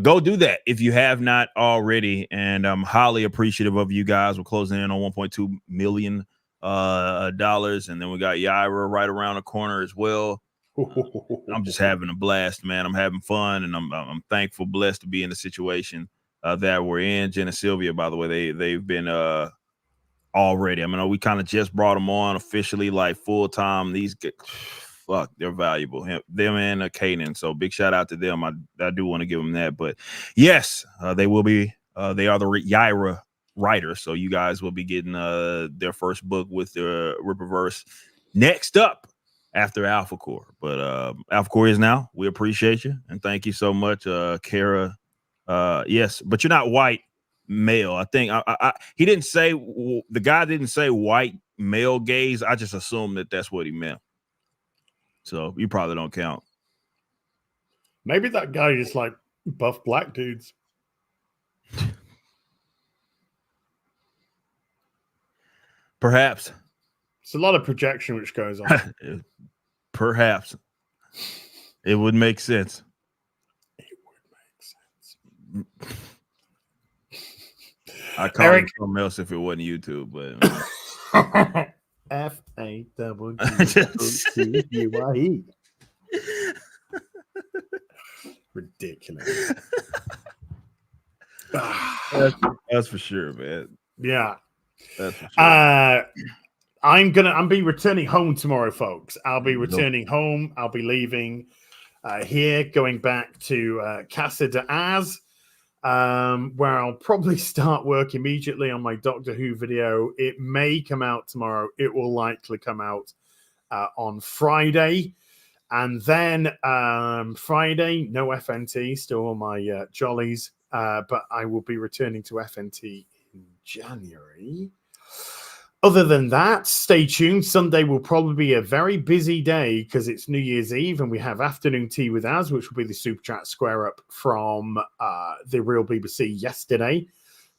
go do that if you have not already. And I'm highly appreciative of you guys. We're closing in on $1.2 million. Dollars, and then we got Yaira right around the corner as well. I'm just having a blast, man. I'm having fun, and I'm thankful, blessed to be in the situation that we're in. Jen and Sylvia, by the way, they've been already. I mean, we kind of just brought them on officially, like full time. These fuck, they're valuable. Them and Kanan. So big shout out to them. I do want to give them that, but yes, they will be. They are the Yaira writers, so you guys will be getting their first book with the Ripperverse next up after Alpha Core. But Alpha Core is now. We appreciate you and thank you so much, Kara. Yes, but you're not white male. I think he didn't say, the guy didn't say white male gays. I just assumed that that's what he meant. So you probably don't count. Maybe that guy is like buff black dudes. Perhaps. It's a lot of projection which goes on. Perhaps. It would make sense. It would make sense. I call it something else if it wasn't YouTube, but FAWQUIE. Ridiculous. That's for sure, man. Yeah. That's for sure. I'm be returning home tomorrow, folks. I'll be returning home. I'll be leaving here, going back to Casa de Az, where I'll probably start work immediately on my Doctor Who video. It may come out tomorrow. It will likely come out on Friday. And then Friday, no FNT, still on my jollies. But I will be returning to FNT in January. Other than that, stay tuned. Sunday will probably be a very busy day because it's New Year's Eve and we have afternoon tea with Az, which will be the Super Chat square up from the Real BBC yesterday.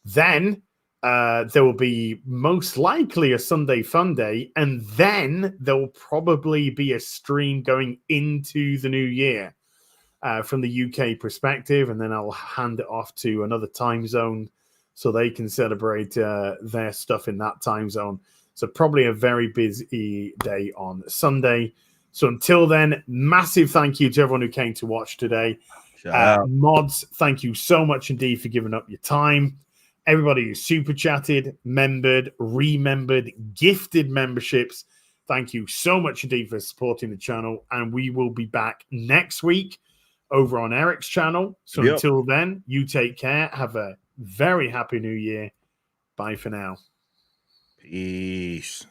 Then there will be most likely a Sunday fun day, and then there will probably be a stream going into the new year from the UK perspective, and then I'll hand it off to another time zone so they can celebrate their stuff in that time zone. So probably a very busy day on Sunday. So until then, massive thank you to everyone who came to watch today. Mods, thank you so much indeed for giving up your time. Everybody who super chatted, membered, remembered, gifted memberships, thank you so much indeed for supporting the channel. And we will be back next week over on Eric's channel. So until then, you take care. Have a very happy new year. Bye for now. Peace.